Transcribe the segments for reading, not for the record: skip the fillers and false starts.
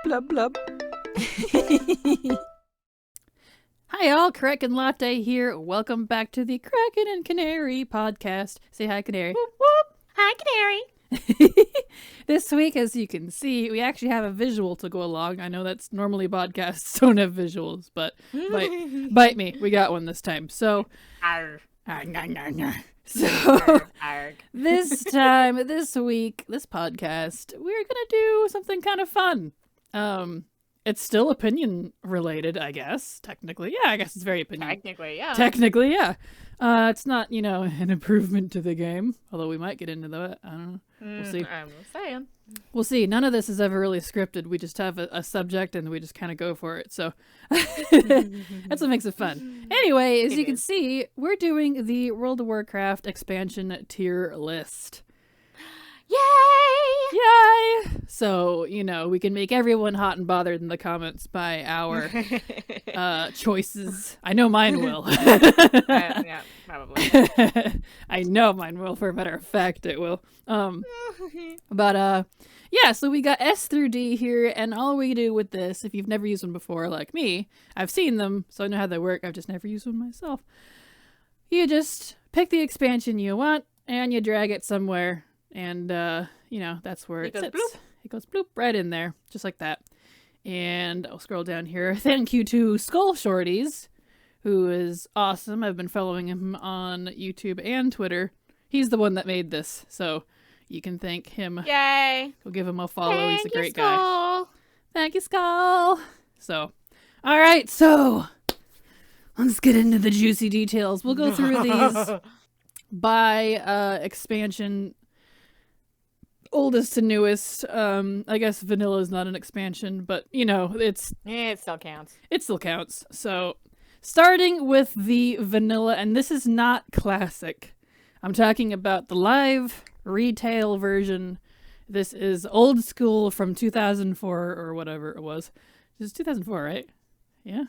Blub blub. Hi all, Kraken Latte here. Welcome back to the Kraken and Canary podcast. Say hi, Canary. Whoop whoop. Hi, Canary. This week, as you can see, we actually have a visual to go along. I know that's normally podcasts don't have visuals, but bite me. We got one this time. So, this time, this week, this podcast, we're gonna do something kind of fun. It's still opinion related, I guess. Technically, yeah, I guess it's very opinion. Technically, yeah. Technically, yeah. It's not, an improvement to the game, although we might get into that. I don't know. We'll see. I'm saying. We'll see. None of this is ever really scripted. We just have a subject and we just kind of go for it. So that's what makes it fun. Anyway, as you can see, we're doing the World of Warcraft expansion tier list. Yay! Yay! So, we can make everyone hot and bothered in the comments by our choices. I know mine will. Yeah, probably. I know mine will, for a matter of fact it will. But yeah, so we got S through D here, and all we do with this, if you've never used one before like me, I've seen them, so I know how they work, I've just never used one myself. You just pick the expansion you want, and you drag it somewhere. And, that's where it sits. Bloop. It goes bloop right in there, just like that. And I'll scroll down here. Thank you to Skull Shorties, who is awesome. I've been following him on YouTube and Twitter. He's the one that made this, so you can thank him. Yay! Go give him a follow. Thank He's a great you, guy. Skull. Thank you, Skull. So, all right, so let's get into the juicy details. We'll go through these by expansion. Oldest to newest. I guess vanilla is not an expansion, but It still counts. it still counts. So starting with the vanilla, and this is not classic. I'm talking about the live retail version. This is old school from 2004 or whatever it was. This is 2004, right? Yeah.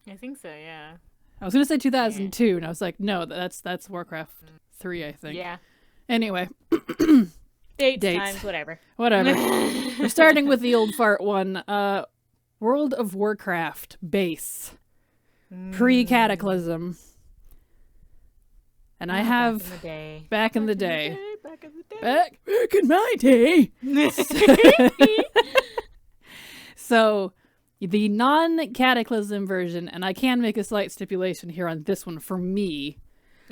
I think so, yeah. I was gonna say 2002, and I was like, no, that's Warcraft 3, I think. Yeah. Anyway. Dates, Dates. times, whatever. We're starting with the old fart one. World of Warcraft base. Pre-Cataclysm. And I have Back in the day. back in my day. So the non-Cataclysm version, and I can make a slight stipulation here on this one for me.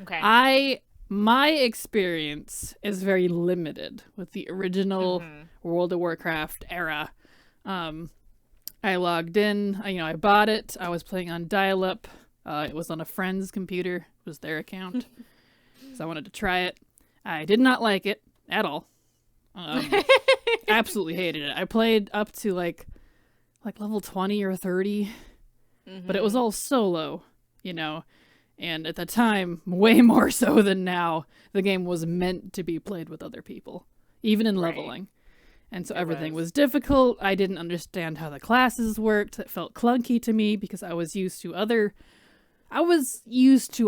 Okay. My experience is very limited with the original World of Warcraft era. I logged in, I bought it. I was playing on dial-up. It was on a friend's computer. It was their account. So I wanted to try it. I did not like it at all. Absolutely hated it. I played up to like level 20 or 30, but it was all solo, And at the time, way more so than now, the game was meant to be played with other people, even in leveling. Right. And so everything was difficult. I didn't understand how the classes worked. It felt clunky to me because I was used to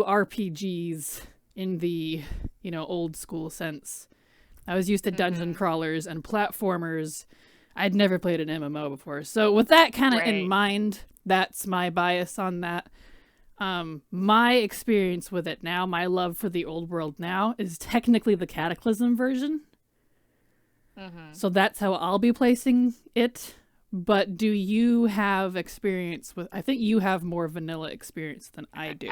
RPGs in the, old school sense. I was used to dungeon crawlers and platformers. I'd never played an MMO before. So with that kind of in mind, that's my bias on that. My experience with it now, my love for the old world now, is technically the Cataclysm version. So that's how I'll be placing it. But do you have experience with... I think you have more vanilla experience than I do.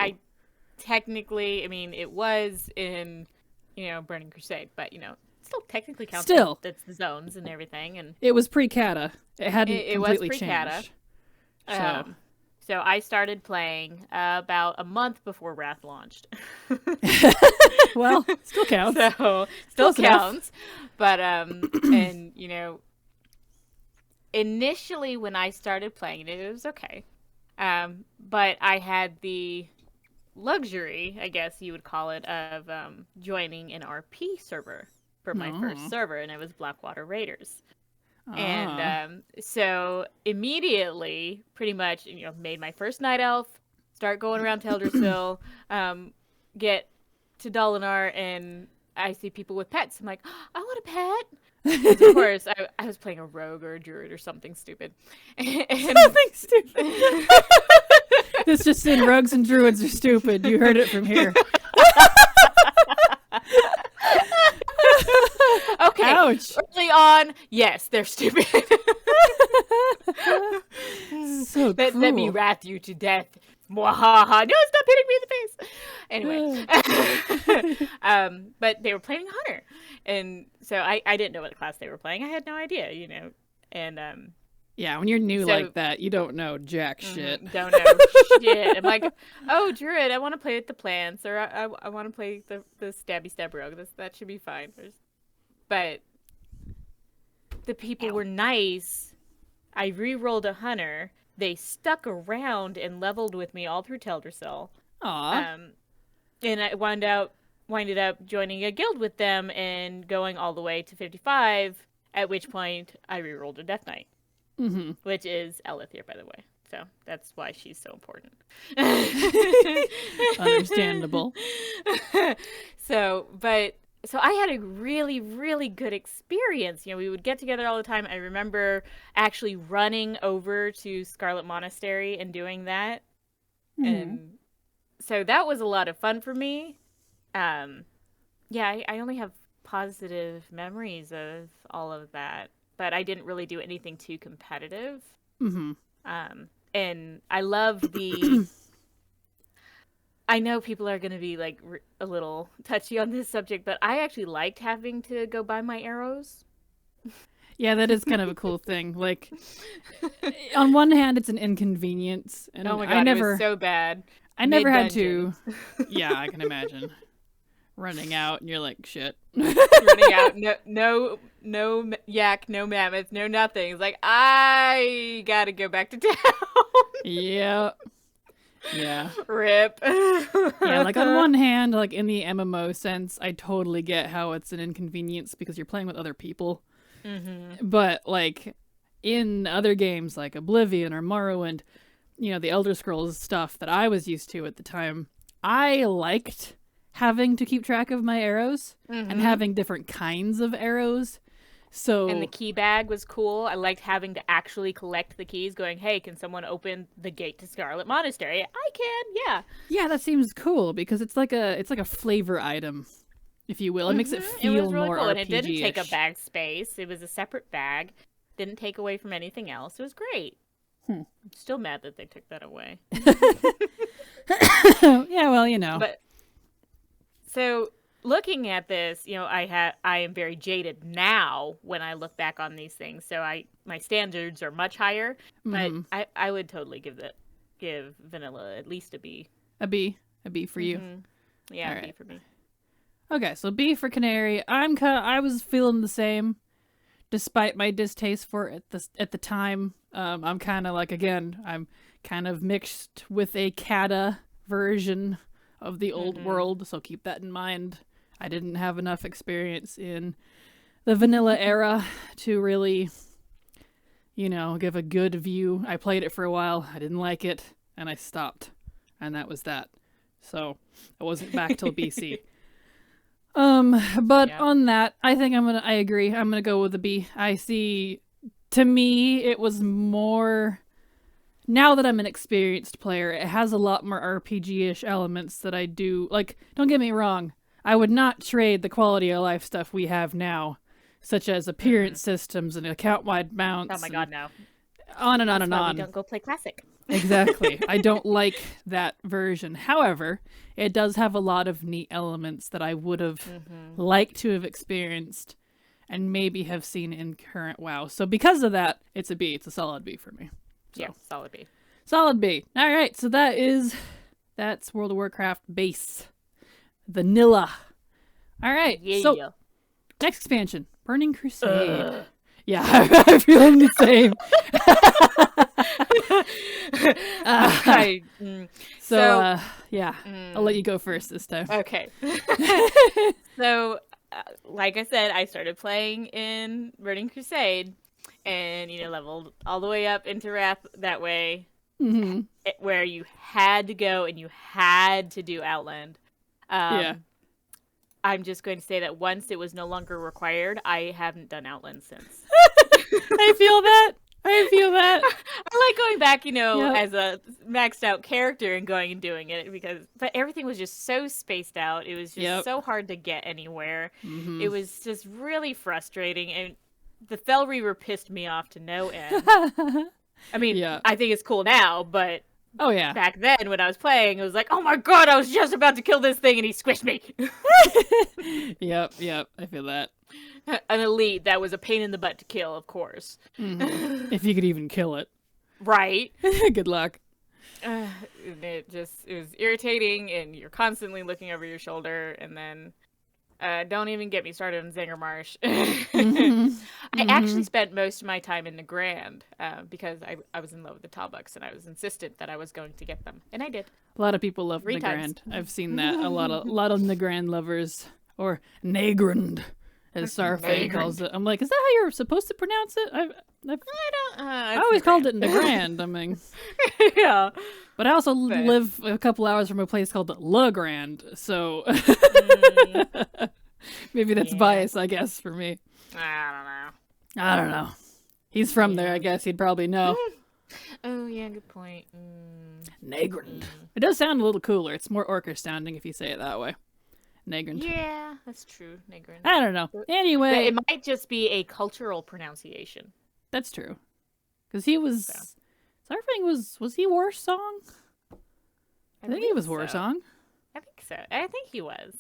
Technically, it was in, Burning Crusade, but, still technically counts. Still. That's the zones and everything. And it was pre-Cata. It hadn't completely was pre-Cata. Changed. So I started playing about a month before Wrath launched. Well, still counts. So still counts. But and initially when I started playing it, it was okay. But I had the luxury, I guess you would call it, of joining an RP server for my first server, and it was Blackwater Raiders. And so immediately, pretty much, made my first night elf, start going around Teldrassil, get to Dolinar, and I see people with pets. I'm like, I want a pet. Because of course I was playing a rogue or a druid or something stupid. Something stupid. This just in, rogues and druids are stupid. You heard it from here. Okay. Ouch. Early on, yes, they're stupid. So Let me wrath you to death. Mwahaha. No, stop hitting me in the face. Anyway. But they were playing Hunter. And so I didn't know what class they were playing. I had no idea, And yeah, when you're new like that, you don't know jack shit. Don't know shit. I'm like, oh, druid, I want to play with the plants, or I want to play the stabby stab rogue. That should be fine. But the people were nice. I re-rolled a hunter. They stuck around and leveled with me all through Teldrassil. Aww. And I winded up joining a guild with them and going all the way to 55. At which point I re-rolled a Death Knight. Mm-hmm. Which is Elithir, by the way. So that's why she's so important. Understandable. So I had a really, really good experience. We would get together all the time. I remember actually running over to Scarlet Monastery and doing that. Mm-hmm. And so that was a lot of fun for me. I only have positive memories of all of that. But I didn't really do anything too competitive. Mm-hmm. And I love the... I know people are going to be like a little touchy on this subject, but I actually liked having to go buy my arrows. Yeah, that is kind of a cool thing. Like, on one hand, it's an inconvenience. And oh my god, it was so bad. I never had to... Yeah, I can imagine. Running out, and you're like, shit. Running out, no yak, no mammoth, no nothing. It's like, I gotta go back to town. Yeah. Yeah. Rip. Yeah, like on one hand, like in the MMO sense, I totally get how it's an inconvenience because you're playing with other people. Mm-hmm. But like in other games like Oblivion or Morrowind, the Elder Scrolls stuff that I was used to at the time, I liked having to keep track of my arrows and having different kinds of arrows. And the key bag was cool. I liked having to actually collect the keys, going, hey, can someone open the gate to Scarlet Monastery? I can, yeah. Yeah, that seems cool because it's like a flavor item, if you will. It makes it feel it was really more cool. RPG-ish. And it didn't take up bag space. It was a separate bag. Didn't take away from anything else. It was great. I'm still mad that they took that away. Yeah, well, But so looking at this, I am very jaded now when I look back on these things. So my standards are much higher, but I would totally give vanilla at least a B. A B for you. Yeah, right. B for me. Okay, so B for Canary. I was feeling the same, despite my distaste for it at the time. I'm kind of like, again, I'm kind of mixed with a Cata version of the old world, so keep that in mind. I didn't have enough experience in the vanilla era to really, give a good view. I played it for a while, I didn't like it, and I stopped. And that was that. So I wasn't back till BC. But on that, I think I agree. I'm gonna go with a B. I see, to me, it was more... Now that I'm an experienced player, it has a lot more RPG-ish elements that I do. Like, don't get me wrong, I would not trade the quality of life stuff we have now, such as appearance systems and account-wide mounts. Oh my god, no. On and on and on. We don't go play Classic. Exactly. I don't like that version. However, it does have a lot of neat elements that I would have liked to have experienced and maybe have seen in current WoW. So because of that, it's a B. It's a solid B for me. So. Yeah, solid B. Solid B. All right, so that's World of Warcraft base. Vanilla. All right, so next expansion, Burning Crusade. Yeah, I'm feeling the same. I'll let you go first this time. Okay. So, like I said, I started playing in Burning Crusade. And, leveled all the way up into Wrath that way, where you had to go and you had to do Outland. I'm just going to say that once it was no longer required, I haven't done Outland since. I feel that. I feel that. I like going back, Yep. as a maxed out character and going and doing it but everything was just so spaced out. It was just so hard to get anywhere. Mm-hmm. It was just really frustrating, and the Fel Reaver pissed me off to no end. I mean, I think it's cool now, but back then when I was playing, it was like, oh my god, I was just about to kill this thing and he squished me. Yep, I feel that. An elite that was a pain in the butt to kill, of course. Mm-hmm. If you could even kill it. Right. Good luck. It was irritating, and you're constantly looking over your shoulder, and then don't even get me started on Zangarmarsh. Mm-hmm. I actually spent most of my time in the Grand because I was in love with the Talbuks, and I was insistent that I was going to get them, and I did. A lot of people love the Grand. I've seen that. A lot of the Grand lovers, or Nagrand, as Sarfang calls it. I'm like, is that how you're supposed to pronounce it? I always called it Nagrand. I mean, yeah. But I also live a couple hours from a place called Le Grand, so maybe that's bias, I guess, for me. I don't know. He's from there, I guess. He'd probably know. Oh, yeah, good point. Nagrand. It does sound a little cooler. It's more orcish sounding if you say it that way. Nagrand. Yeah, that's true. Nagrand. I don't know. Anyway. It might just be a cultural pronunciation. That's true. Because he was... Sarfang was he Warsong? I think he was Warsong. I think so. I think he was.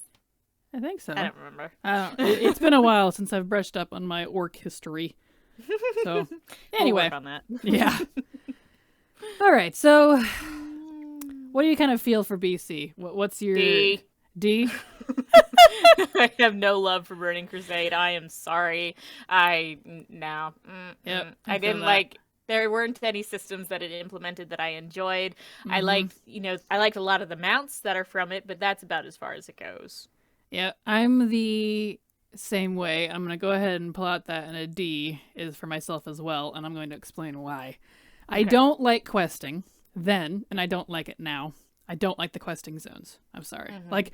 I think so. I don't remember. It's been a while since I've brushed up on my orc history. So, anyway. We'll work on that. Yeah. All right, so what do you kind of feel for BC? What's your... D? I have no love for Burning Crusade. I am sorry. No. Yep, I didn't like... There weren't any systems that it implemented that I enjoyed. Mm-hmm. I liked a lot of the mounts that are from it, but that's about as far as it goes. Yeah, I'm the same way. I'm going to go ahead and plot that, and a D is for myself as well, and I'm going to explain why. Okay. I don't like questing then, and I don't like it now. I don't like the questing zones. I'm sorry. Mm-hmm. Like,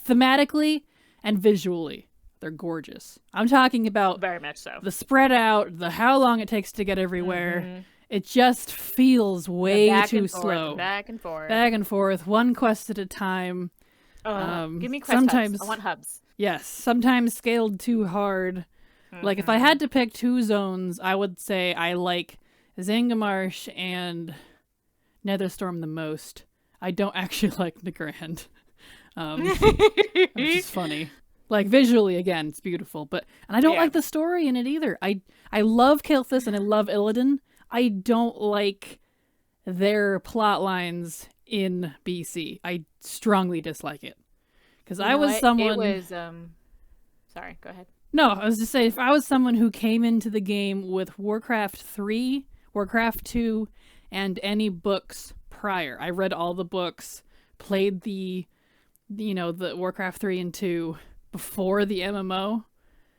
thematically and visually, they're gorgeous. I'm talking about very much so. The spread out, the how long it takes to get everywhere. Mm-hmm. It just feels way too slow. Back and forth, one quest at a time. Give me quest hubs. I want hubs. Yes, sometimes scaled too hard. Mm-hmm. Like, if I had to pick two zones, I would say I like Zangarmarsh and Netherstorm the most. I don't actually like Nagrand. Which is funny. Like, visually, again, it's beautiful, and I don't like the story in it either. I love Kael'thas and I love Illidan. I don't like their plot lines in BC. I strongly dislike it. Because I was someone... It was, sorry, go ahead. No, I was just saying, if I was someone who came into the game with Warcraft 3, Warcraft 2, and any books prior, I read all the books, played the Warcraft 3 and 2 before the MMO.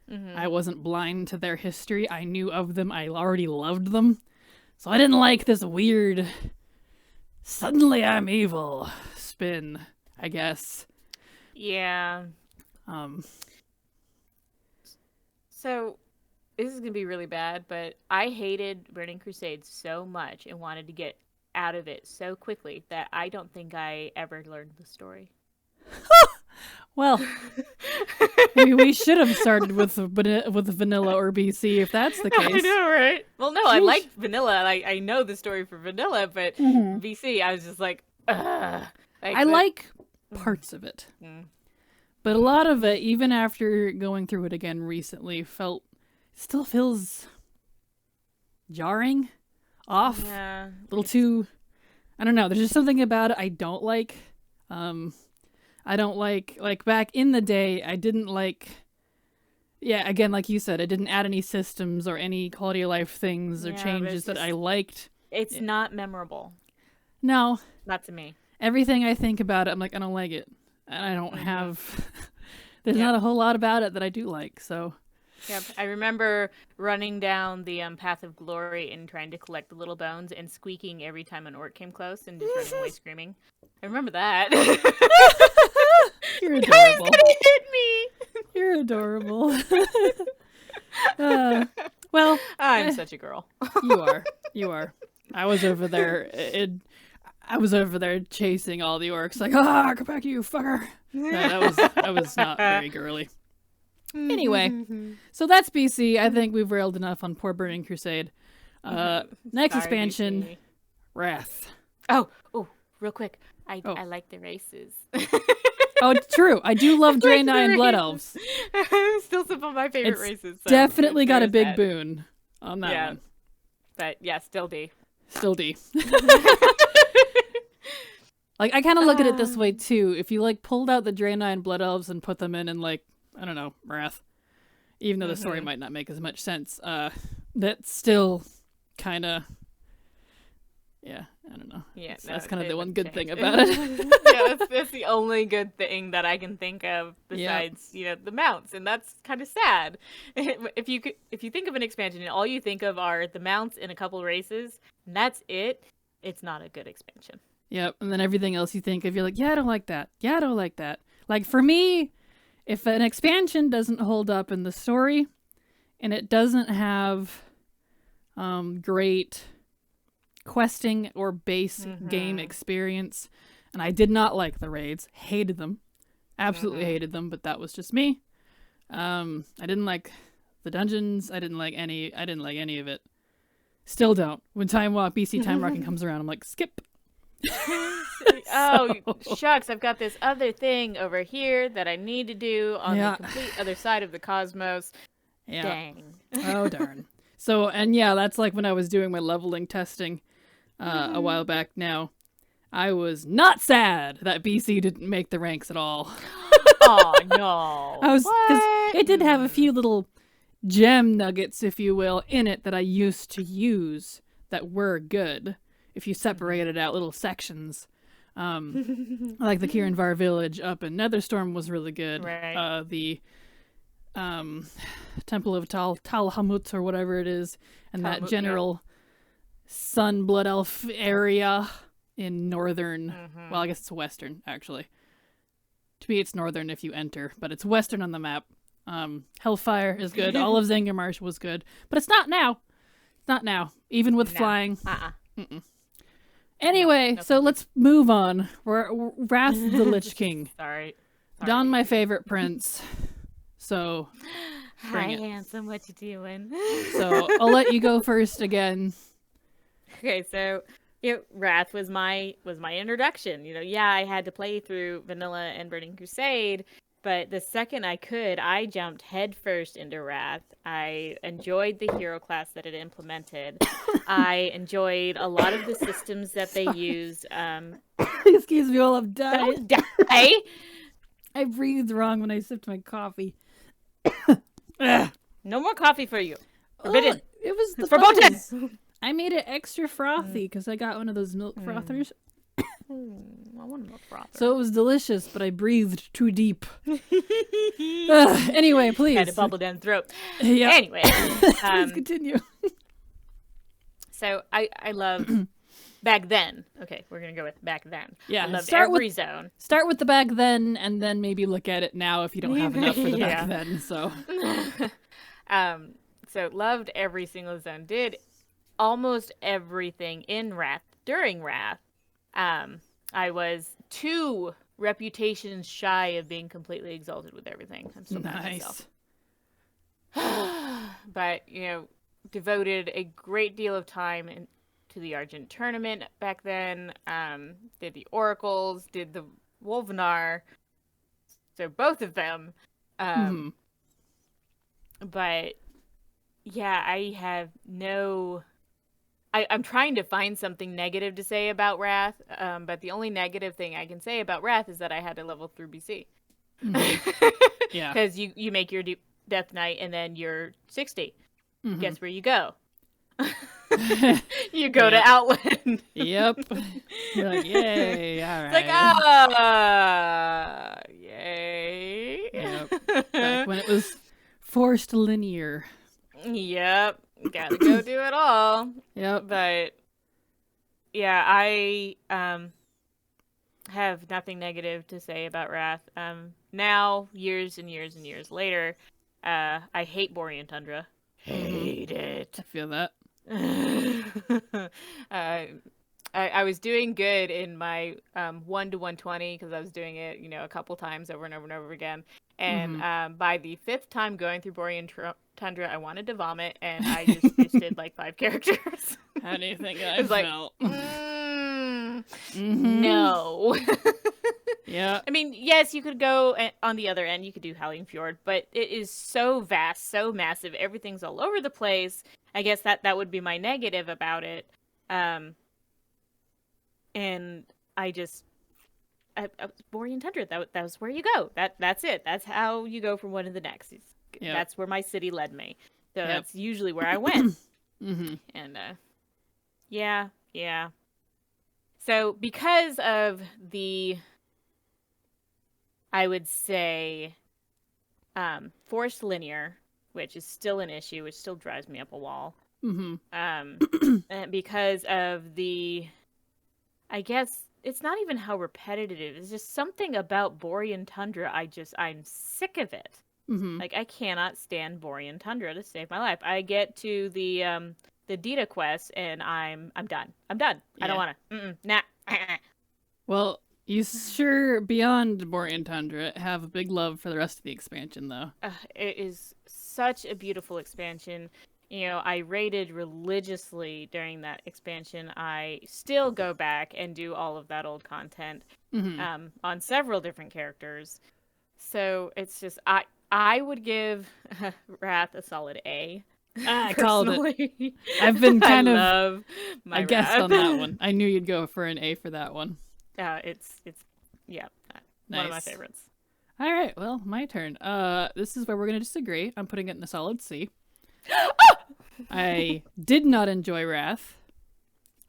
Mm-hmm. I wasn't blind to their history. I knew of them. I already loved them. So I didn't like this weird, suddenly I'm evil spin, I guess. Yeah. So, this is going to be really bad, but I hated Burning Crusade so much and wanted to get out of it so quickly that I don't think I ever learned the story. Well, maybe we should have started with vanilla or BC if that's the case. I know, right? Well, no, I like vanilla. I know the story for vanilla, but BC, I was just like, ugh. I like parts of it. But a lot of it, even after going through it again recently, still feels jarring, off, a little too, I don't know, there's just something about it I don't like. I don't like back in the day, I didn't like, again, like you said, I didn't add any systems or any quality of life things or changes that I liked. It's not memorable. No. Not to me. Everything I think about it, I'm like, I don't like it. And I don't have, there's not a whole lot about it that I do like, so. Yep, I remember running down the Path of Glory and trying to collect the little bones and squeaking every time an orc came close and just running away screaming. I remember that. You're He's adorable. gonna hit me. You're adorable. Well, I'm such a girl. you are. You are. I was over there. I was over there chasing all the orcs, like, come back, you fucker. That was not very girly. Anyway, so that's BC. I think we've railed enough on poor Burning Crusade. Next Sorry, expansion, BC. Wrath. Oh, real quick. I Oh. like the races. Oh, it's true. I do love Like Draenei and the Blood races. Elves. Still some of my favorite It's races. So definitely got a there's big that. boon on that Yeah. one. But yeah, still D. Still D. Like, I kind of look at it this way too. If you like pulled out the Draenei and Blood Elves and put them in like, I don't know, Wrath, even though the story might not make as much sense, that's still kind of, yeah, I don't know. Yeah, That's no, kind of it the one would good thing change. about it. Yeah, that's the only good thing that I can think of besides, the mounts, and that's kind of sad. If you think of an expansion and all you think of are the mounts and a couple races, and that's it, it's not a good expansion. Yep, and then everything else you think of, you're like, yeah, I don't like that. Yeah, I don't like that. Like, for me, if an expansion doesn't hold up in the story, and it doesn't have great questing or base game experience, and I did not like the raids, hated them, absolutely hated them, but that was just me. I didn't like the dungeons, I didn't like any of it. Still don't. When BC Time Walking comes around, I'm like, skip. Oh, shucks, I've got this other thing over here that I need to do on the complete other side of the cosmos. Yeah. Dang. Oh, darn. So, and yeah, that's like when I was doing my leveling testing a while back now. I was not sad that BC didn't make the ranks at all. Oh, no. Because What? it did have a few little gem nuggets, if you will, in it that I used to use that were good. If you separated out little sections. Like the Kiranvar village up in Netherstorm was really good. Right. The Temple of Tal Hamut or whatever it is, and that general Sun Blood Elf area in northern, well, I guess it's western, actually. To me, it's northern if you enter, but it's western on the map. Hellfire is good. All of Zangarmarsh was good, but it's not now. It's not now, even with flying. Anyway, so let's move on. We're Wrath of the Lich King. Sorry. Don, my favorite prince. So, Hi, handsome. What you doing? So I'll let you go first again. Okay, so Wrath was my introduction. I had to play through Vanilla and Burning Crusade, but the second I could, I jumped headfirst into Wrath. I enjoyed the hero class that it implemented. I enjoyed a lot of the systems that they used. Excuse me while I'm dying. Don't die! I breathed wrong when I sipped my coffee. No more coffee for you. Forbidden. It was the Forbidden. bubbles. I made it extra frothy because I got one of those milk frothers. I want a milk frother. So it was delicious, but I breathed too deep. Anyway, please. Had a bubble down the throat. Yeah. Anyway. Please continue. So I love back then. Okay, we're going to go with back then. Yeah. I loved every zone. Start with the back then, and then maybe look at it now if you don't have enough for the back Yeah. then. So. So loved every single zone. Did almost everything in Wrath during Wrath. I was 2 reputations shy of being completely exalted with everything. I'm so mad at myself. But devoted a great deal of time to the Argent tournament back then. Did the Oracles, did the Wolvenar. So both of them. But yeah, I have no. I'm trying to find something negative to say about Wrath, but the only negative thing I can say about Wrath is that I had to level through BC. Yeah. Because you make your Death Knight and then you're 60. Guess where you go? You go to Outland. Yep. You're like, yay, all right. It's like, yay. Yep. Back when it was forced linear. Yep. Gotta go do it all. Yep. But yeah, I have nothing negative to say about Wrath. Now, years and years and years later, I hate Borean Tundra. Hate it. I feel that. I was doing good in my 1 to 120 because I was doing it, a couple times over and over and over again. And by the 5th time going through Borean Tundra, I wanted to vomit, and I just did like 5 characters. How do you think I felt? No. Yeah. I mean, yes, you could go on the other end. You could do Howling Fjord, but it is so vast, so massive. Everything's all over the place. I guess that would be my negative about it. And Borean Tundra, that was where you go. That's it. That's how you go from one to the next. Yep. That's where my city led me. So that's usually where I went. And yeah. So because of the, I would say, forced linear, which is still an issue, which still drives me up a wall. And because of the, I guess it's not even how repetitive it is. It's just something about Borean Tundra. I'm sick of it. Like, I cannot stand Borean Tundra to save my life. I get to the Dita quest and I'm done. Yeah. I don't want to. Nah. Well, you sure, beyond Borean Tundra, have a big love for the rest of the expansion, though. It is such a beautiful expansion. I raided religiously during that expansion. I still go back and do all of that old content on several different characters. So it's just, I would give Wrath a solid A. I called it. I've been I guessed Wrath on that one. I knew you'd go for an A for that one. It's Nice. One of my favorites. All right, well, my turn. This is where we're going to disagree. I'm putting it in a solid C. I did not enjoy Wrath.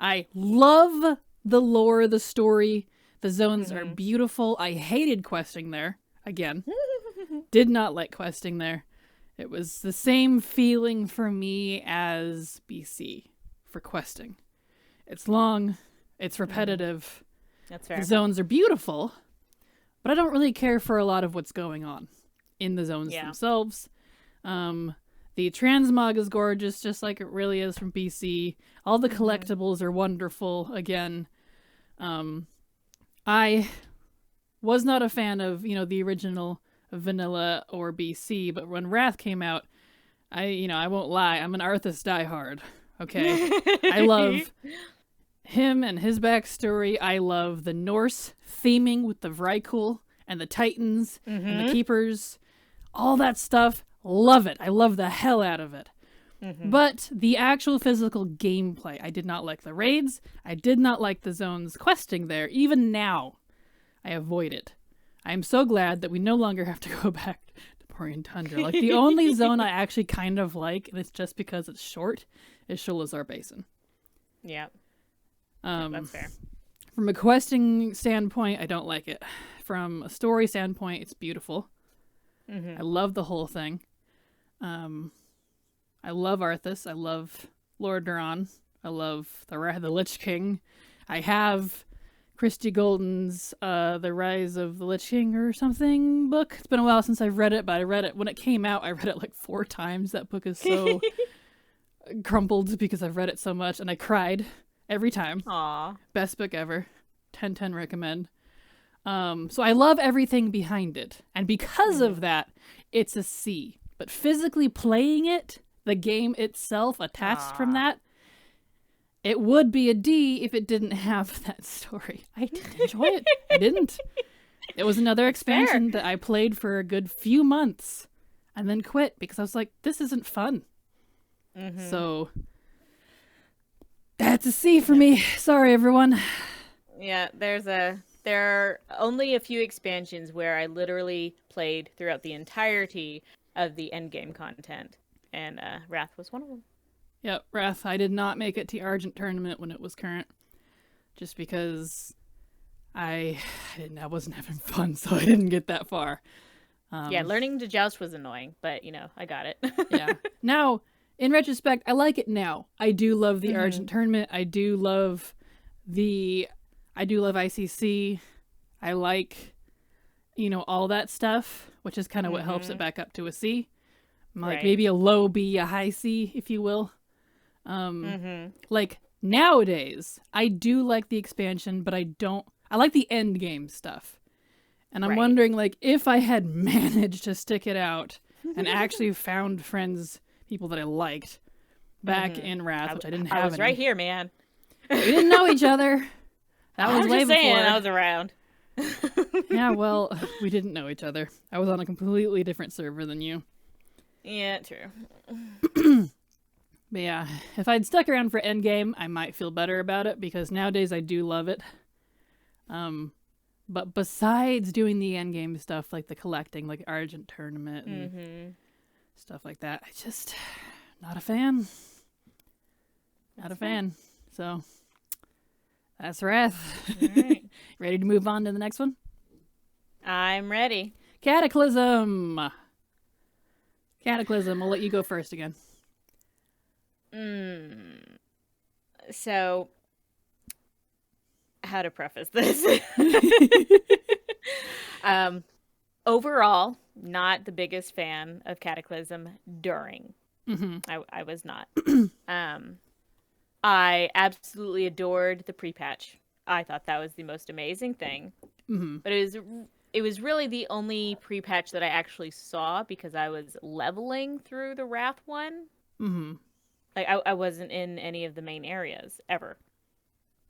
I love the lore, the story. The zones are beautiful. I hated questing there. Again. Did not like questing there. It was the same feeling for me as BC for questing. It's long. It's repetitive. That's fair. The zones are beautiful, but I don't really care for a lot of what's going on in the zones themselves. The transmog is gorgeous, just like it really is from BC. All the collectibles are wonderful. Again, I was not a fan of, the original vanilla or BC, but when Wrath came out, I won't lie, I'm an Arthas diehard. Okay, I love him and his backstory. I love the Norse theming with the Vrykul and the Titans and the Keepers, all that stuff. Love it. I love the hell out of it. But the actual physical gameplay, I did not like the raids. I did not like the zones questing there. Even now, I avoid it. I am so glad that we no longer have to go back to Borean Tundra. Like, the only zone I actually kind of like, and it's just because it's short, is Sholazar Basin. Yeah. That's fair. From a questing standpoint, I don't like it. From a story standpoint, it's beautiful. I love the whole thing. I love Arthas. I love Lord Duran. I love the Lich King. I have Christy Golden's The Rise of the Lich King or something book. It's been a while since I've read it, but I read it when it came out. I read it like 4 times. That book is so crumpled because I've read it so much, and I cried every time. Aww. Best book ever. 10/10 recommend. So I love everything behind it. And because of that, it's a C. But physically playing it, the game itself attached from that, it would be a D if it didn't have that story. I didn't enjoy it. I didn't. It was another expansion that I played for a good few months and then quit because I was like, this isn't fun. So that's a C for me. Sorry, everyone. Yeah, there are only a few expansions where I literally played throughout the entirety of the endgame content, and Wrath was one of them. Yep, Wrath. I did not make it to Argent tournament when it was current, just because I wasn't having fun, so I didn't get that far. Yeah, learning to joust was annoying, but I got it. Yeah. Now, in retrospect, I like it now. I do love the Argent tournament. I do love ICC. I like, all that stuff, which is kind of what helps it back up to a C. Like maybe a low B, a high C, if you will. Like nowadays, I do like the expansion, but I like the end game stuff. And I'm wondering, like, if I had managed to stick it out and actually found friends, people that I liked back in Wrath, which I didn't have. I was right here, man. We didn't know each other. That was way before. I was around. Yeah, well, we didn't know each other. I was on a completely different server than you. Yeah, true. But yeah, if I'd stuck around for endgame, I might feel better about it, because nowadays I do love it. But besides doing the endgame stuff, like the collecting, like Argent Tournament and stuff like that, I just not a fan. Not a fan. So that's Wrath. All right. Ready to move on to the next one? I'm ready. Cataclysm. Cataclysm. I'll let you go first again. So, how to preface this? Overall, not the biggest fan of Cataclysm during. I was not. I absolutely adored the pre-patch. I thought that was the most amazing thing. But it was really the only pre-patch that I actually saw, because I was leveling through the Wrath one. Like, I wasn't in any of the main areas ever.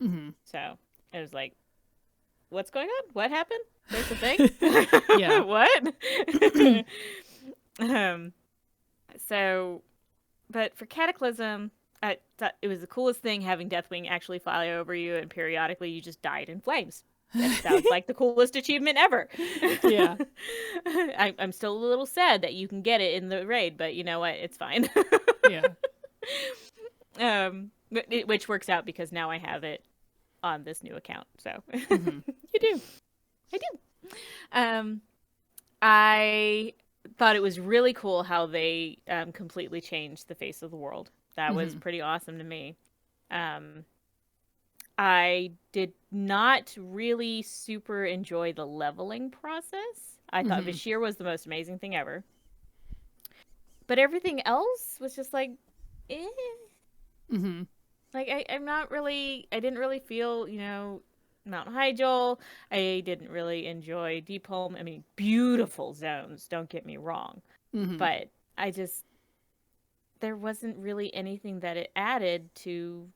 So it was like, what's going on? What happened? There's a thing? Yeah. What? So, but for Cataclysm, I thought it was the coolest thing having Deathwing actually fly over you, and periodically you just died in flames. That sounds like the coolest achievement ever. Yeah. I'm still a little sad that you can get it in the raid, but you know what? It's fine. Yeah. Which works out because now I have it on this new account. So You do. I do. I thought it was really cool how they completely changed the face of the world. That was pretty awesome to me. I did not really super enjoy the leveling process. I thought Vashir was the most amazing thing ever. But everything else was just like, eh. Like, I didn't really feel, Mount Hyjal. I didn't really enjoy Deep Home. I mean, beautiful zones, don't get me wrong. But there wasn't really anything that it added to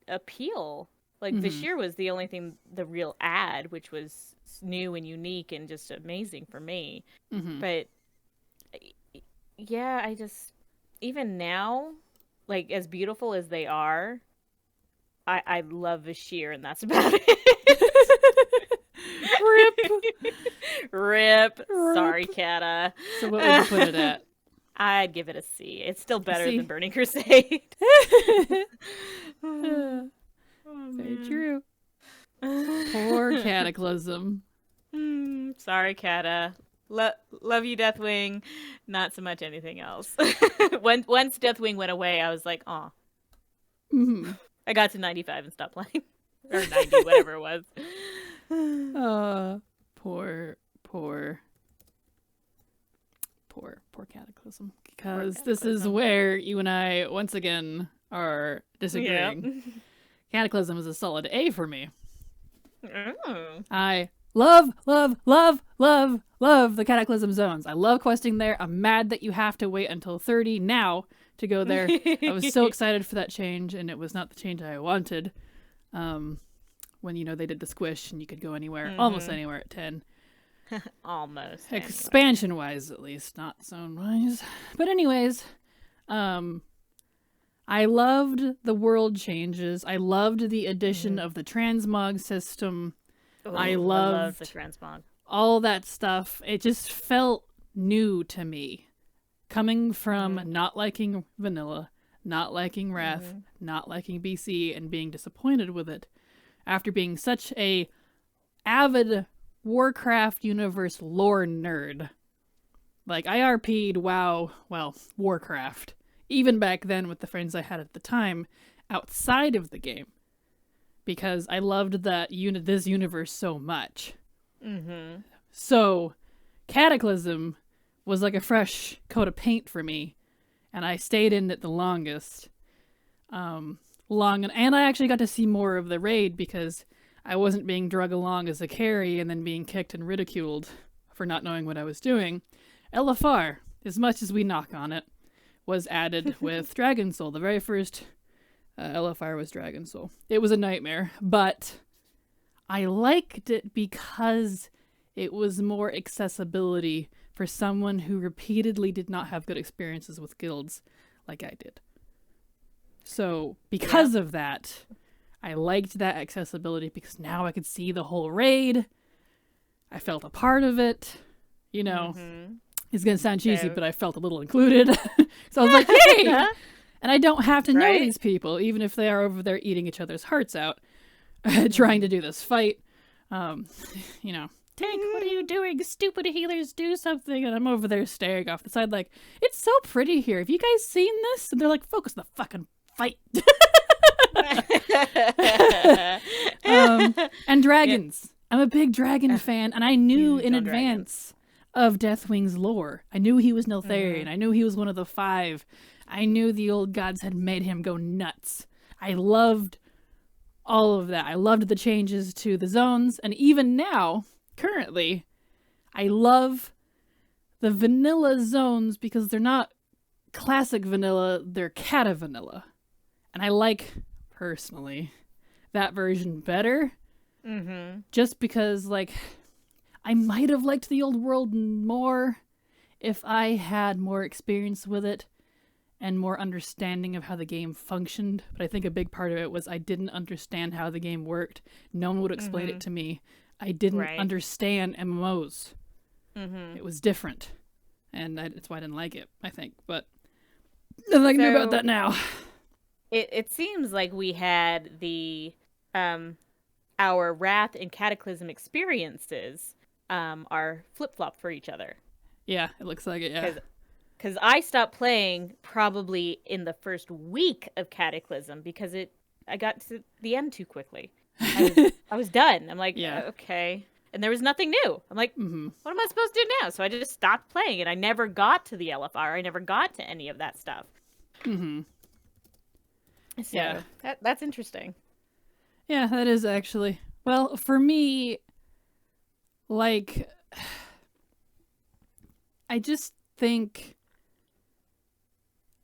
appeal. Like, Vashir was the only thing, the real add, which was new and unique and just amazing for me. But, yeah, even now, like, as beautiful as they are, I love Vashir, and that's about it. Rip. Sorry, Kata. So what would you put it at? I'd give it a C. It's still better than Burning Crusade. Very true. Poor Cataclysm. Sorry, Kata. Love you, Deathwing. Not so much anything else. Once Deathwing went away, I was like, aw. I got to 95 and stopped playing. Or 90, whatever it was. Poor Cataclysm. Because this is where you and I, once again, are disagreeing. Yep. Cataclysm is a solid A for me. I love the Cataclysm zones. I love questing there. I'm mad that you have to wait until 30 now to go there. I was so excited for that change, and it was not the change I wanted. When, they did the squish and you could go anywhere, almost anywhere at 10. Almost. Expansion-wise, at least, not zone-wise. But anyways, I loved the world changes. I loved the addition of the transmog system. Ooh, I loved the transmog. All that stuff. It just felt new to me. Coming from not liking vanilla, not liking Wrath, not liking BC, and being disappointed with it. After being such a avid Warcraft universe lore nerd. Like, I RP'd Warcraft. Even back then with the friends I had at the time, outside of the game. Because I loved this universe so much. Mm-hmm. So Cataclysm was like a fresh coat of paint for me, and I stayed in it the longest. And I actually got to see more of the raid because I wasn't being drug along as a carry and then being kicked and ridiculed for not knowing what I was doing. LFR, as much as we knock on it, was added with Dragon Soul. The very first LFR was Dragon Soul. It was a nightmare, but I liked it because it was more accessibility for someone who repeatedly did not have good experiences with guilds like I did. So because of that, I liked that accessibility because now I could see the whole raid. I felt a part of it. You know, it's going to sound cheesy, but I felt a little included. So I was like, hey! And I don't have to know these people, even if they are over there eating each other's hearts out, trying to do this fight. You know, Tank, what are you doing? Stupid healers, do something. And I'm over there staring off the side like, it's so pretty here. Have you guys seen this? And they're like, focus on the fucking fight. And dragons. I'm a big dragon fan, and I knew in advance of Deathwing's lore. I knew he was Neltharion. I knew he was one of the 5. I knew the old gods had made him go nuts. I loved all of that. I loved the changes to the zones, and even now, currently, I love the vanilla zones because they're not classic vanilla, they're Cata vanilla. And I like, personally, that version better. Just because, like, I might have liked the old world more if I had more experience with it and more understanding of how the game functioned. But I think a big part of it was I didn't understand how the game worked. No one would explain it to me. I didn't understand MMOs. It was different. And that's why I didn't like it, I think. But nothing new about that now. It seems like we had the our Wrath and Cataclysm experiences are flip-flop for each other. Yeah, it looks like it, yeah. Because I stopped playing probably in the first week of Cataclysm because I got to the end too quickly. I was done. I'm like, okay. And there was nothing new. I'm like, what am I supposed to do now? So I just stopped playing, and I never got to the LFR. I never got to any of that stuff. So that's interesting. Yeah, that is actually. Well, for me, like, I just think,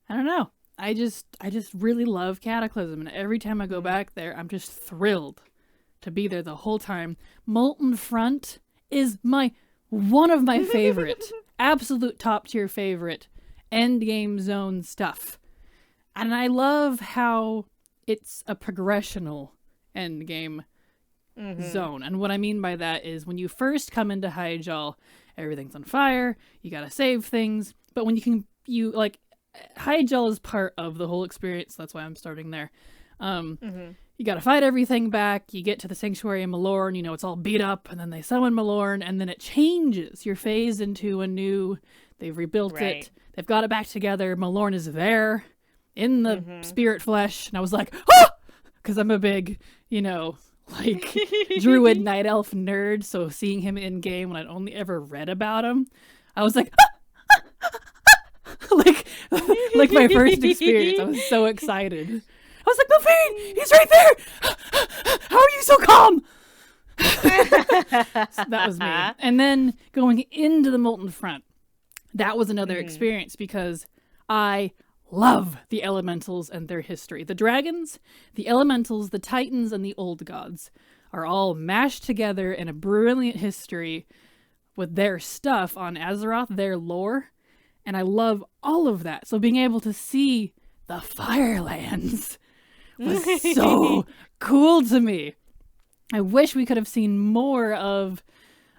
I don't know. I just really love Cataclysm, and every time I go back there, I'm just thrilled to be there the whole time. Molten Front is one of my favorite, absolute top tier favorite endgame zone stuff. And I love how it's a progressional endgame zone. And what I mean by that is when you first come into Hyjal, everything's on fire, you gotta save things, but when Hyjal is part of the whole experience, that's why I'm starting there. You gotta fight everything back, you get to the Sanctuary in Malorn, you know, it's all beat up, and then they summon Malorn, and then it changes your phase into a new, they've rebuilt it, they've got it back together, Malorn is there, in the spirit flesh, and I was like, ah! Because I'm a big, you know, like, druid night elf nerd, so seeing him in game when I'd only ever read about him, I was like, like my first experience, I was so excited. I was like, Buffy, he's right there! How are you so calm? So that was me. And then going into the Molten Front, that was another experience because I love the elementals and their history. The dragons, the elementals, the titans, and the old gods are all mashed together in a brilliant history with their stuff on Azeroth, their lore, and I love all of that. So being able to see the Firelands was so cool to me. I wish we could have seen more of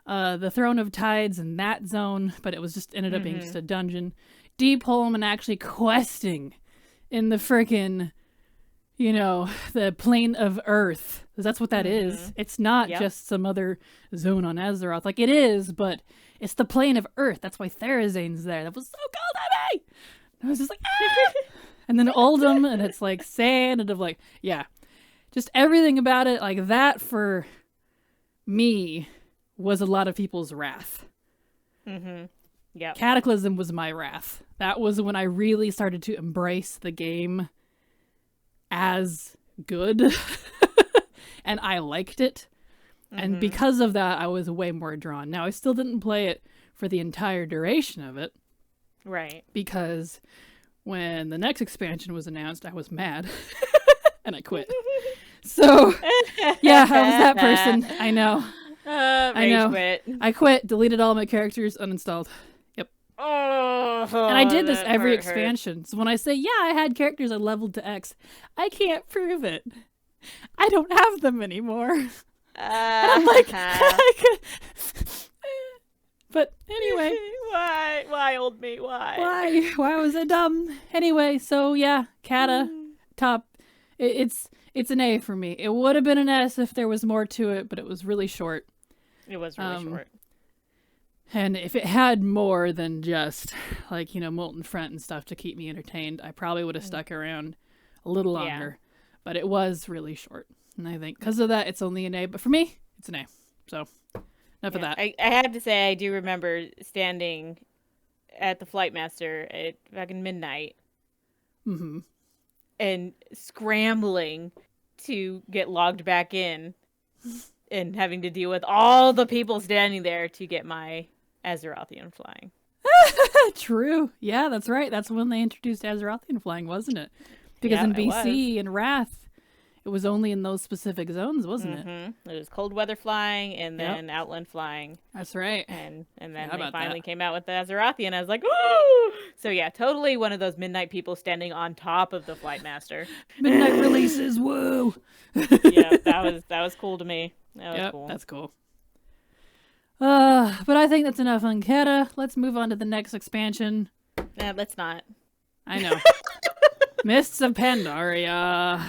the Throne of Tides in that zone, but it was just ended up being just a dungeon. Deepholm and actually questing in the frickin', you know, the plane of Earth. Because that's what that is. It's not just some other zone on Azeroth. Like, it is, but it's the plane of Earth. That's why Therazane's there. That was so cool to me! And I was just like, ah! And then Oldham, and it's like sand, and of like, yeah. Just everything about it, like that for me was a lot of people's wrath. Mm-hmm. Yeah. Cataclysm was my wrath. That was when I really started to embrace the game as good. And I liked it. And because of that, I was way more drawn. Now, I still didn't play it for the entire duration of it. Right. Because when the next expansion was announced, I was mad. And I quit. So, yeah, I was that person. I know. I know. Quit. I quit, deleted all my characters, uninstalled. Yep. Oh, and I did this every expansion. So when I say, yeah, I had characters I leveled to X, I can't prove it. I don't have them anymore. And I'm like, but anyway. Why, old me? Why? Why was I dumb? Anyway, so yeah, Cata, top. It's an A for me. It would have been an S if there was more to it, but it was really short. It was really short. And if it had more than just, like, Molten Front and stuff to keep me entertained, I probably would have stuck around a little longer. Yeah. But it was really short. And I think because of that, it's only an A. But for me, it's an A. So, enough of that. I have to say, I do remember standing at the Flight Master at fucking midnight. Mm-hmm. And scrambling to get logged back in and having to deal with all the people standing there to get my Azerothian flying. True. Yeah, that's right. That's when they introduced Azerothian flying, wasn't it? Because in BC and Wrath, it was only in those specific zones, wasn't it? It was cold weather flying and then outland flying. That's right. And then they finally came out with the Azerothian. I was like, ooh! So yeah, totally one of those midnight people standing on top of the Flight Master. Midnight releases, woo! Yeah, that was cool to me. That was cool. That's cool. But I think that's enough on Cata. Let's move on to the next expansion. Let's not. I know. Mists of Pandaria.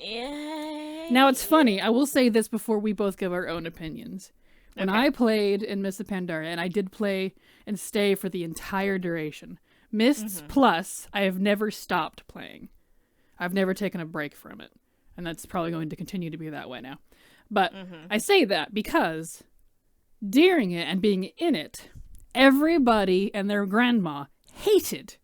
Yay. Now, it's funny. I will say this before we both give our own opinions. When I played in Mists of Pandaria, and I did play and stay for the entire duration, Mists Plus, I have never stopped playing. I've never taken a break from it. And that's probably going to continue to be that way now. But I say that because during it and being in it, everybody and their grandma hated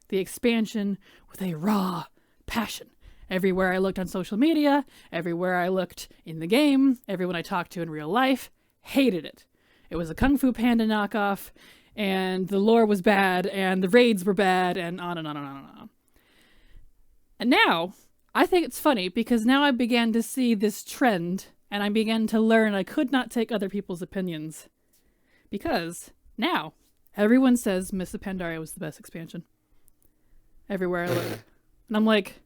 the expansion with a raw passion. Everywhere I looked on social media, everywhere I looked in the game, everyone I talked to in real life hated it. It was a Kung Fu Panda knockoff, and the lore was bad, and the raids were bad, and on and on and on and on. And now, I think it's funny because now I began to see this trend, and I began to learn I could not take other people's opinions. Because now, everyone says Mists of Pandaria was the best expansion. Everywhere I look. And I'm like,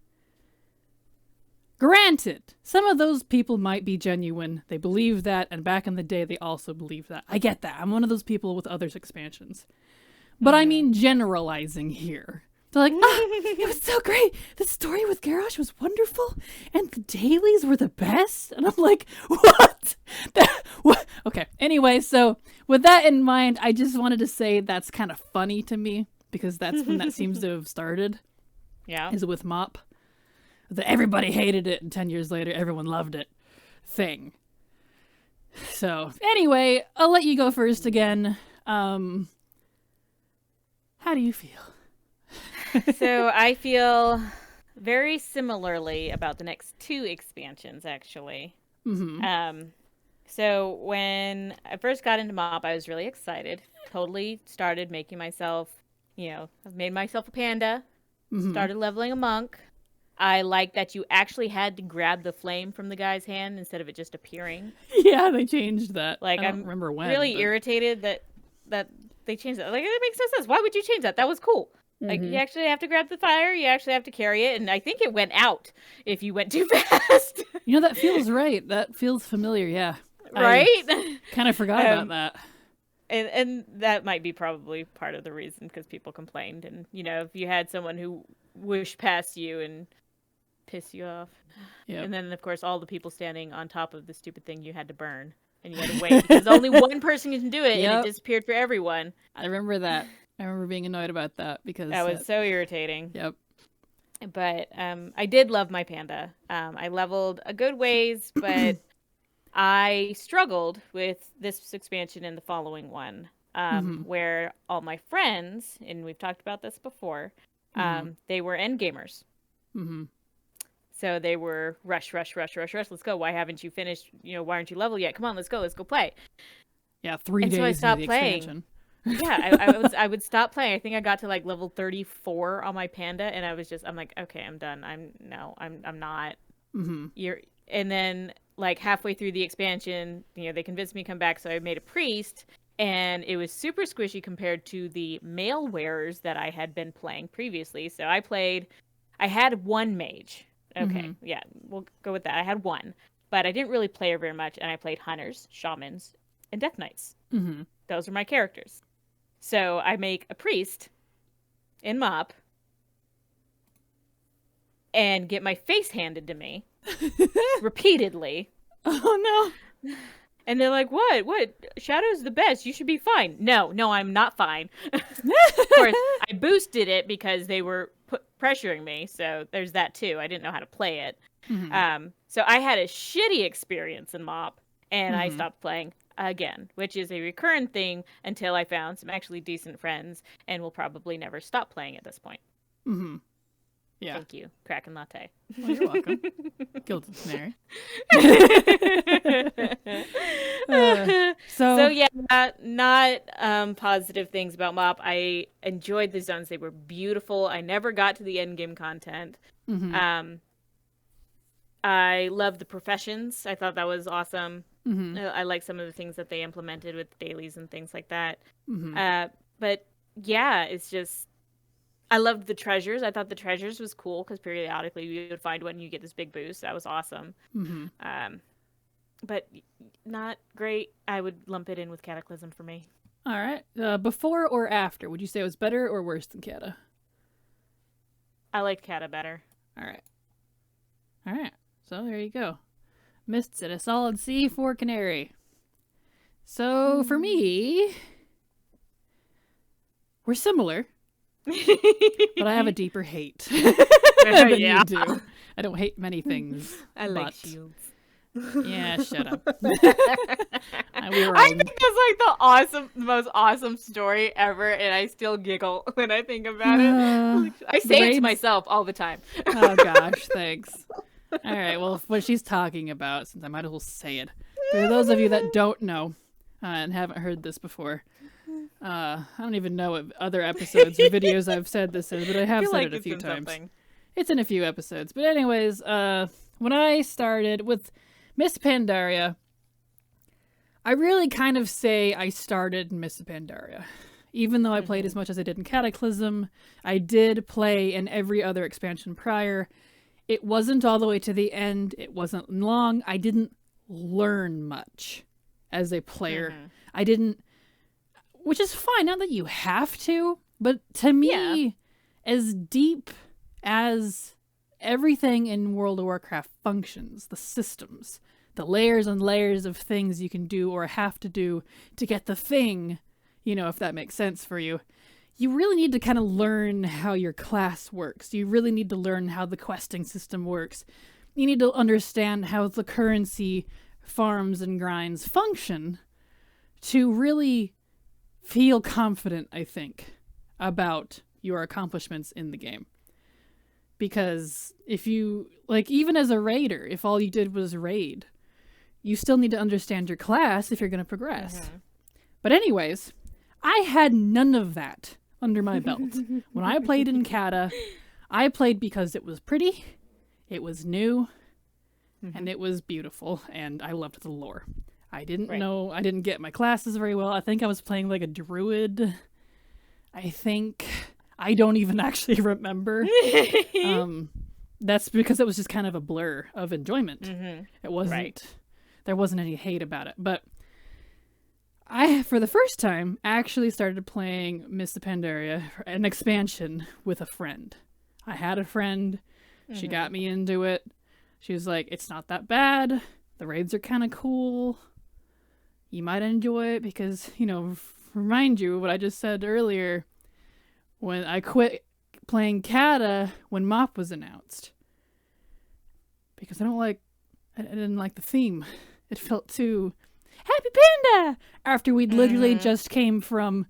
granted, some of those people might be genuine. They believe that, and back in the day, they also believed that. I get that. I'm one of those people with others' expansions. But I mean generalizing here. They're like, it was so great. The story with Garrosh was wonderful, and the dailies were the best. And I'm like, what? What? Okay, anyway, so with that in mind, I just wanted to say that's kind of funny to me, because that's when that seems to have started. Yeah. Is with MOP. That everybody hated it, and 10 years later, everyone loved it. Thing. So, anyway, I'll let you go first again. How do you feel? So, I feel very similarly about the next two expansions, actually. So, when I first got into MOP, I was really excited. Totally started making myself, I've made myself a panda. Started leveling a monk. I like that you actually had to grab the flame from the guy's hand instead of it just appearing. Yeah, they changed that. Like, I don't remember when. Really irritated that they changed that. Like, it makes no sense. Why would you change that? That was cool. Like, you actually have to grab the fire. You actually have to carry it. And I think it went out if you went too fast. That feels right. That feels familiar, yeah. Right? I kind of forgot about that. And that might be probably part of the reason, because people complained. And, if you had someone who whooshed past you and piss you off. Yep. And then, of course, all the people standing on top of the stupid thing you had to burn. And you had to wait because only one person can do it, and it disappeared for everyone. I remember that. I remember being annoyed about that because... That was so irritating. Yep. But I did love my panda. I leveled a good ways, but I struggled with this expansion and the following one, where all my friends, and we've talked about this before, they were endgamers. Mm-hmm. So they were rush, rush, rush, rush, rush. Let's go. Why haven't you finished? Why aren't you level yet? Come on, let's go play. Yeah, 3 and days so I into stopped the playing. expansion. Yeah, I would stop playing. I think I got to like level 34 on my panda, and I'm like, okay, I'm done. I'm not. Mm-hmm. And then like halfway through the expansion, they convinced me to come back, so I made a priest, and it was super squishy compared to the male wearers that I had been playing previously. So I had one mage. Okay, yeah, we'll go with that. I had one, but I didn't really play her very much, and I played hunters, shamans, and death knights. Mm-hmm. Those are my characters. So I make a priest in MOP and get my face handed to me repeatedly. Oh no. And they're like, what? Shadow's the best. You should be fine. No, I'm not fine. Of course, I boosted it because they were pressuring me. So there's that too. I didn't know how to play it. So I had a shitty experience in MOP, and I stopped playing again, which is a recurrent thing until I found some actually decent friends, and will probably never stop playing at this point. Yeah. Thank you, Kraken Latte. Well, you're welcome. Guilty Mary. So yeah, not positive things about MOP. I enjoyed the zones; they were beautiful. I never got to the end game content. I loved the professions. I thought that was awesome. I like some of the things that they implemented with dailies and things like that. But yeah, it's just, I loved the treasures. I thought the treasures was cool because periodically you would find one and you get this big boost. That was awesome. But not great. I would lump it in with Cataclysm for me. All right. Before or after, would you say it was better or worse than Cata? I liked Cata better. All right. So there you go. Mists at a solid C for Canary. So for me, we're similar, but I have a deeper hate than you do. I don't hate many things. I like shields. Yeah, shut up. I think that's like the most awesome story ever, and I still giggle when I think about it. I say it to myself all the time. Oh gosh, thanks. All right, well, what she's talking about, since I might as well say it. For those of you that don't know and haven't heard this before, I don't even know what other episodes or videos I've said this in, but I have said it a few times. It's in a few episodes. But anyways, when I started with Miss Pandaria, I really kind of say I started Miss Pandaria. Even though I played as much as I did in Cataclysm, I did play in every other expansion prior. It wasn't all the way to the end. It wasn't long. I didn't learn much as a player. I didn't, which is fine. Not that you have to, but to me, as deep as everything in World of Warcraft functions, the systems, the layers and layers of things you can do or have to do to get the thing, if that makes sense for you. You really need to kind of learn how your class works. You really need to learn how the questing system works. You need to understand how the currency farms and grinds function to really feel confident, I think, about your accomplishments in the game. Because if you, even as a raider, if all you did was raid, you still need to understand your class if you're going to progress. But anyways, I had none of that under my belt. When I played in Cata, I played because it was pretty, it was new, and it was beautiful, and I loved the lore. I didn't know, I didn't get my classes very well. I think I was playing like a druid. I don't even actually remember. That's because it was just kind of a blur of enjoyment. It wasn't, there wasn't any hate about it. But I, for the first time, actually started playing Miss Pandaria, an expansion, with a friend. I had a friend. She got me into it. She was like, it's not that bad. The raids are kind of cool. You might enjoy it because, remind you what I just said earlier, when I quit playing Cata when MOP was announced. Because I didn't like the theme It felt too Happy Panda after we'd literally just came from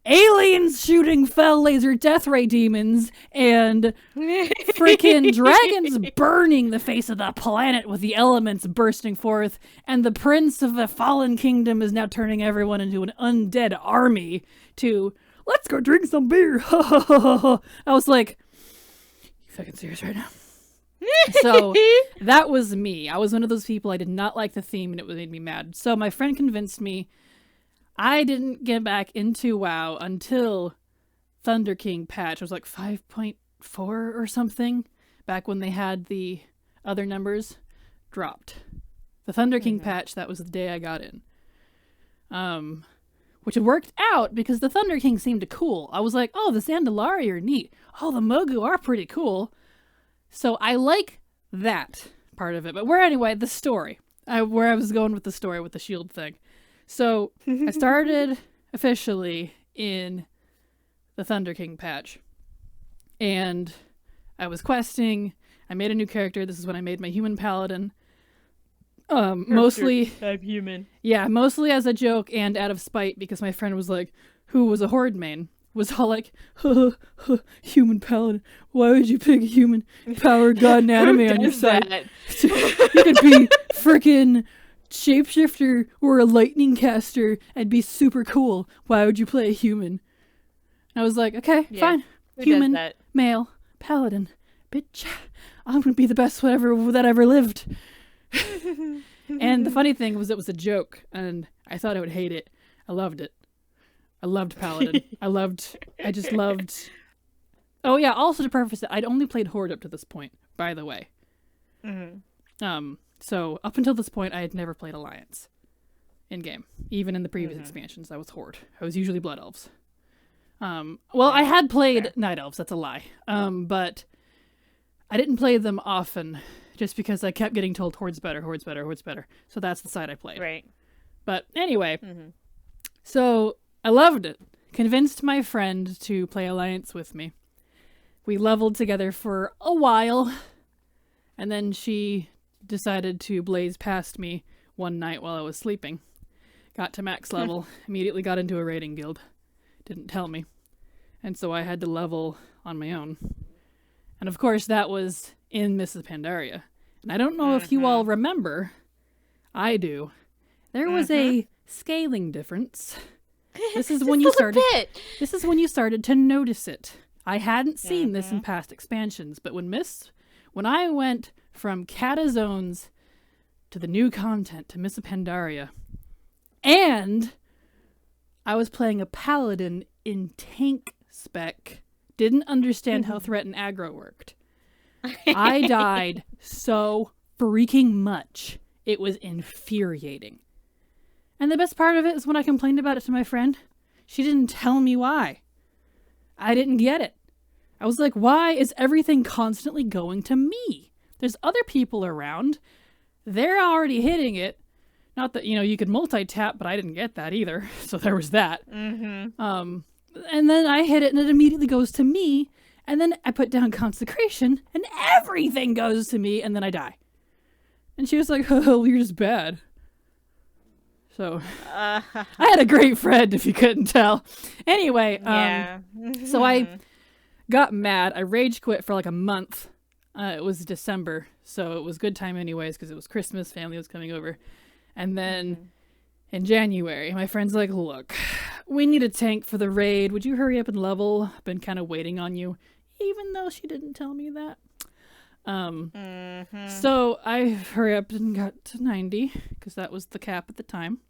aliens shooting fell laser death ray demons and freaking dragons burning the face of the planet with the elements bursting forth, and the prince of the fallen kingdom is now turning everyone into an undead army to let's go drink some beer. I was like, you fucking serious right now? So that was me. I was one of those people. I did not like the theme and it made me mad. So my friend convinced me. I didn't get back into WoW until Thunder King patch. It was like 5.4 or something, back when they had the other numbers dropped. The Thunder King patch, that was the day I got in. Which had worked out because the Thunder King seemed cool. I was like, oh, the Zandalari are neat. Oh, the Mogu are pretty cool. So I like that part of it. But anyway, the story. Where I was going with the story with the shield thing. So I started officially in the Thunder King patch. And I was questing. I made a new character. This is when I made my human paladin. Mostly I'm human. Yeah, mostly as a joke and out of spite because my friend was like, who was a horde main, was all like, human paladin. Why would you pick a human power god and anime on your side? You could be freaking shapeshifter or a lightning caster and be super cool. Why would you play a human? And I was like, okay, fine. Human, male, paladin. Bitch, I'm gonna be the best whatever that ever lived. And the funny thing was it was a joke and I thought I would hate it. I loved it. I loved paladin. I just loved. Oh yeah, also to preface it, I'd only played horde up to this point, by the way. So up until this point, I had never played Alliance in-game. Even in the previous expansions, I was Horde. I was usually Blood Elves. Well, I had played Night Elves, that's a lie. But I didn't play them often, just because I kept getting told Horde's better, Horde's better, Horde's better. So that's the side I played. Right. But anyway, so I loved it. Convinced my friend to play Alliance with me. We leveled together for a while, and then she decided to blaze past me one night while I was sleeping. Got to max level, immediately got into a raiding guild. Didn't tell me. And so I had to level on my own. And of course that was in Mrs. Pandaria. And I don't know if you all remember, I do. There was a scaling difference. This is when you started. This is when you started to notice it. I hadn't seen this in past expansions, but when I went from Cata Zones to the new content to Miss Pandaria, and I was playing a paladin in tank spec, didn't understand how threat and aggro worked. I died so freaking much. It was infuriating. And the best part of it is when I complained about it to my friend, she didn't tell me why. I didn't get it. I was like, why is everything constantly going to me? There's other people around. They're already hitting it. Not that, you could multi-tap, but I didn't get that either. So there was that. And then I hit it and it immediately goes to me. And then I put down Consecration and everything goes to me and then I die. And she was like, oh, you're just bad. So I had a great friend, if you couldn't tell. Anyway, so I got mad. I rage quit for like a month. It was December, so it was good time anyways because it was Christmas, family was coming over. And then in January, my friend's like, look, we need a tank for the raid. Would you hurry up and level? I've been kind of waiting on you, even though she didn't tell me that. So I hurry up and got to 90 because that was the cap at the time.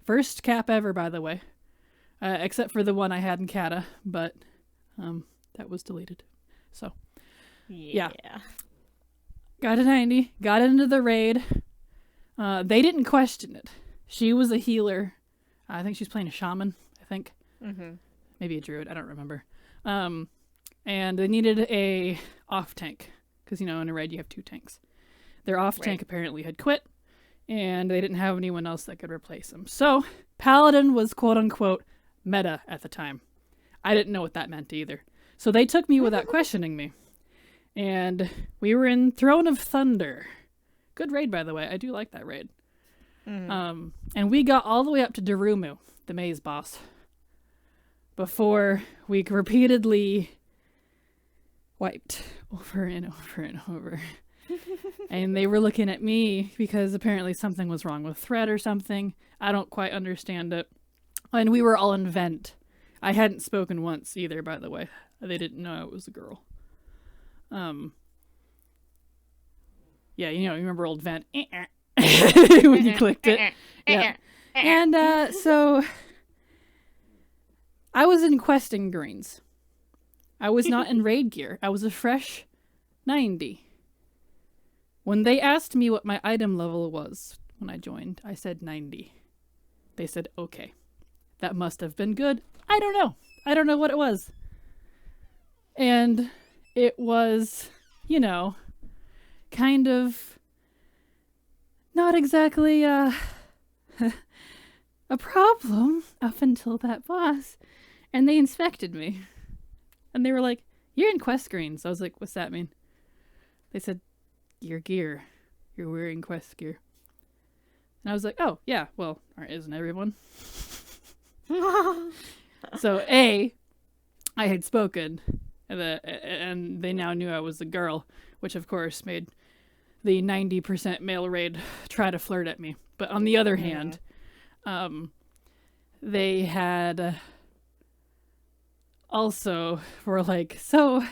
First cap ever, by the way, except for the one I had in Cata, but that was deleted. So yeah. Got to 90, got into the raid. They didn't question it. She was a healer. I think she's playing a shaman, I think. Maybe a druid, I don't remember. And they needed a off tank. Because, in a raid you have 2 tanks. Their off tank apparently had quit. And they didn't have anyone else that could replace him. So, Paladin was quote-unquote meta at the time. I didn't know what that meant either. So they took me without questioning me. And we were in Throne of Thunder. Good raid, by the way. I do like that raid. Mm-hmm. And we got all the way up to Darumu, the maze boss, before we repeatedly wiped over and over and over. And they were looking at me because apparently something was wrong with thread or something. I don't quite understand it. And we were all in vent. I hadn't spoken once either, by the way. They didn't know I was a girl. Yeah, you remember old vent when you clicked it. Yeah. And so I was in questing greens. I was not in raid gear. I was a fresh 90. When they asked me what my item level was when I joined, I said 90. They said, okay. That must have been good. I don't know. I don't know what it was. And it was, kind of not exactly a problem up until that boss. And they inspected me. And they were like, you're in quest greens. I was like, what's that mean? They said, your gear. You're wearing quest gear. And I was like, oh, yeah, well, isn't everyone? So, I had spoken, and they now knew I was a girl, which, of course, made the 90% male raid try to flirt at me. But on the other hand, they had also were like, so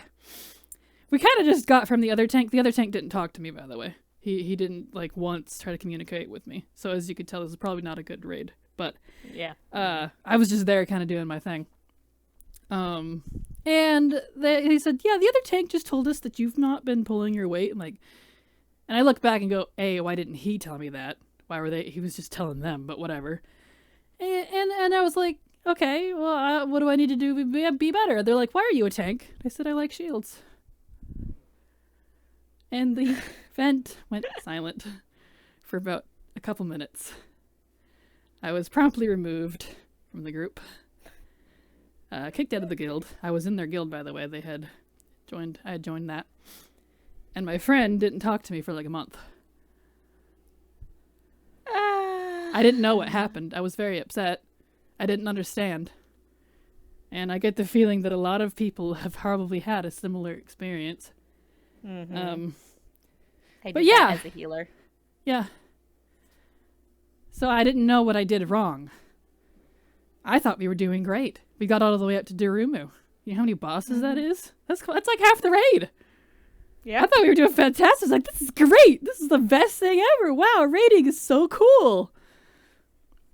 we kind of just got from the other tank. The other tank didn't talk to me, by the way. He didn't once try to communicate with me. So as you could tell, this is probably not a good raid. But yeah, I was just there kind of doing my thing. And he said, yeah, the other tank just told us that you've not been pulling your weight. And I look back and go, hey, why didn't he tell me that? Why were they? He was just telling them, but whatever. And I was like, okay, well, what do I need to do to be better? They're like, why are you a tank? I said, I like shields. And the vent went silent for about a couple minutes. I was promptly removed from the group. Kicked out of the guild. I was in their guild, by the way. I had joined that. And my friend didn't talk to me for a month. I didn't know what happened. I was very upset. I didn't understand. And I get the feeling that a lot of people have probably had a similar experience. Mm-hmm. But yeah, as a healer. Yeah. So I didn't know what I did wrong. I thought we were doing great. We got all the way up to Darumu. You know how many bosses that is? That's like half the raid. Yeah. I thought we were doing fantastic. I was like, this is great. This is the best thing ever. Wow, raiding is so cool.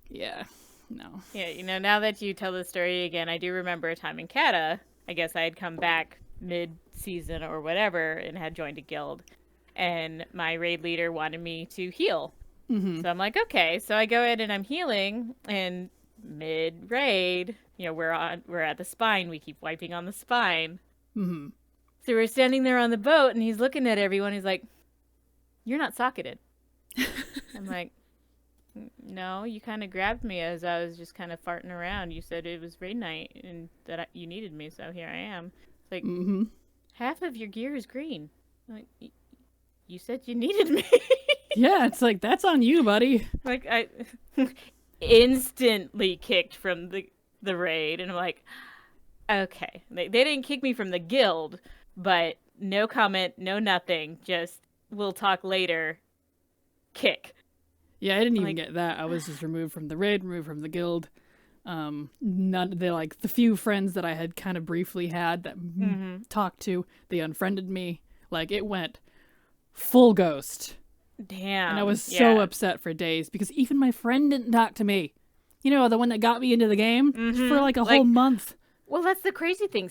Yeah. No. Yeah, now that you tell the story again, I do remember a time in Cata. I guess I had come back mid-season or whatever and had joined a guild. And my raid leader wanted me to heal. Mm-hmm. So I'm like, okay. So I go in and I'm healing, and mid-raid, we're at the spine. We keep wiping on the spine. Mm-hmm. So we're standing there on the boat, and he's looking at everyone. He's like, you're not socketed. I'm like, no, you kind of grabbed me as I was just kind of farting around. You said it was raid night and that you needed me, so here I am. It's like, half of your gear is green. I'm like, you said you needed me. Yeah, it's like, that's on you, buddy. Like, I instantly kicked from the raid, and I'm like, okay. They didn't kick me from the guild, but no comment, no nothing, just we'll talk later, kick. Yeah, I didn't even get that. I was just removed from the raid, removed from the guild. The few friends that I had kind of briefly had that talked to, they unfriended me. It went full ghost. Damn. And I was so upset for days because even my friend didn't talk to me. The one that got me into the game for a whole month. Well, that's the crazy thing.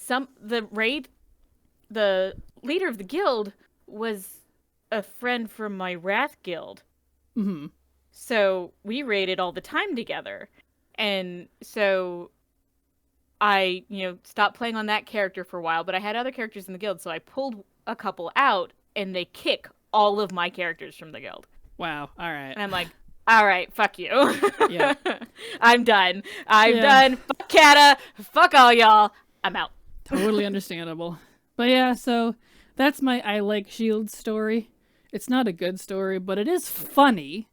The leader of the guild was a friend from my Wrath guild. Mm-hmm. So we raided all the time together. And so I, stopped playing on that character for a while, but I had other characters in the guild, so I pulled a couple out, and they kick all of my characters from the guild. Wow. All right. And I'm like, all right, fuck you. Yeah. I'm done. I'm done. Fuck Cata. Fuck all y'all. I'm out. Totally understandable. But yeah, so that's my I like shields story. It's not a good story, but it is funny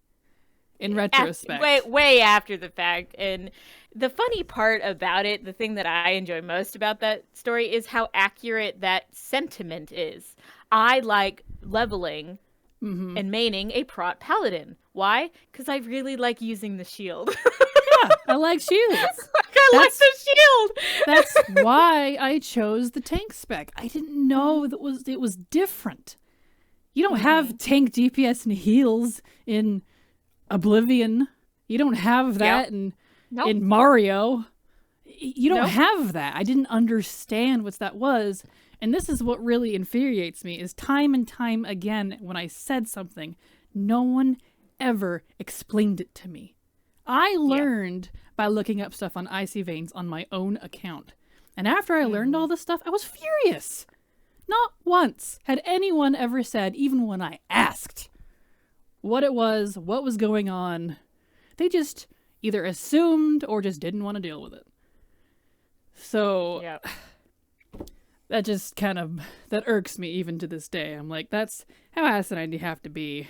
in retrospect. Way after the fact. And the funny part about it, the thing that I enjoy most about that story is how accurate that sentiment is. I like leveling and maining a prot paladin. Why? Because I really like using the shield. Yeah, I like shields. I like the shield. That's why I chose the tank spec. I didn't know it was different. You don't have tank DPS and heals in Oblivion. You don't have that in Mario. You don't have that. I didn't understand what that was. And this is what really infuriates me is time and time again when I said something, no one ever explained it to me. I learned by looking up stuff on Icy Veins on my own account. And after I learned all this stuff, I was furious. Not once had anyone ever said, even when I asked what it was, what was going on. They just either assumed or just didn't want to deal with it. So that just kind of, that irks me even to this day. I'm like, that's how asinine you have to be.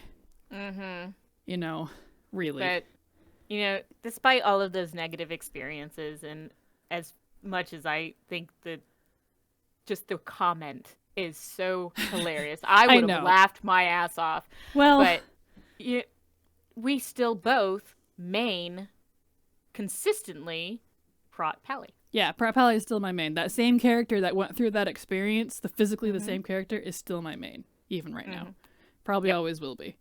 You know, really. But, you know, despite all of those negative experiences, and as much as I think that just the comment is so hilarious, I would have laughed my ass off. Well, but we still both main consistently Prot Pally. Yeah, Prot Pally is still my main. That same character that went through that experience, the physically the same character, is still my main, even right now. Probably always will be.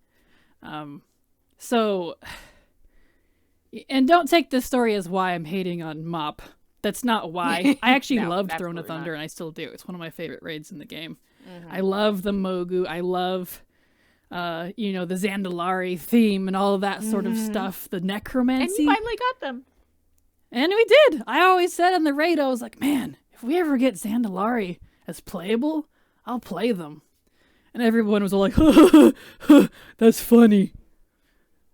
So, and don't take this story as why I'm hating on Mop. That's not why. I actually loved Throne of Thunder, and I still do. It's one of my favorite raids in the game. I love the Mogu. I love, you know, the Zandalari theme and all of that sort of stuff. The necromancy. And you finally got them. And we did. I always said on the raid, I was like, man, if we ever get Zandalari as playable, I'll play them. And everyone was all like, that's funny.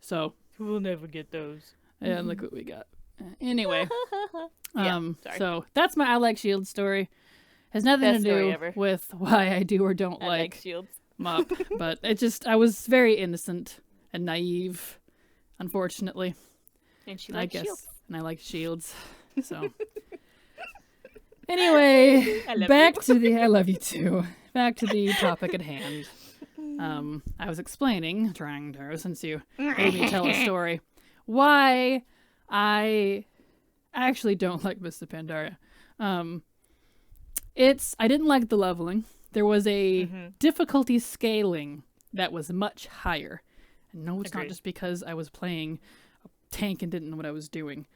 So we'll never get those. And look what we got. Anyway. So that's my I like shield story. Has nothing to do with why I do or don't like shields. Mop. But I was very innocent and naive, unfortunately. And she likes shields. And I like shields. So anyway, I love you too. Back to the topic at hand. I was trying to, since you made me tell a story, why I actually don't like Mr. Pandaria. I didn't like the leveling. There was a difficulty scaling that was much higher. And no, it's not just because I was playing a tank and didn't know what I was doing.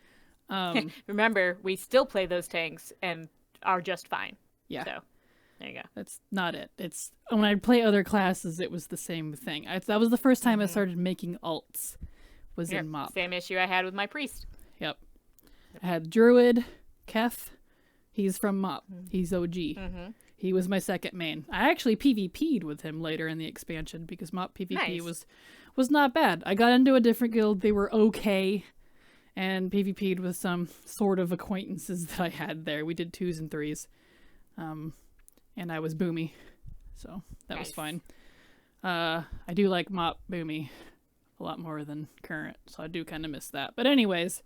Remember, we still play those tanks and are just fine. Yeah. So, there you go. That's not it. It's when I play other classes, it was the same thing. That was the first time I started making alts. Was in Mop. Same issue I had with my priest. Yep. I had Druid, Keth. He's from Mop. He's OG. He was my second main. I actually PvP'd with him later in the expansion because Mop PvP was not bad. I got into a different guild. They were okay. And PvP'd with some sort of acquaintances that I had there. We did 2s and 3s. And I was Boomy. So that was fine. I do like Mop Boomy a lot more than Current. So I do kind of miss that. But anyways,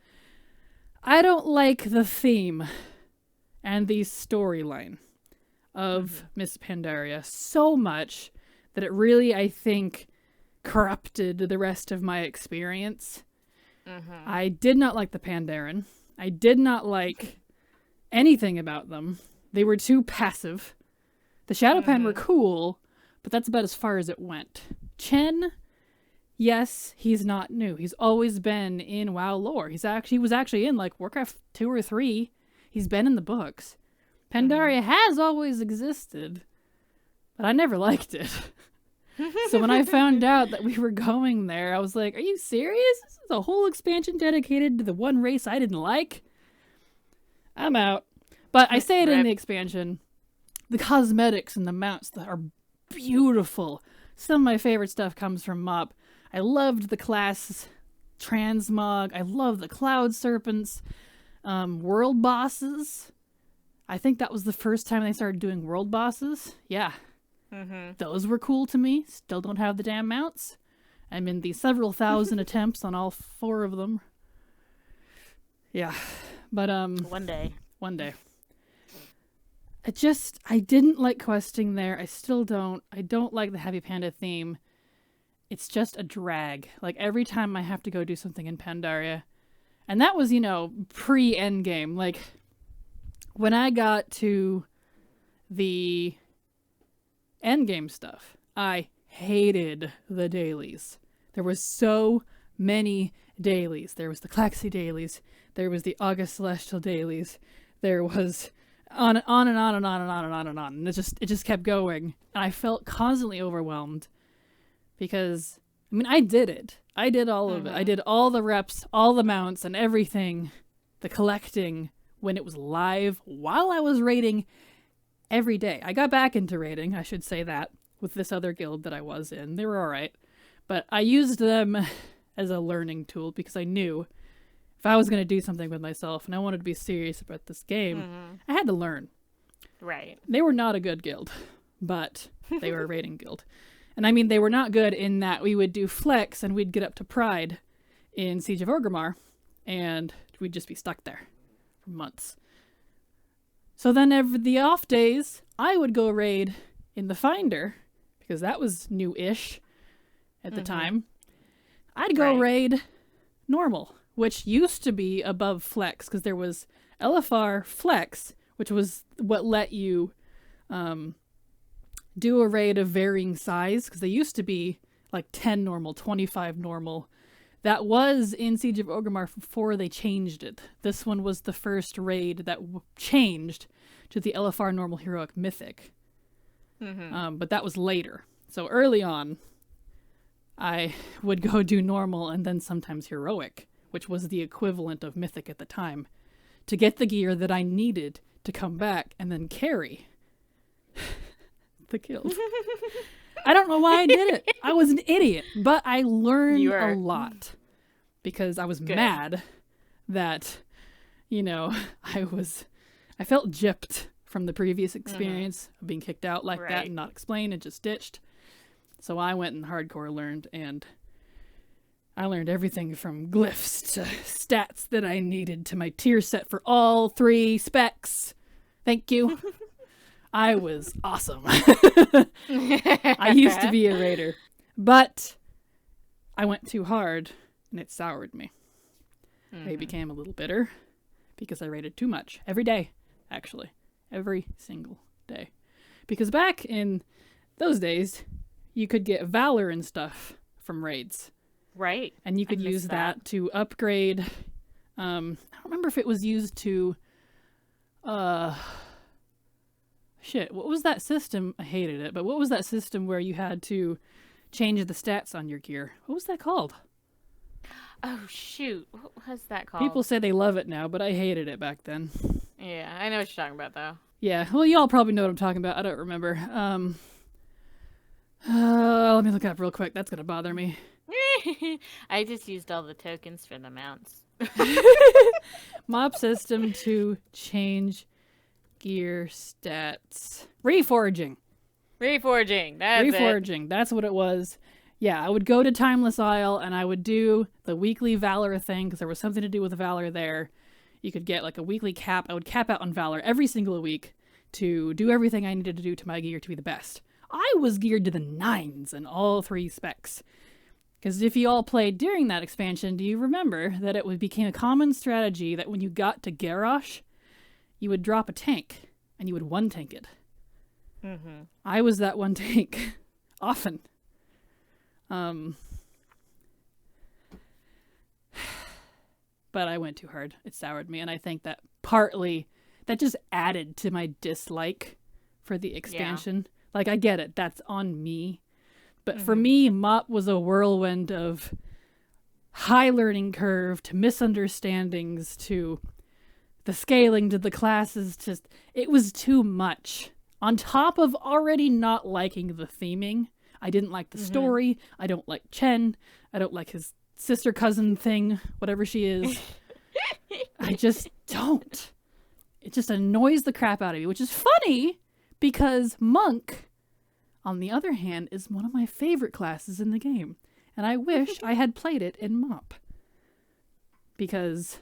I don't like the theme and the storyline of Miss Pandaria so much that it really, I think, corrupted the rest of my experience. I did not like the Pandaren. I did not like anything about them. They were too passive. The Shadowpan were cool, but that's about as far as it went. Chen, yes, he's not new. He's always been in WoW lore. He was actually in like Warcraft 2 or 3. He's been in the books. Pandaria has always existed, but I never liked it. So when I found out that we were going there, I was like, are you serious? This is a whole expansion dedicated to the one race I didn't like? I'm out. But I say it in the expansion. The cosmetics and the mounts that are beautiful. Some of my favorite stuff comes from Mop. I loved the class Transmog. I love the Cloud Serpents. World bosses. I think that was the first time they started doing world bosses. Yeah. Those were cool to me. Still don't have the damn mounts. I'm in the several thousand attempts on all 4 of them. Yeah. But, One day. I didn't like questing there. I still don't. I don't like the Heavy Panda theme. It's just a drag. Like, every time I have to go do something in Pandaria. And that was, pre-endgame. Like, when I got to the endgame stuff, I hated the dailies. There was so many dailies. There was the Claxi dailies. There was the August Celestial dailies. There was on and on and on and on and on and on and on. And it just kept going. And I felt constantly overwhelmed because, I did it. I did all of it. I did all the reps, all the mounts and everything, the collecting when it was live while I was raiding every day. I got back into raiding, I should say that, with this other guild that I was in. They were all right. But I used them as a learning tool because I knew if I was going to do something with myself and I wanted to be serious about this game, I had to learn. Right. They were not a good guild, but they were a raiding guild. And they were not good in that we would do flex and we'd get up to Pride in Siege of Orgrimmar and we'd just be stuck there for months. So then the off days, I would go raid in the Finder because that was new-ish at the time. I'd go raid normal, which used to be above flex because there was LFR flex, which was what let you do a raid of varying size because they used to be like 10 normal, 25 normal. That was in Siege of Orgrimmar before they changed it. This one was the first raid that changed to the LFR normal heroic mythic. But that was later. So early on, I would go do normal and then sometimes heroic, which was the equivalent of mythic at the time, to get the gear that I needed to come back and then carry the guild. I don't know why I did it. I was an idiot, but I learned a lot because I was mad that, I felt gypped from the previous experience of being kicked out like that and not explained and just ditched. So I went and hardcore learned, and I learned everything from glyphs to stats that I needed to my tier set for all 3 specs. Thank you. I was awesome. I used to be a raider, but I went too hard and it soured me. I became a little bitter because I raided too much every day, actually. Every single day. Because back in those days, you could get Valor and stuff from raids. Right. And you could use that to upgrade. I don't remember if it was used to... what was that system? I hated it, but what was that system where you had to change the stats on your gear? What was that called? Oh, shoot. What was that called? People say they love it now, but I hated it back then. Yeah, I know what you're talking about, though. Yeah, well, y'all probably know what I'm talking about. I don't remember. Let me look it up real quick. That's gonna bother me. I just used all the tokens for the mounts. Mob system to change gear stats. Reforging. That's what it was. Yeah, I would go to Timeless Isle and I would do the weekly Valor thing because there was something to do with Valor there. You could get like a weekly cap. I would cap out on Valor every single week to do everything I needed to do to my gear to be the best. I was geared to the 9s in all 3 specs. Because if you all played during that expansion, do you remember that it became a common strategy that when you got to Garrosh, you would drop a tank and you would 1-tank it. I was that 1 tank. Often. But I went too hard. It soured me, and I think that partly that just added to my dislike for the expansion. Yeah. Like, I get it. That's on me. But for me, MOP was a whirlwind of high learning curve to misunderstandings to the scaling to the classes. Just it was too much. On top of already not liking the theming, I didn't like the story. I don't like Chen. I don't like his sister cousin thing, whatever she is. I just don't. It just annoys the crap out of me, which is funny because Monk, on the other hand, is one of my favorite classes in the game. And I wish I had played it in MoP. Because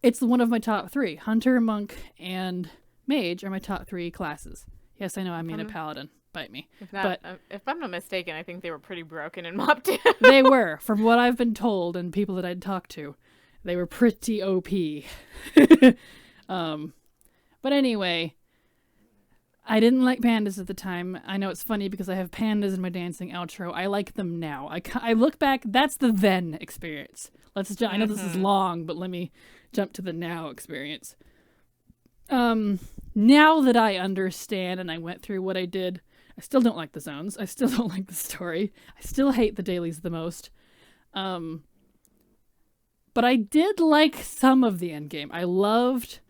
it's one of my top 3. Hunter, Monk, and Mage are my top 3 classes. Yes, I know I mean a Paladin. Bite me. If I'm not mistaken, I think they were pretty broken in MoP too. They were, from what I've been told and people that I'd talked to. They were pretty OP. But anyway, I didn't like pandas at the time. I know it's funny because I have pandas in my dancing outro. I like them now. I look back, that's the then experience. I know this is long, but let me jump to the now experience. Now that I understand and I went through what I did, I still don't like the zones. I still don't like the story. I still hate the dailies the most. But I did like some of the endgame. I loved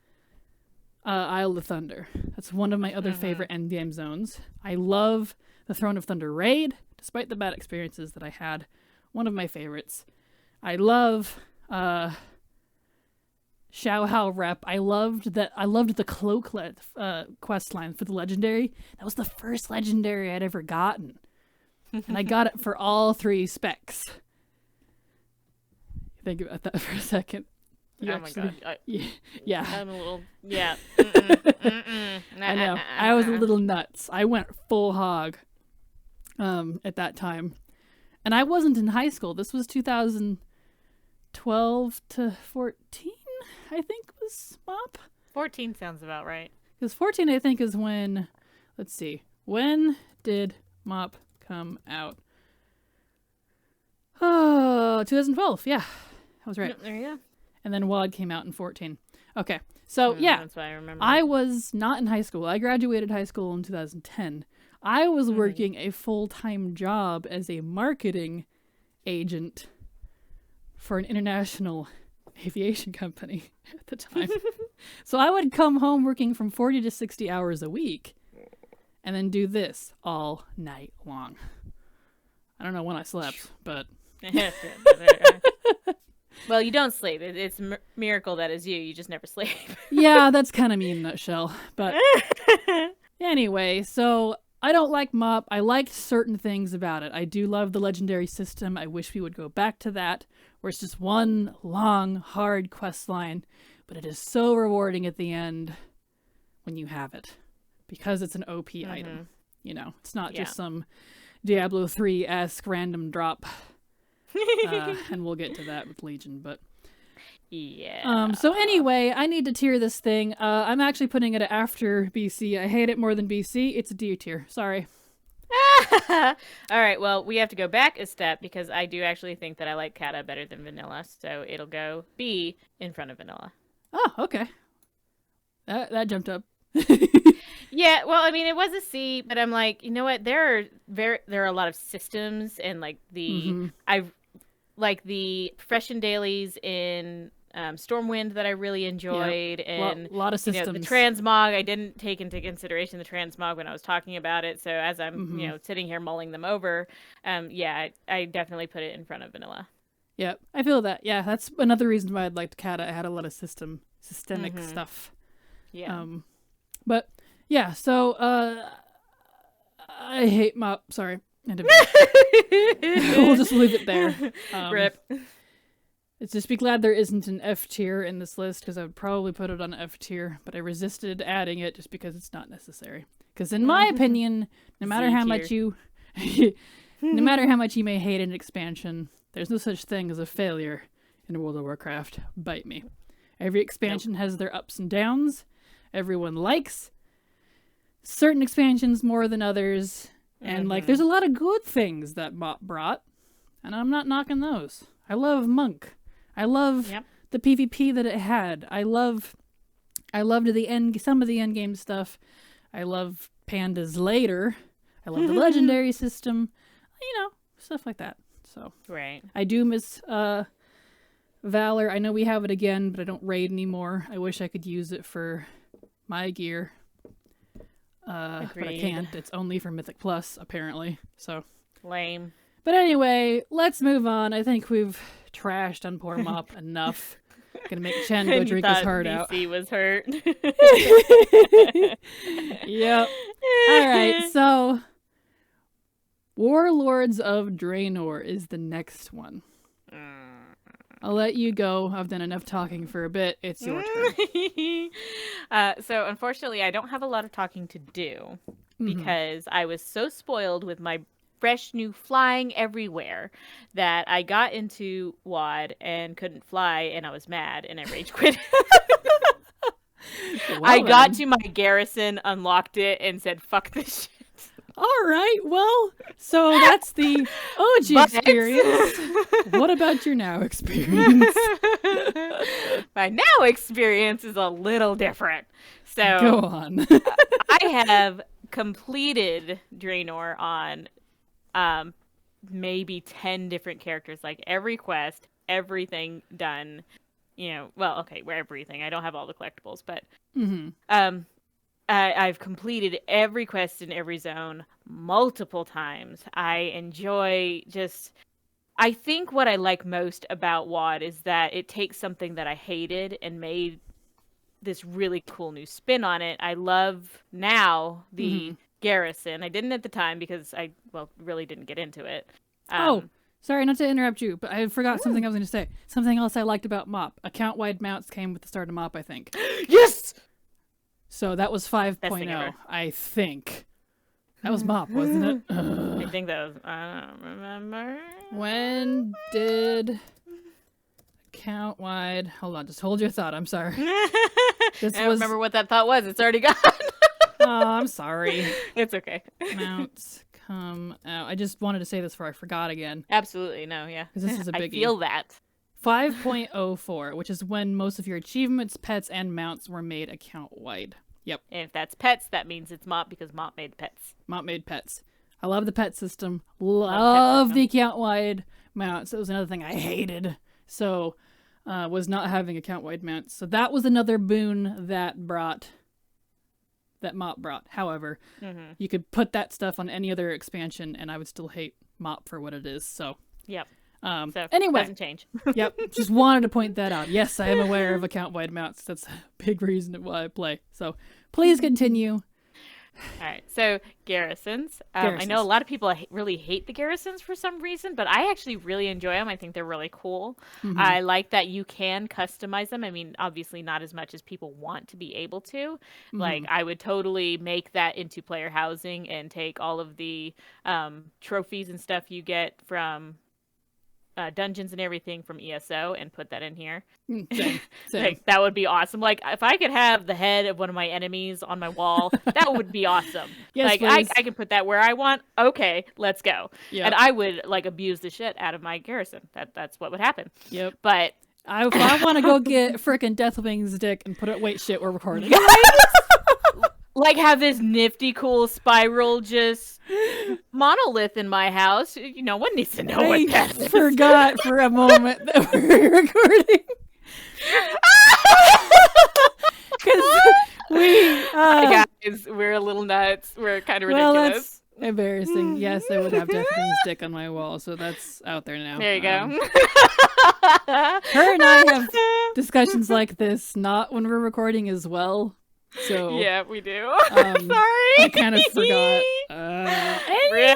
Isle of Thunder. That's one of my other favorite endgame zones. I love the Throne of Thunder raid, despite the bad experiences that I had. One of my favorites. I love Xiaohao rep. I loved the cloak quest line for the legendary. That was the first legendary I'd ever gotten. And I got it for all 3 specs. Think about that for a second. My god. Yeah. I'm a little... Yeah. I know. I was a little nuts. I went full hog at that time. And I wasn't in high school. This was 2012 to 14, I think was MoP. 14 sounds about right. Because 14, I think, is when... Let's see. When did MoP come out? Oh, 2012. Yeah. I was right. There you go. And then WoD came out in 14. Okay. So, yeah. That's why I remember. I was not in high school. I graduated high school in 2010. I was working a full-time job as a marketing agent for an international aviation company at the time. So I would come home working from 40 to 60 hours a week and then do this all night long. I don't know when I slept, but... Well, you don't sleep. It's a miracle that is you. You just never sleep. Yeah, that's kind of me in a nutshell. But anyway, so I don't like MoP. I liked certain things about it. I do love the legendary system. I wish we would go back to that, where it's just one long, hard quest line. But it is so rewarding at the end when you have it. Because it's an OP item. You know, it's not just some Diablo 3-esque random drop. And we'll get to that with Legion, but yeah. So anyway, I need to tier this thing. I'm actually putting it after BC. I hate it more than BC. It's a D tier. Sorry. All right. Well, we have to go back a step because I do actually think that I like Kata better than Vanilla, so it'll go B in front of Vanilla. Oh, okay. That jumped up. Yeah, well, I mean, it was a C, but I'm like, you know what? There are a lot of systems and like the the profession dailies in Stormwind that I really enjoyed, and a lot of systems. The transmog, I didn't take into consideration the transmog when I was talking about it. So as I'm sitting here mulling them over, I definitely put it in front of Vanilla. Yeah, I feel that. Yeah, that's another reason why I'd liked Kata. I had a lot of systemic stuff. Yeah. But yeah, so I hate MoP. Sorry. We'll just leave it there. Rip. It's just be glad there isn't an F tier in this list, because I would probably put it on F tier, but I resisted adding it just because it's not necessary. Because in my opinion, no matter how much you may hate an expansion, there's no such thing as a failure in World of Warcraft. Bite me. Every expansion has their ups and downs. Everyone likes certain expansions more than others. And, there's a lot of good things that MoP brought. And I'm not knocking those. I love Monk. I love the PvP that it had. I loved some of the endgame stuff. I love pandas later. I love the legendary system. Stuff like that. So right. I do miss Valor. I know we have it again, but I don't raid anymore. I wish I could use it for my gear. But I can't. It's only for Mythic Plus, apparently. So lame. But anyway, let's move on. I think we've trashed on poor MoP enough. Gonna make Chen go drink his heart out. VC was hurt. Yep. All right, so Warlords of Draenor is the next one. I'll let you go. I've done enough talking for a bit. It's your turn. So unfortunately, I don't have a lot of talking to do because I was so spoiled with my fresh new flying everywhere that I got into WoD and couldn't fly, and I was mad and I rage quit. I got to my garrison, unlocked it, and said, "Fuck this shit." All right, well, so that's the OG experience. What about your now experience? My now experience is a little different. So go on. I have completed Draenor on maybe 10 different characters, like every quest, everything done. Well, okay, everything. I don't have all the collectibles, but I've completed every quest in every zone multiple times. I enjoy I think what I like most about WoD is that it takes something that I hated and made this really cool new spin on it. I love now the garrison. I didn't at the time because I really didn't get into it. Sorry, not to interrupt you, but I forgot something I was going to say. Something else I liked about MOP. Account-wide mounts came with the start of MOP, I think. Yes! So that was 5.0, I think. That was MOP, wasn't it? I think that was... I don't remember. When did... Account-wide... Hold on, just hold your thought. I'm sorry. I don't remember what that thought was. It's already gone. Oh, I'm sorry. It's okay. Mounts come out. I just wanted to say this before I forgot again. Absolutely, no, yeah. Because this is a biggie. I feel that. 5.04, which is when most of your achievements, pets, and mounts were made account-wide. Yep. And if that's pets, that means it's MOP because MOP made pets. MOP made pets. I love the pet system. Love the account-wide mounts. That was another thing I hated. So, was not having account-wide mounts. So that was another boon that MOP brought. However, you could put that stuff on any other expansion, and I would still hate MOP for what it is. So, yep. So anyway, doesn't change. Yep. Just wanted to point that out. Yes, I am aware of account-wide mounts. That's a big reason why I play. So please continue. All right. So garrisons. I know a lot of people really hate the garrisons for some reason, but I actually really enjoy them. I think they're really cool. I like that you can customize them. I mean, obviously not as much as people want to be able to. Like, I would totally make that into player housing and take all of the trophies and stuff you get from dungeons and everything from ESO and put that in here. Same. Like, that would be awesome. Like, if I could have the head of one of my enemies on my wall, that would be awesome. Yes, like, I can put that where I want. Okay, let's go. Yep. And I would like abuse the shit out of my garrison. That's what would happen. Yep. But if I want to go get frickin' Deathwing's dick and put it, wait, shit, we're recording. Like, have this nifty, cool spiral just monolith in my house. One needs to know what that is. I forgot for a moment that we were recording. Guys, we're a little nuts. We're kind of ridiculous. Well, that's embarrassing. Yes, I would have Deathwing's dick on my wall, so that's out there now. There you go. Her and I have discussions like this, not when we're recording as well. So yeah, we do. Sorry, I kind of forgot. Anyway,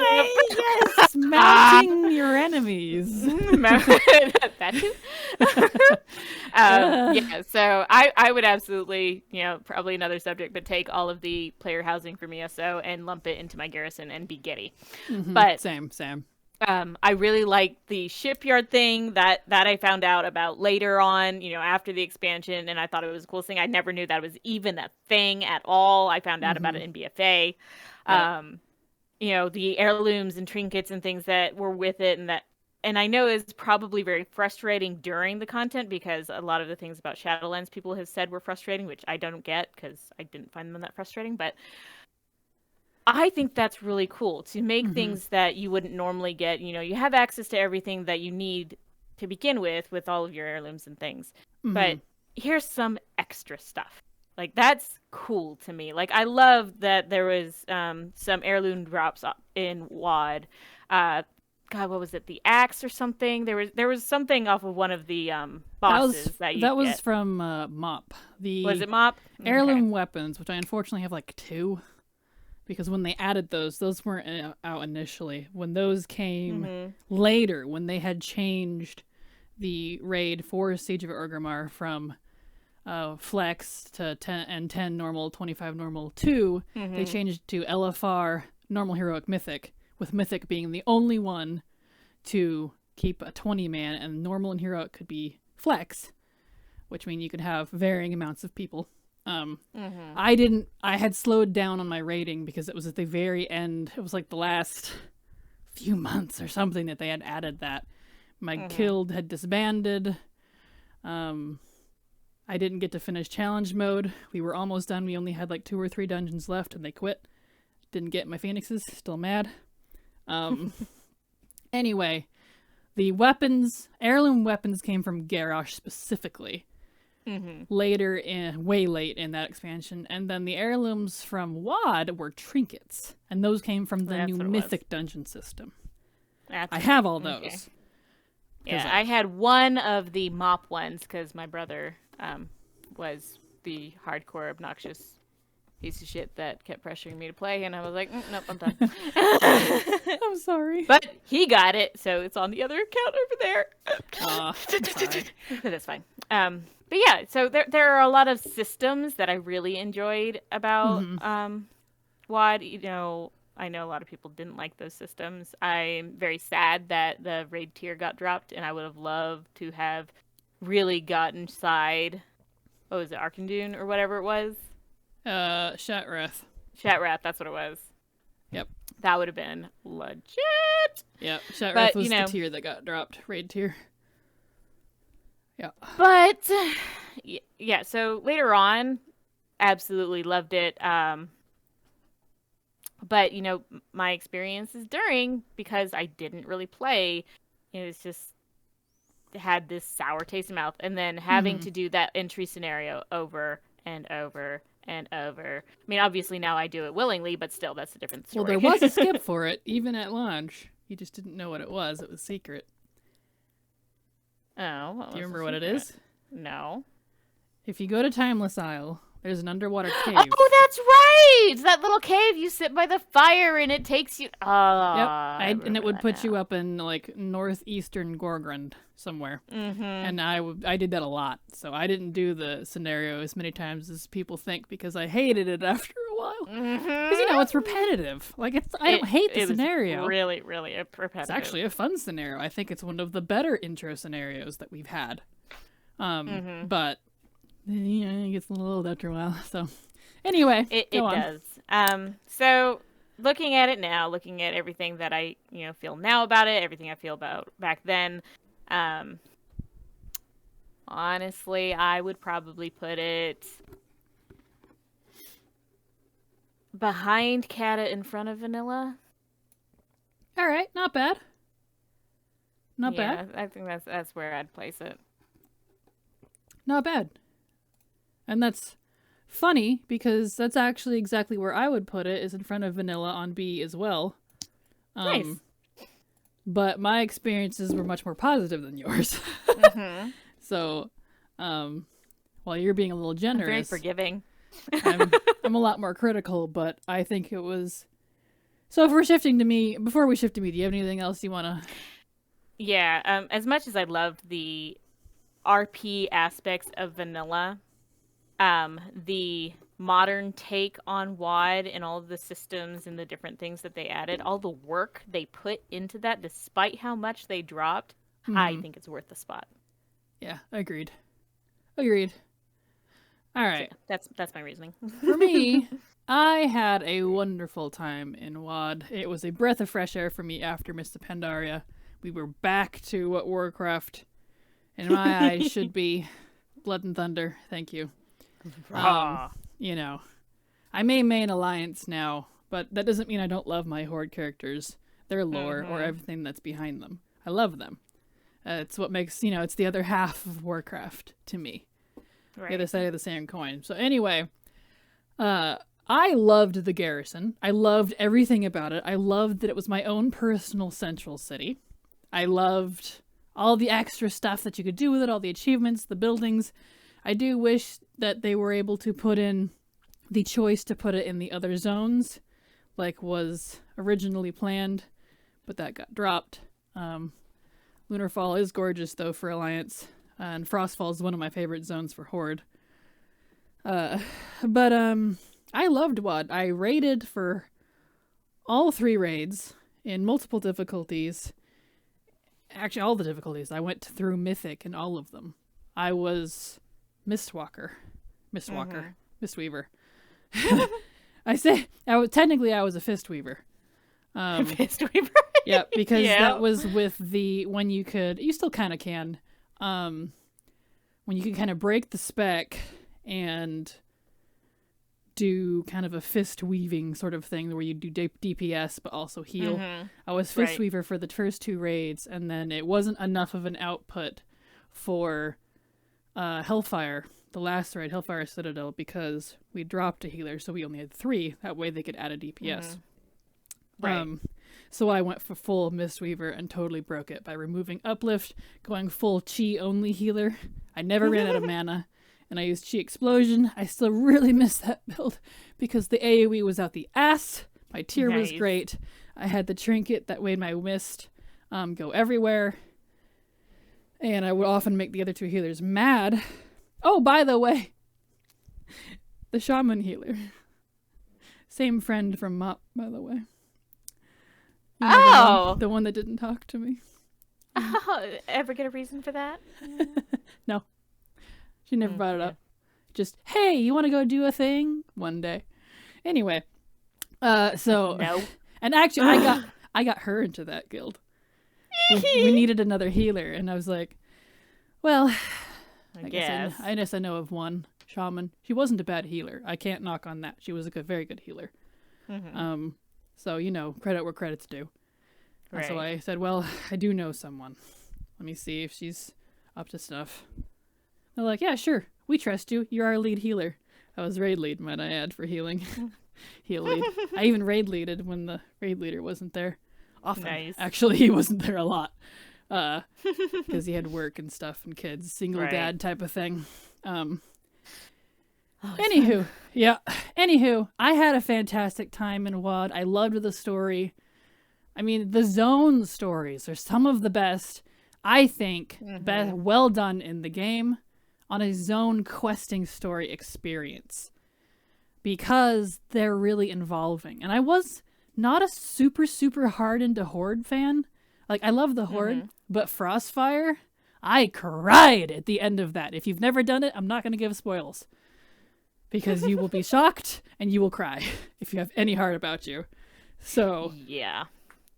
yes, mounting your enemies. That too. Yeah, so I would absolutely, probably another subject, but take all of the player housing from ESO and lump it into my garrison and be giddy. But same. I really like the shipyard thing that I found out about later on, after the expansion, and I thought it was the coolest thing. I never knew that was even a thing at all. I found out about it in BFA. Yep. The heirlooms and trinkets and things that were with it, and I know it's probably very frustrating during the content because a lot of the things about Shadowlands people have said were frustrating, which I don't get because I didn't find them that frustrating, but I think that's really cool to make things that you wouldn't normally get. You have access to everything that you need to begin with all of your heirlooms and things. But here's some extra stuff. Like, that's cool to me. Like, I love that there was some heirloom drops in WoD. God, what was it? The axe or something? There was something off of one of the bosses that was from Mop. Was it Mop? Heirloom weapons, which I unfortunately have like 2, because when they added those weren't out initially. When those came later, when they had changed the raid for Siege of Orgrimmar from flex to 10 and 10 normal, 25 normal 2, they changed to LFR normal heroic mythic, with mythic being the only one to keep a 20 man, and normal and heroic could be flex, which means you could have varying amounts of people. I had slowed down on my rating because it was at the very end. It was like the last few months or something that they had added that. My guild had disbanded. I didn't get to finish challenge mode. We were almost done. We only had like 2 or 3 dungeons left and they quit. Didn't get my phoenixes. Still mad. Anyway, the weapons, heirloom weapons came from Garrosh specifically. Later, way late in that expansion. And then the heirlooms from WoD were trinkets. And those came from the new mythic dungeon system. I have all those. Okay. Yeah, I had one of the mop ones because my brother was the hardcore obnoxious piece of shit that kept pressuring me to play, and I was like, nope, I'm done. I'm sorry. But he got it, so it's on the other account over there. But that's fine. But yeah, so there are a lot of systems that I really enjoyed about WoD. You know, I know a lot of people didn't like those systems. I'm very sad that the raid tier got dropped, and I would have loved to have really gotten side. What was it, Arkandun or whatever it was? Shatrath. Shatrath, that's what it was. Yep. That would have been legit. Yep, Shatrath was the tier that got dropped, raid tier. Yeah. But, yeah, so later on, absolutely loved it. But, you know, my experiences during, because I didn't really play, it was just had this sour taste in mouth. And then having to do that entry scenario over and over and over. I mean, obviously now I do it willingly, but still, that's a different story. Well, there was a skip for it, even at launch. You just didn't know what it was. It was secret. Oh. Do you remember what it is? No. If you go to Timeless Isle, there's an underwater cave. Oh, that's right! That little cave, you sit by the fire and it takes you... Oh, yep. And it would put you up in, like, northeastern Gorgrond somewhere. And I did that a lot. So I didn't do the scenario as many times as people think because I hated it after a while. Because, you know, it's repetitive. Like, I don't hate the scenario. Was really, really repetitive. It's actually a fun scenario. I think it's one of the better intro scenarios that we've had. But... you know, it gets a little old after a while. So, anyway, it does. So looking at it now, looking at everything that I, you know, feel now about it, everything I feel about back then, honestly, I would probably put it behind Cata, in front of Vanilla. All right, not bad. Not bad. I think that's where I'd place it. Not bad. And that's funny because that's actually exactly where I would put it, is in front of Vanilla on B as well. Nice. But my experiences were much more positive than yours. So, while you're being a little generous, I'm very forgiving. I'm a lot more critical, but I think it was... So if we're shifting to me, before we shift to me, do you have anything else you want to... Yeah, as much as I loved the RP aspects of Vanilla... the modern take on WoD and all of the systems and the different things that they added, all the work they put into that, despite how much they dropped, I think it's worth the spot. Yeah, agreed. All right. So, that's my reasoning. For me, I had a wonderful time in WoD. It was a breath of fresh air for me after Mr. Pandaria. We were back to what Warcraft, in my eyes, should be. Blood and Thunder. Thank you. You know, I may main Alliance now, but that doesn't mean I don't love my Horde characters, their lore, or everything that's behind them. I love them. It's what makes, you know, it's the other half of Warcraft to me. Right. The other side of the same coin. So anyway, I loved the garrison. I loved everything about it. I loved that it was my own personal central city. I loved all the extra stuff that you could do with it, all the achievements, the buildings. I do wish that they were able to put in the choice to put it in the other zones, like was originally planned, but that got dropped. Lunarfall is gorgeous, though, for Alliance, and Frostfall is one of my favorite zones for Horde. But I loved WoD. I raided for all 3 raids in multiple difficulties. Actually, all the difficulties. I went through Mythic in all of them. I was Mistweaver. Technically I was a Fistweaver. Fistweaver? Yeah, because that was with when you still kind of can, when you can kind of break the spec and do kind of a fist weaving sort of thing where you do DPS but also heal. I was Fist Weaver for the first 2 raids, and then it wasn't enough of an output for Hellfire, the last raid, Hellfire Citadel, because we dropped a healer, so we only had 3. That way they could add a DPS. Right. So I went for full Mistweaver and totally broke it by removing Uplift, going full Chi only healer. I never ran out of mana. And I used Chi Explosion. I still really miss that build because the AoE was out the ass. My tier was great. I had the trinket that made my mist go everywhere. And I would often make the other 2 healers mad. Oh, by the way, the shaman healer. Same friend from Mop, by the way. You know, the one that didn't talk to me. Oh, ever get a reason for that? No. She never brought it up. Just, hey, you want to go do a thing one day? Anyway, so no. And actually, I got her into that guild. We needed another healer, and I was like, well, I guess I know of one shaman. She wasn't a bad healer. I can't knock on that. She was a very good healer. So credit where credit's due. Right. So I said, well, I do know someone. Let me see if she's up to stuff. They're like, yeah, sure. We trust you. You're our lead healer. I was raid lead, might I add, for healing. Heal lead. I even raid leaded when the raid leader wasn't there. Often. Nice. Actually, he wasn't there a lot. Because he had work and stuff and kids. Single dad type of thing. Anywho, I had a fantastic time in WoD. I loved the story. I mean, the zone stories are some of the best, I think, well done in the game on a zone questing story experience. Because they're really involving. And I was not a super, super hard into Horde fan. Like, I love the Horde, but Frostfire, I cried at the end of that. If you've never done it, I'm not going to give spoils. Because you will be shocked and you will cry if you have any heart about you. So, yeah.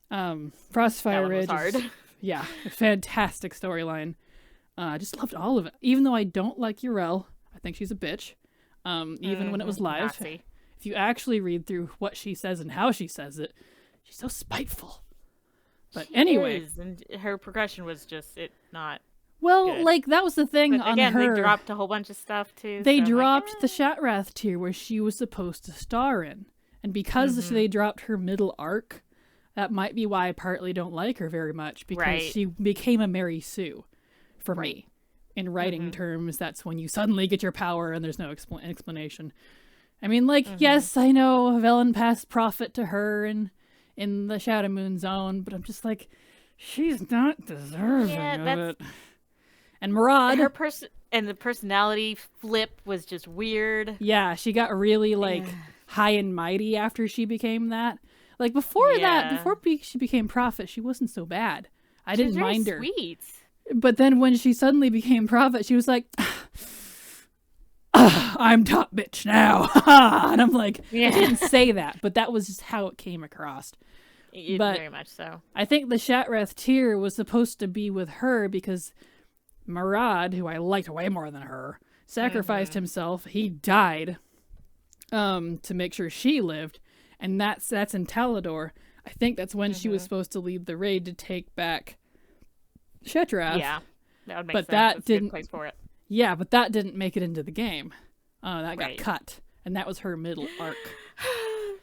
Frostfire Ridge. Hard. A fantastic storyline. I just loved all of it. Even though I don't like Urel, I think she's a bitch. Even when it was live. Nazi. If you actually read through what she says and how she says it, she's so spiteful. But anyway. And her progression was just not well, good. Like, that was the thing but again, on her. They dropped a whole bunch of stuff, too. They dropped the Shatrath tier where she was supposed to star in. And because they dropped her middle arc, that might be why I partly don't like her very much. Because she became a Mary Sue for me. In writing terms, that's when you suddenly get your power and there's no explanation. I mean, like, yes, I know Velen passed Prophet to her in the Shadow Moon zone, but I'm just like, she's not deserving of it. And Maraud. And the personality flip was just weird. Yeah, she got really, like, high and mighty after she became that. Like, before she became Prophet, she wasn't so bad. I didn't mind her. Sweet. But then when she suddenly became Prophet, she was like, I'm top bitch now. And I'm like, I didn't say that, but that was just how it came across. Very much so. I think the Shatrath tier was supposed to be with her because Maraud, who I liked way more than her, sacrificed himself. He died to make sure she lived. And that's in Talador. I think that's when she was supposed to lead the raid to take back Shatrath. Yeah, that would make but sense. That That's didn't. a good place for it. Yeah, but that didn't make it into the game. That got cut, and that was her middle arc.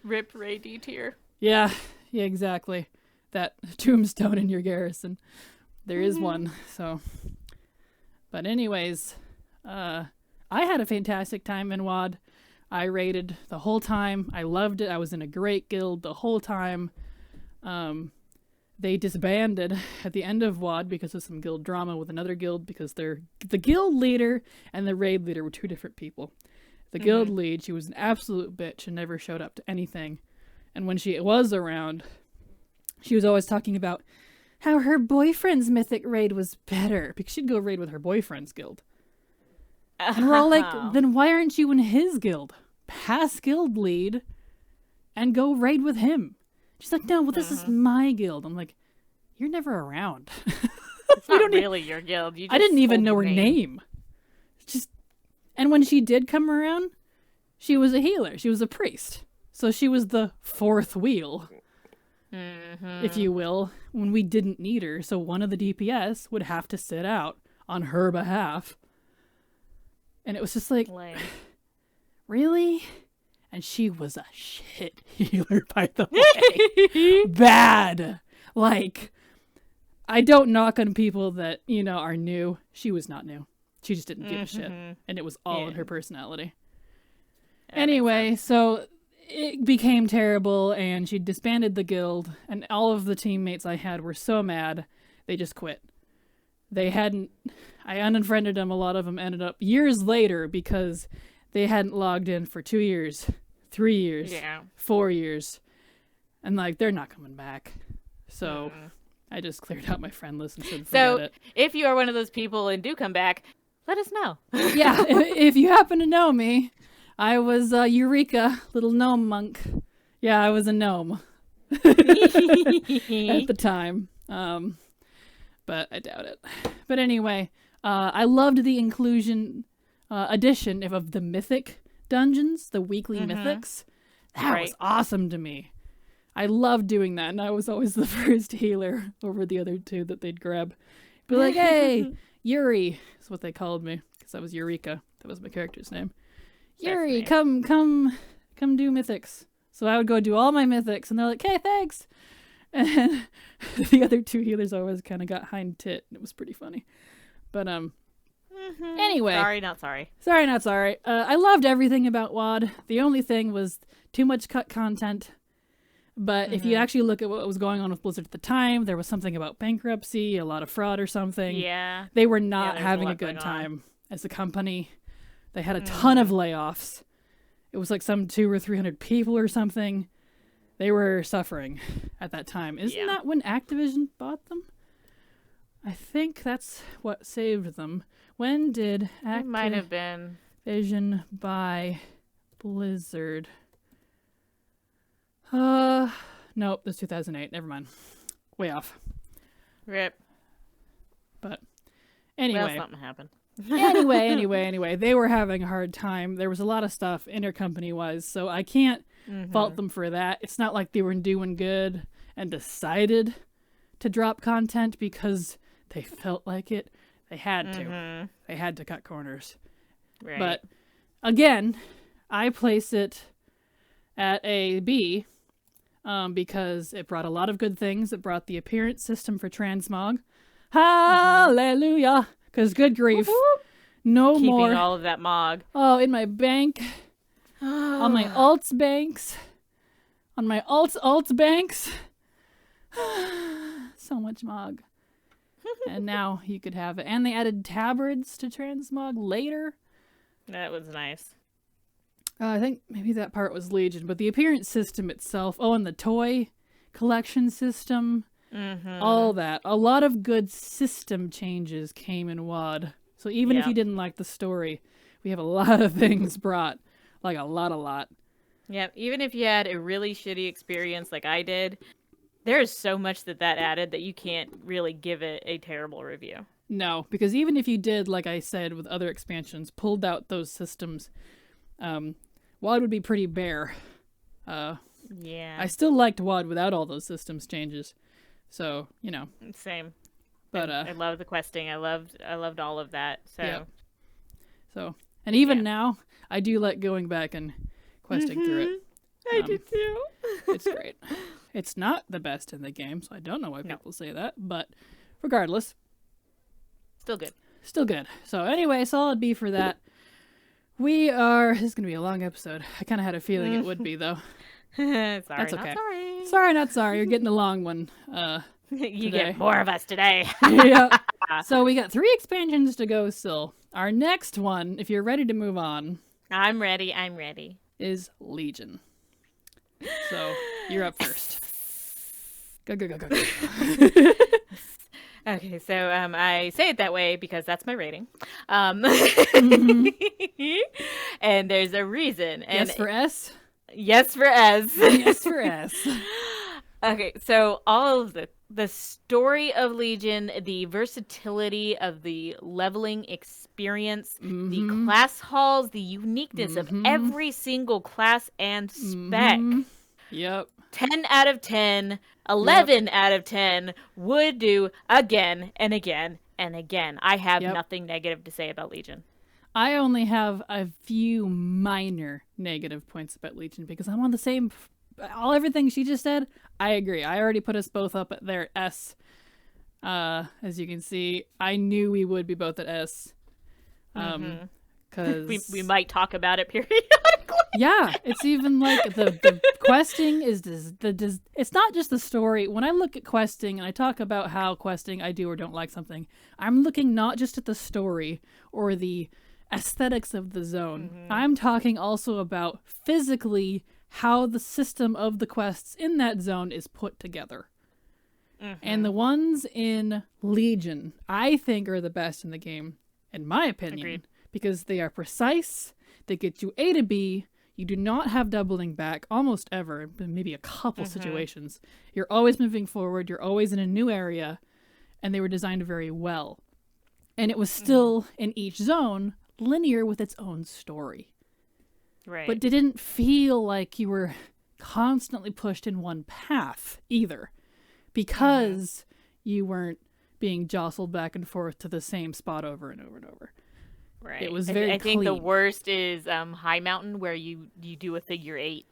Rip Ray D tier. Yeah, exactly. That tombstone in your garrison. There is one, so. But anyways, I had a fantastic time in WoD. I raided the whole time. I loved it. I was in a great guild the whole time. They disbanded at the end of WoD because of some guild drama with another guild because the guild leader and the raid leader were two different people. The guild lead, she was an absolute bitch and never showed up to anything. And when she was around, she was always talking about how her boyfriend's mythic raid was better because she'd go raid with her boyfriend's guild. And we're all like, then why aren't you in his guild? Pass guild lead and go raid with him. She's like, no, well, this is my guild. I'm like, you're never around. It's not really your guild. You just I didn't even know her name. name. And when she did come around, she was a healer. She was a priest. So she was the fourth wheel, if you will, when we didn't need her. So one of the DPS would have to sit out on her behalf. And it was just like, really? And she was a shit healer, by the way. Bad. Like, I don't knock on people that, are new. She was not new. She just didn't give a shit. And it was all in her personality. Anyway, so it became terrible, and she disbanded the guild, and all of the teammates I had were so mad, they just quit. I unfriended them. A lot of them ended up years later because they hadn't logged in for 2 years, 3 years, 4 years. And they're not coming back. So I just cleared out my friend list and said, forget it. If you are one of those people and do come back, let us know. Yeah, if you happen to know me, I was Eureka, little gnome monk. Yeah, I was a gnome at the time. But I doubt it. But anyway, I loved the addition of the mythic dungeons, the weekly mythics. That was awesome to me. I loved doing that, and I was always the first healer over the other two that they'd grab. Be like, hey, Yuri is what they called me, because I was Eureka. That was my character's name. Yuri, come do mythics. So I would go do all my mythics, and they're like, hey, thanks. And the other two healers always kind of got hind tit. It was pretty funny. But, anyway. Sorry, not sorry. Sorry, not sorry. I loved everything about WoD. The only thing was too much cut content. But if you actually look at what was going on with Blizzard at the time, there was something about bankruptcy, a lot of fraud or something. Yeah. They were not having a good time as a company. They had a ton of layoffs. It was like some 200 or 300 people or something. They were suffering at that time. Isn't that when Activision bought them? I think that's what saved them. When did It might have been Activision buy Blizzard? Nope, that's 2008. Never mind. Way off. RIP. But anyway. Well, something happened. anyway, they were having a hard time. There was a lot of stuff intercompany-wise, so I can't fault them for that. It's not like they were doing good and decided to drop content because they felt like it. They had to. They had to cut corners. Right. But again, I place it at a B because it brought a lot of good things. It brought the appearance system for transmog. Hallelujah! Because good grief, no Keeping more. all of that mog. Oh, in my bank, on my alts banks, on my alts banks. So much mog. And now you could have it. And they added tabards to transmog later. That was nice. I think maybe that part was Legion, but the appearance system itself. Oh, and the toy collection system. All that. A lot of good system changes came in WoD. So even if you didn't like the story, we have a lot of things brought. Like a lot. Yeah, even if you had a really shitty experience like I did, there is so much that added that you can't really give it a terrible review. No, because even if you did, like I said, with other expansions, pulled out those systems, WoD would be pretty bare. Yeah. I still liked WoD without all those systems changes. So, Same. But I love the questing. I loved all of that. So and even now, I do like going back and questing through it. I do too. It's great. It's not the best in the game, so I don't know why people say that, but regardless. Still good. Still good. So anyway, solid B for that. This is going to be a long episode. I kind of had a feeling it would be, though. Sorry, That's okay. not sorry. Sorry, not sorry. You're getting a long one. You get more of us today. Yeah. So we got 3 expansions to go still. Our next one, if you're ready to move on. I'm ready. Is Legion. So you're up first. Go. Okay, so I say it that way because that's my rating. And there's a reason. And yes for S? Yes for S. Yes for S. Okay, so all of the story of Legion, the versatility of the leveling experience, the class halls, the uniqueness of every single class and spec. Yep. 10 out of 10, 11 out of 10 would do again and again and again. I have nothing negative to say about Legion. I only have a few minor negative points about Legion because I'm on the same... everything she just said, I agree. I already put us both up at there at S. As you can see, I knew we would be both at S. Because we might talk about it periodically. Yeah, it's even like the questing is it's not just the story. When I look at questing and I talk about how questing I do or don't like something, I'm looking not just at the story or the aesthetics of the zone. I'm talking also about physically how the system of the quests in that zone is put together. And the ones in Legion, I think, are the best in the game, in my opinion. Agreed. Because they are precise, they get you A to B, you do not have doubling back almost ever, but maybe a couple situations. You're always moving forward, you're always in a new area, and they were designed very well. And it was still, in each zone, linear with its own story. Right. But didn't feel like you were constantly pushed in one path either, because you weren't being jostled back and forth to the same spot over and over and over. Right. It was very I think the clean. worst is High Mountain, where you do a figure 8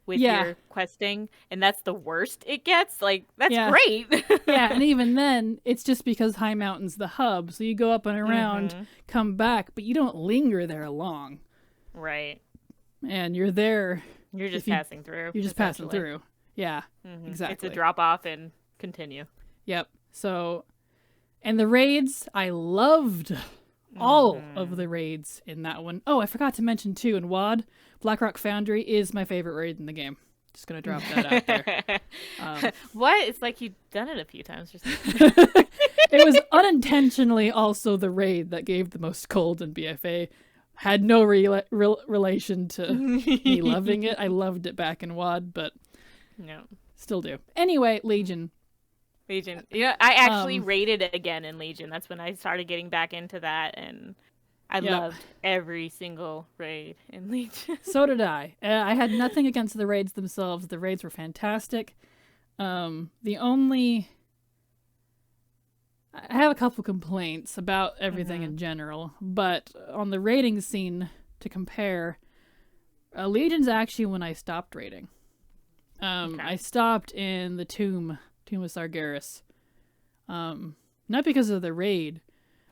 with your questing, and that's the worst it gets. Like, that's great. Yeah, and even then, it's just because High Mountain's the hub, so you go up and around, come back, but you don't linger there long. Right. And you're there. You're just passing through. You're just passing through. Yeah, exactly. It's a drop off and continue. Yep. So, and the raids, I loved all of the raids in that one. Oh, I forgot to mention too, in WoD, Blackrock Foundry is my favorite raid in the game. Just gonna drop that out there. What? It's like you've done it a few times or something. It was unintentionally also the raid that gave the most cold in BFA. Had no relation to me loving it. I loved it back in WoD, but no, still do. Anyway, Legion. Yeah, I actually raided it again in Legion. That's when I started getting back into that, and I loved every single raid in Legion. So did I. I had nothing against the raids themselves. The raids were fantastic. The only... I have a couple complaints about everything in general, but on the raiding scene, to compare, Legion's actually when I stopped raiding. I stopped in the Tomb of Sargeras. Not because of the raid,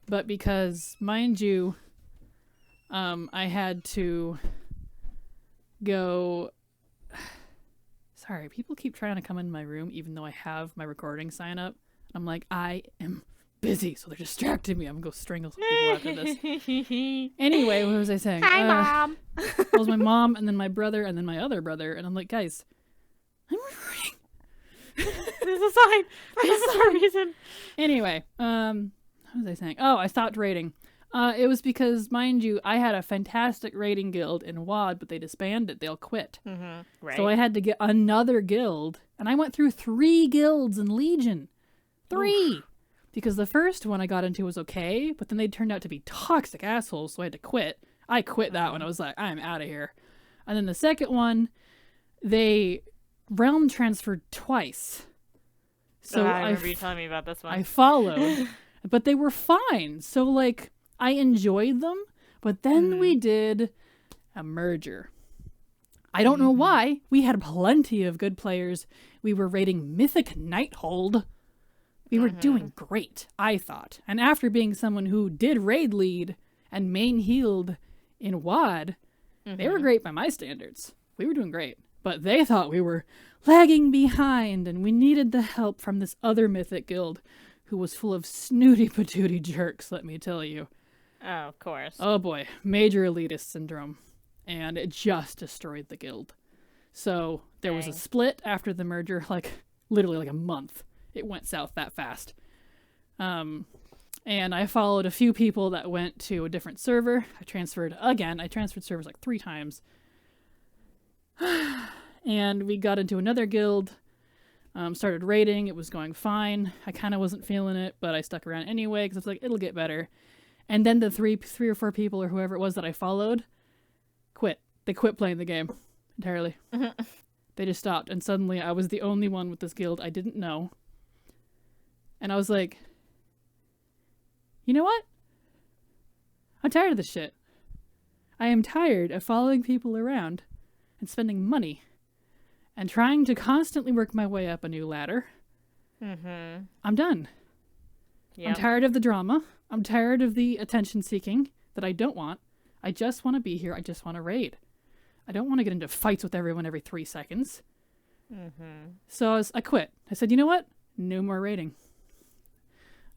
but because, mind you, I had to go... Sorry, people keep trying to come in my room even though I have my recording sign up. I'm like, I am busy, so they're distracting me. I'm gonna go strangle some people after this. Anyway, what was I saying? Hi, Mom! It was my mom, and then my brother, and then my other brother, and I'm like, guys, I'm recording. There's a sign. There's a reason. Anyway, what was I saying? Oh, I stopped raiding. It was because, mind you, I had a fantastic raiding guild in WoD, but they disbanded. They'll quit. Right. So I had to get another guild, and I went through 3 guilds in Legion. 3! Oof. Because the first one I got into was okay, but then they turned out to be toxic assholes, so I had to quit. I quit that one. I was like, I'm out of here. And then the second one, they realm transferred twice. So I remember you telling me about this one. I followed, but they were fine. So, like, I enjoyed them, but then we did a merger. I don't know why. We had plenty of good players. We were raiding Mythic Nighthold. We were doing great, I thought. And after being someone who did raid lead and main healed in WoD, they were great by my standards. We were doing great. But they thought we were lagging behind and we needed the help from this other Mythic guild who was full of snooty patooty jerks, let me tell you. Oh, of course. Oh boy, major elitist syndrome. And it just destroyed the guild. So there was a split after the merger, literally like a month. It went south that fast. And I followed a few people that went to a different server. I transferred servers like 3 times. And we got into another guild, started raiding. It was going fine. I kind of wasn't feeling it, but I stuck around anyway because I was like, it'll get better. And then the three or four people or whoever it was that I followed quit. They quit playing the game entirely. They just stopped. And suddenly I was the only one with this guild I didn't know. And I was like, you know what? I'm tired of this shit. I am tired of following people around and spending money and trying to constantly work my way up a new ladder. I'm done. Yep. I'm tired of the drama. I'm tired of the attention seeking that I don't want. I just want to be here. I just want to raid. I don't want to get into fights with everyone every 3 seconds. So I quit. I said, you know what? No more raiding.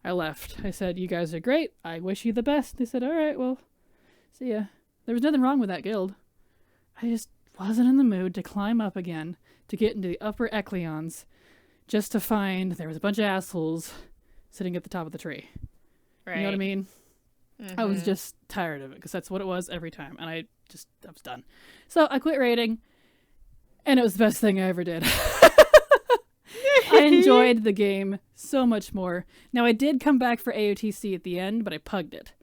I left. I said, you guys are great. I wish you the best. They said, all right, well, see ya. There was nothing wrong with that guild. I just wasn't in the mood to climb up again, to get into the upper Ecleons, just to find there was a bunch of assholes sitting at the top of the tree. Right. You know what I mean? I was just tired of it, because that's what it was every time, and I was done. So I quit raiding, and it was the best thing I ever did. I enjoyed the game so much more. Now, I did come back for AOTC at the end, but I pugged it.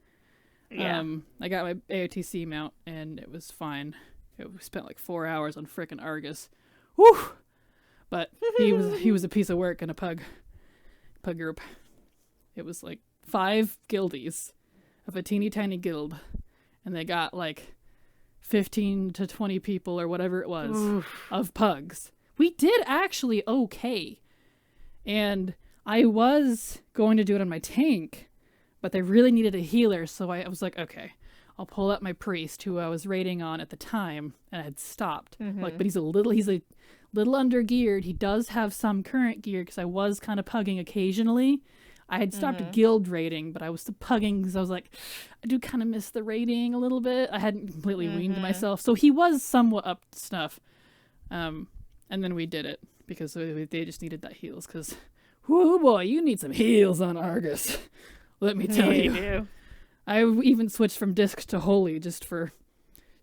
Yeah. I got my AOTC mount, and it was fine. We spent like 4 hours on frickin' Argus. Whew! But he was a piece of work in a pug group. It was like 5 guildies of a teeny tiny guild, and they got like 15 to 20 people or whatever it was of pugs. We did actually okay. And I was going to do it on my tank, but they really needed a healer, so I was like, okay, I'll pull up my priest who I was raiding on at the time, and I had stopped. But he's a little under geared. He does have some current gear because I was kind of pugging occasionally. I had stopped guild raiding, but I was still pugging because I was like, I do kind of miss the raiding a little bit. I hadn't completely weaned myself, so he was somewhat up to snuff. And then we did it because they just needed that heals. Because, whoo boy, you need some heals on Argus. Let me tell you. Do. I even switched from disc to holy just for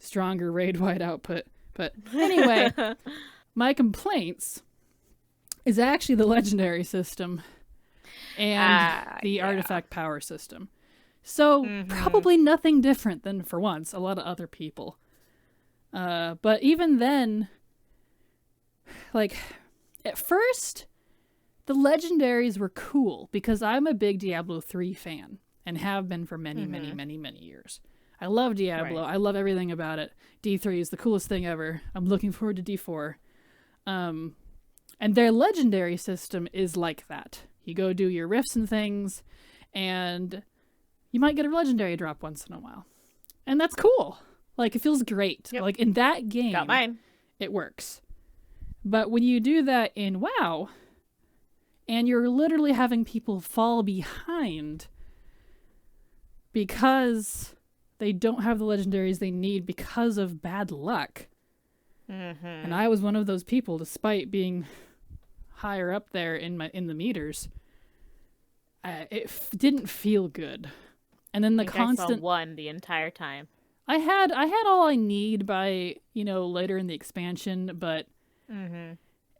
stronger raid-wide output. But anyway, my complaints is actually the legendary system and the artifact power system. So probably nothing different than, for once, a lot of other people. But even then, like, at first, the legendaries were cool because I'm a big Diablo 3 fan and have been for many, many years. I love Diablo. Right. I love everything about it. D3 is the coolest thing ever. I'm looking forward to D4. And their legendary system is like that. You go do your rifts and things, and you might get a legendary drop once in a while. And that's cool. Like, it feels great. Yep. Like, in that game, got mine. It works. But when you do that in WoW, and you're literally having people fall behind because they don't have the legendaries they need because of bad luck. And I was one of those people, despite being higher up there in the meters. It didn't feel good. And then the constant I saw 1 the entire time. I had all I need by, later in the expansion, but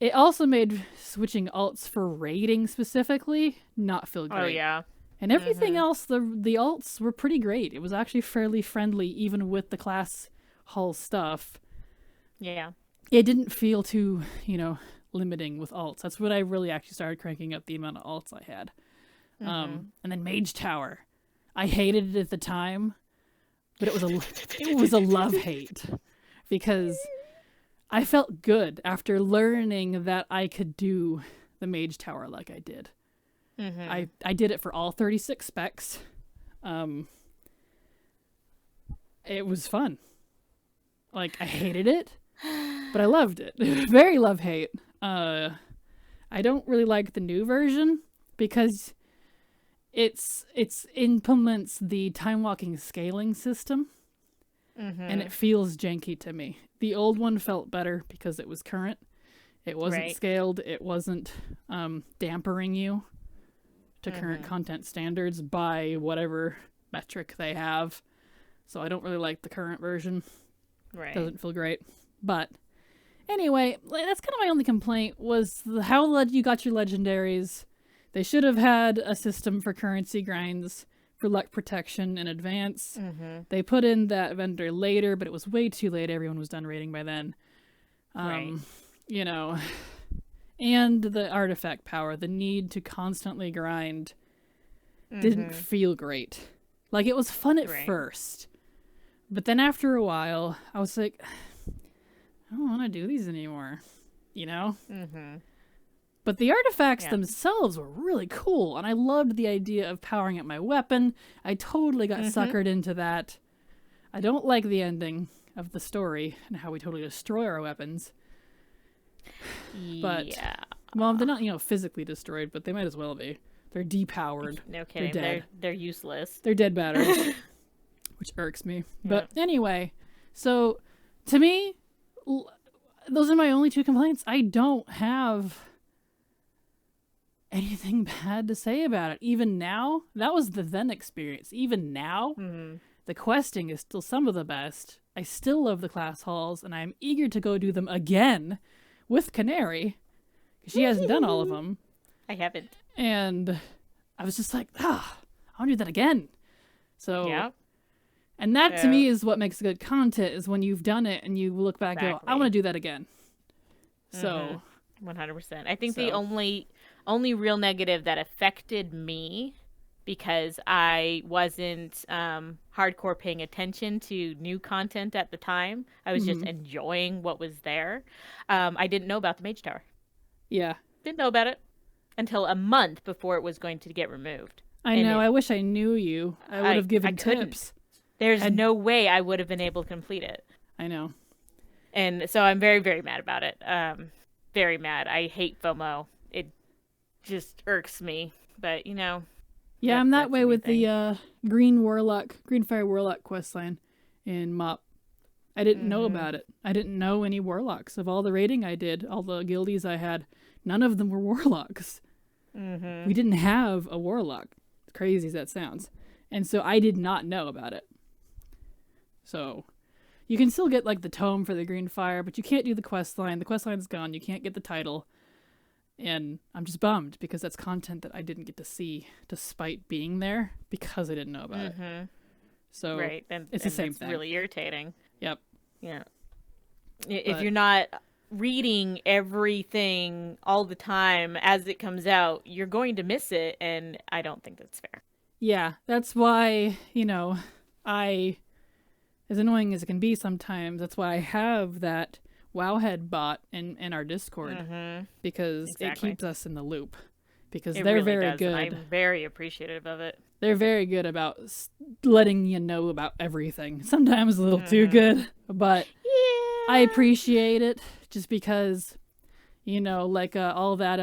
it also made switching alts for raiding specifically not feel great. Oh, yeah. And everything else, the alts were pretty great. It was actually fairly friendly, even with the class hull stuff. Yeah. It didn't feel too, limiting with alts. That's when I really actually started cranking up the amount of alts I had. And then Mage Tower. I hated it at the time, but it was a love-hate. Because I felt good after learning that I could do the Mage Tower like I did. I did it for all 36 specs. It was fun. Like, I hated it, but I loved it. Very love-hate. I don't really like the new version because it implements the time-walking scaling system, and it feels janky to me. The old one felt better because it was current. It wasn't scaled. It wasn't dampering you to current content standards by whatever metric they have. So I don't really like the current version. Right. Doesn't feel great. But anyway, that's kind of my only complaint was how you got your legendaries. They should have had a system for currency grinds for luck protection in advance. They put in that vendor later, but it was way too late. Everyone was done raiding by then. You know, and the artifact power, the need to constantly grind didn't feel great. Like, it was fun at first, but then after a while, I was like, I don't want to do these anymore, you know? But the artifacts themselves were really cool, and I loved the idea of powering up my weapon. I totally got suckered into that. I don't like the ending of the story and how we totally destroy our weapons. But, well, they're not, physically destroyed, but they might as well be. They're depowered. No kidding. They're dead. They're useless. They're dead batteries, which irks me. But anyway, so to me, those are my only two complaints. I don't have anything bad to say about it. Even now, that was the then experience. Even now, the questing is still some of the best. I still love the class halls, and I'm eager to go do them again with Canary. She hasn't done all of them. I haven't. And I was just like, I want to do that again. So, and that to me is what makes good content, is when you've done it and you look back and go, I want to do that again. So, 100%. I think the only real negative that affected me, because I wasn't hardcore paying attention to new content at the time, I was just enjoying what was there. I didn't know about the Mage Tower. Yeah. Didn't know about it until a month before it was going to get removed. I know. I wish I knew you. I would have given tips. There's no way I would have been able to complete it. I know. And so I'm very, very mad about it. Very mad. I hate FOMO. It just irks me. But, Yeah, I'm that way with the Green Fire Warlock questline in MOP. I didn't know about it. I didn't know any warlocks. Of all the raiding I did, all the guildies I had, none of them were warlocks. We didn't have a warlock, crazy as that sounds. And so I did not know about it. So you can still get like the tome for the Green Fire, but you can't do the quest line. The quest line's gone. You can't get the title. And I'm just bummed because that's content that I didn't get to see despite being there because I didn't know about it. So it's the same thing. It's really irritating. Yep. Yeah. If you're not reading everything all the time as it comes out, you're going to miss it, and I don't think that's fair. Yeah, that's why, I, as annoying as it can be sometimes, that's why I have that Wowhead bot in our Discord, because it keeps us in the loop. Because they're really very good. I'm very appreciative of it. They're very good about letting you know about everything. Sometimes a little too good, but I appreciate it just because, like all that,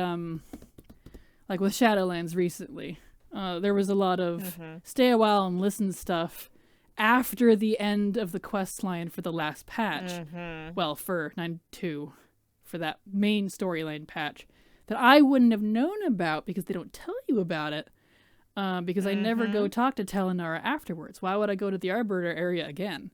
like with Shadowlands recently, there was a lot of stay a while and listen stuff after the end of the quest line for the last patch. Well, for 9.2, for that main storyline patch. That I wouldn't have known about because they don't tell you about it. Because I never go talk to Telenara afterwards. Why would I go to the Arbiter area again?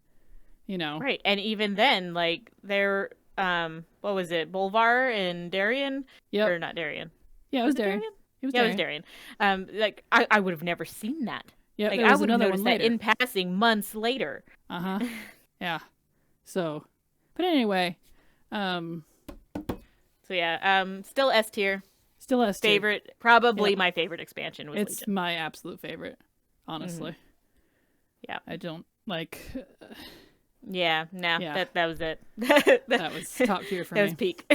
Right. And even then, like, they're, what was it? Bolvar and Darien? Yep. Or not Darien? Yeah, it was Darien. It was Darien. Like, I would have never seen that. Yeah, like, I would have noticed that in passing months later. Yeah. So, but anyway, So yeah, still S tier. Still S tier. Favorite, probably my favorite expansion was It's Legion. my absolute favorite, honestly. Yeah. I don't like. Yeah, no, Yeah. that was it. That was top tier for me. That was peak.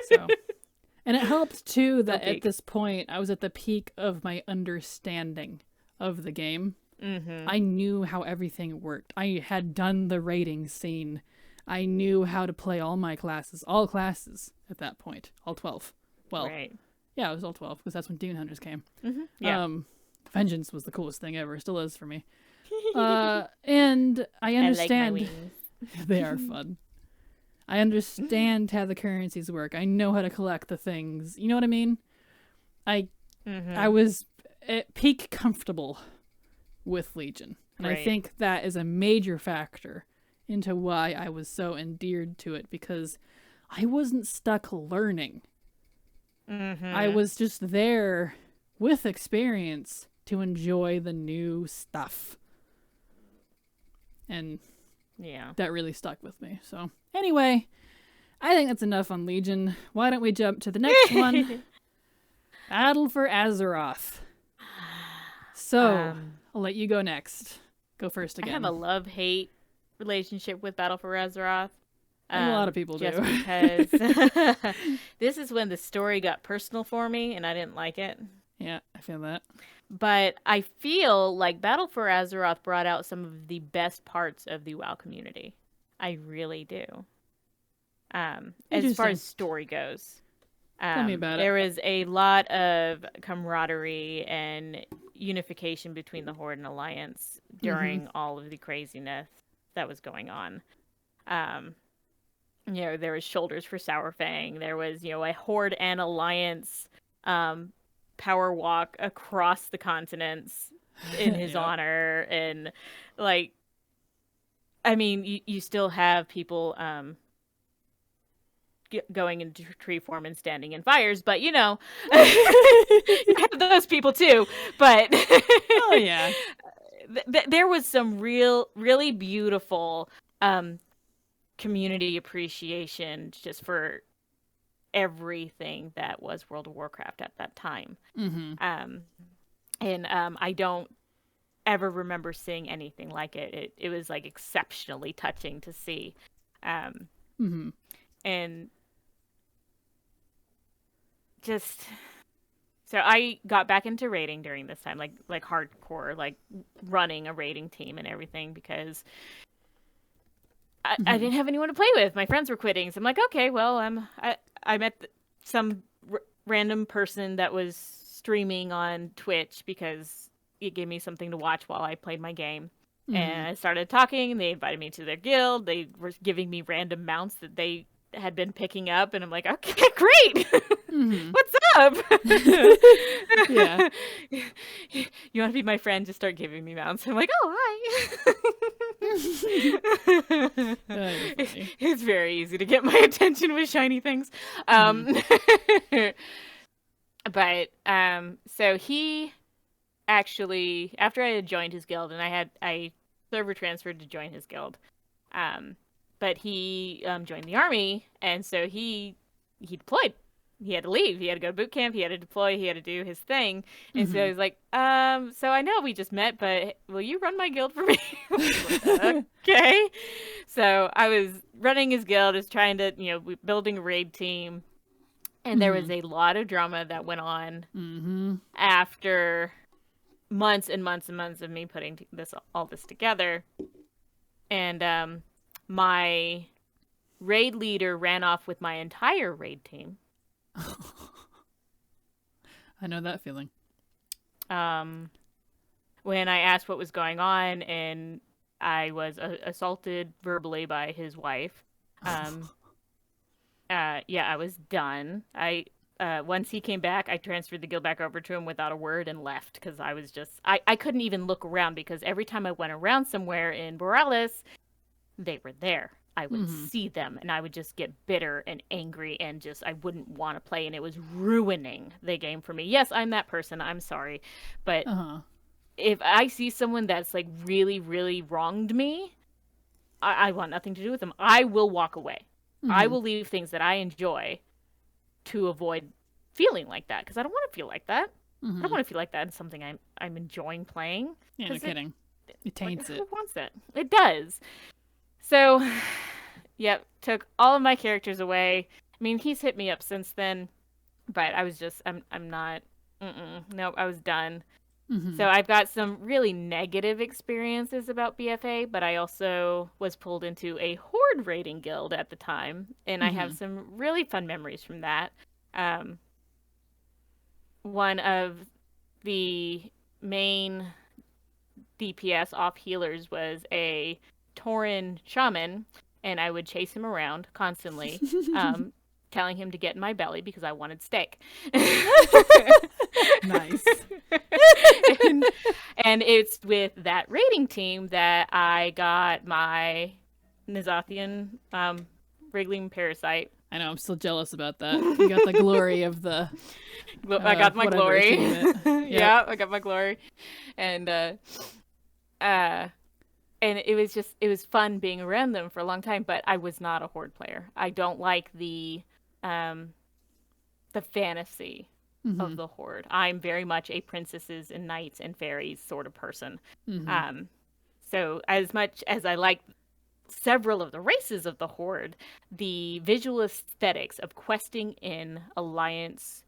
So, and it helped too that So at this point I was at the peak of my understanding of the game. Mm-hmm. I knew how everything worked. I had done the raiding scene. I knew how to play all classes at that point, all 12. Well, right. yeah, it was all 12 because that's when Demon Hunters came. Mm-hmm. Yeah. Vengeance was the coolest thing ever, still is for me. And I understand I like my wings. they are fun. I understand how the currencies work. I know how to collect the things. You know what I mean? I was at peak comfortable with Legion. And Right. I think that is a major factor into why I was so endeared to it, because I wasn't stuck learning. I was just there with experience to enjoy the new stuff. And Yeah. that really stuck with me. So anyway, I think that's enough on Legion. Why don't we jump to the next one? Battle for Azeroth. So I'll let you go next. Go first again. I have a love-hate relationship with Battle for Azeroth. A lot of people just do. Because this is when the story got personal for me, and I didn't like it. Yeah, I feel that. But I feel like Battle for Azeroth brought out some of the best parts of the WoW community. I really do. As far as story goes. Tell me about it. There was a lot of camaraderie and unification between the Horde and Alliance during all of the craziness that was going on. There was Shoulders for Sourfang. There was, a Horde and Alliance power walk across the continents in his honor. And, you still have people going into tree form and standing in fires, but, you have those people too. But, oh, yeah. There was some really beautiful community appreciation just for everything that was World of Warcraft at that time. I don't ever remember seeing anything like it. It was like exceptionally touching to see. And just so I got back into raiding during this time, like hardcore, like running a raiding team and everything, because I didn't have anyone to play with. My friends were quitting, so I'm like, okay, well, I met some random person that was streaming on Twitch because it gave me something to watch while I played my game. And I started talking, and they invited me to their guild. They were giving me random mounts that they had been picking up, and I'm like, okay, great. What's up? Yeah. You want to be my friend? Just start giving me mounts. I'm like, oh, hi. It's very easy to get my attention with shiny things. But so he actually, after I had joined his guild, and I server transferred to join his guild, but he joined the army, and so he deployed. He had to leave. He had to go to boot camp. He had to deploy. He had to do his thing. And so he's like, so I know we just met, but will you run my guild for me? Okay. So I was running his guild, is trying to, building a raid team. And there was a lot of drama that went on after months and months and months of me putting all this together. And my raid leader ran off with my entire raid team. I know that feeling. When I asked what was going on, and I was assaulted verbally by his wife. I was done. Once he came back, I transferred the guild back over to him without a word and left, because I was just I couldn't even look around, because every time I went around somewhere in Borealis, they were there. I would see them, and I would just get bitter and angry, and just I wouldn't want to play, and it was ruining the game for me. Yes, I'm that person. I'm sorry. But if I see someone that's like really, really wronged me, I want nothing to do with them. I will walk away. I will leave things that I enjoy to avoid feeling like that, because I don't want to feel like that. I don't want to feel like that in something I'm enjoying playing. Yeah, no kidding. It taints it. Who wants that? It does. So, yep, took all of my characters away. I mean, he's hit me up since then, but I was just, I'm not, nope, I was done. Mm-hmm. So I've got some really negative experiences about BFA, but I also was pulled into a horde raiding guild at the time, and I have some really fun memories from that. One of the main DPS off healers was a Tauren shaman, and I would chase him around constantly, telling him to get in my belly because I wanted steak. Nice. and it's with that raiding team that I got my Nizathian wriggling parasite. I know, I'm still jealous about that. You got the glory of the... I got my glory. Yep. Yeah, I got my glory. And it was fun being around them for a long time, but I was not a horde player. I don't like the fantasy of the horde. I'm very much a princesses and knights and fairies sort of person. So as much as I like several of the races of the horde, the visual aesthetics of questing in alliance